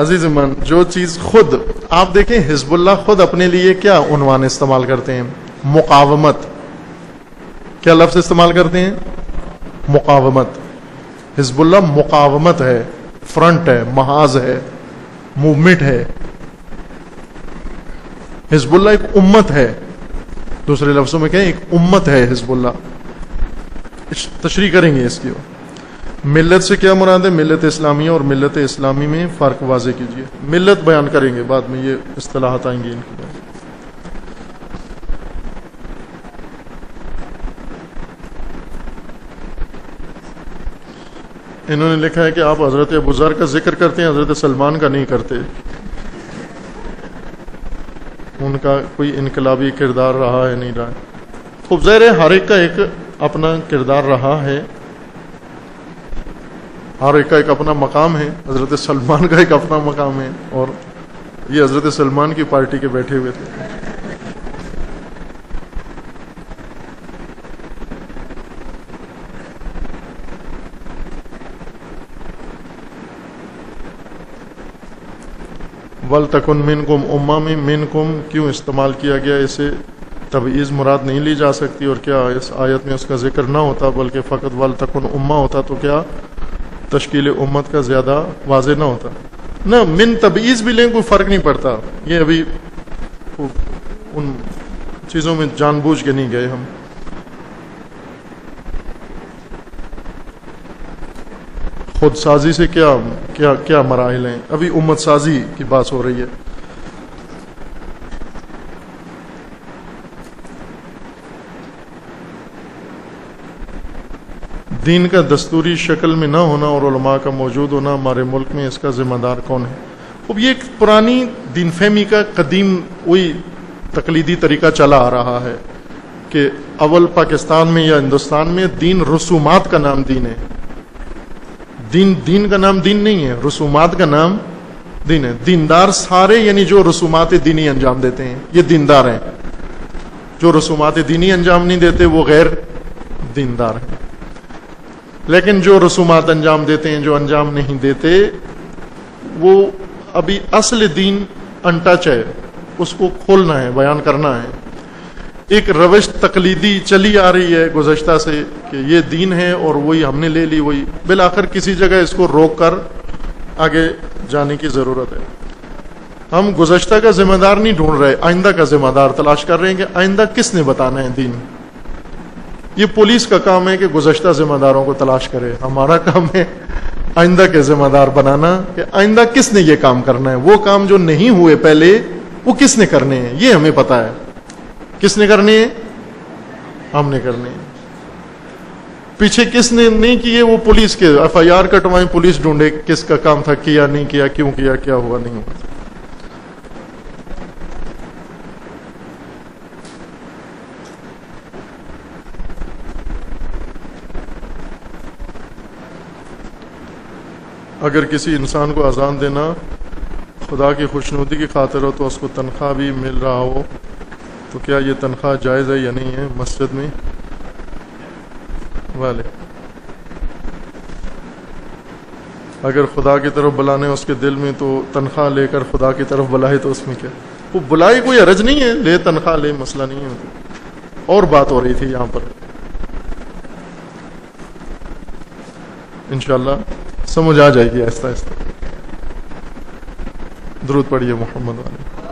عزیز من، جو چیز خود آپ دیکھیں، حزب اللہ خود اپنے لیے کیا عنوان استعمال کرتے ہیں؟ مقاومت. کیا لفظ استعمال کرتے ہیں؟ مقاومت. حزب اللہ مقاومت ہے، فرنٹ ہے، محاذ ہے، موومنٹ ہے. حزب اللہ ایک امت ہے، دوسرے لفظوں میں کہیں ایک امت ہے حزب اللہ. تشریح کریں گے اس کی. ملت سے کیا مراد ہے؟ ملت اسلامیہ اور ملت اسلامی میں فرق واضح کیجیے. ملت بیان کریں گے بعد میں، یہ اصطلاحات آئیں گی ان کی. انہوں نے لکھا ہے کہ آپ حضرت ابوذر کا ذکر کرتے ہیں، حضرت سلمان کا نہیں کرتے. ان کا کوئی انقلابی کردار رہا ہے نہیں رہا. خوب ظاہر ہے ہر ایک کا ایک اپنا کردار رہا ہے، ہر ایک کا ایک اپنا مقام ہے. حضرت سلمان کا ایک اپنا مقام ہے، اور یہ حضرت سلمان کی پارٹی کے بیٹھے ہوئے تھے. وَلْتَكُنْ مِنْكُمْ امہ میں منکم کیوں استعمال کیا گیا؟ اسے تبعیض مراد نہیں لی جا سکتی، اور کیا اس آیت میں اس کا ذکر نہ ہوتا بلکہ فقط وَلْتَكُنْ امہ ہوتا تو کیا تشکیل امت کا زیادہ واضح نہ ہوتا؟ نہ، من تبعیض بھی لیں کوئی فرق نہیں پڑتا. یہ ابھی ان چیزوں میں جان بوجھ کے نہیں گئے ہم. خود سازی سے کیا کیا کیا مراحل ہیں؟ ابھی امت سازی کی بات ہو رہی ہے. دین کا دستوری شکل میں نہ ہونا اور علماء کا موجود ہونا ہمارے ملک میں، اس کا ذمہ دار کون ہے؟ اب یہ ایک پرانی دین فہمی کا قدیم وہی تقلیدی طریقہ چلا آ رہا ہے کہ اول پاکستان میں یا ہندوستان میں دین رسومات کا نام دین ہے. دین کا نام دین نہیں ہے، رسومات کا نام دین ہے. دیندار سارے یعنی جو رسومات دینی انجام دیتے ہیں یہ دیندار ہیں. جو رسومات دینی انجام نہیں دیتے وہ غیر دیندار ہیں. لیکن جو رسومات انجام دیتے ہیں، جو انجام نہیں دیتے، وہ ابھی اصل دین انٹچ ہے، اس کو کھولنا ہے، بیان کرنا ہے. ایک روش تقلیدی چلی آ رہی ہے گزشتہ سے کہ یہ دین ہے اور وہی ہم نے لے لی، وہی بالآخر کسی جگہ اس کو روک کر آگے جانے کی ضرورت ہے. ہم گزشتہ کا ذمہ دار نہیں ڈھونڈ رہے، آئندہ کا ذمہ دار تلاش کر رہے ہیں کہ آئندہ کس نے بتانا ہے دین. یہ پولیس کا کام ہے کہ گزشتہ ذمہ داروں کو تلاش کرے، ہمارا کام ہے آئندہ کے ذمہ دار بنانا کہ آئندہ کس نے یہ کام کرنا ہے. وہ کام جو نہیں ہوئے پہلے وہ کس نے کرنے ہیں یہ ہمیں پتا ہے. کس نے کرنے ہیں؟ ہم نے کرنے ہیں. پیچھے کس نے نہیں کیے وہ پولیس کے ایف آئی آر کٹوائیں، پولیس ڈھونڈے کس کا کام تھا، کیا نہیں کیا، کیوں کیا، کیا ہوا نہیں ہوا. اگر کسی انسان کو اذان دینا خدا کی خوشنودی کی خاطر ہو تو اس کو تنخواہ بھی مل رہا ہو تو کیا یہ تنخواہ جائز ہے یا نہیں ہے مسجد میں والے؟ اگر خدا کی طرف بلانے اس کے دل میں تو تنخواہ لے کر خدا کی طرف بلائے تو اس میں کیا؟ وہ بلائے کوئی حرج نہیں ہے، لے تنخواہ لے، مسئلہ نہیں ہے. اور بات ہو رہی تھی یہاں پر، انشاءاللہ سمجھ آ جائے گی آہستہ آہستہ. درود پڑھیے محمد علیہ.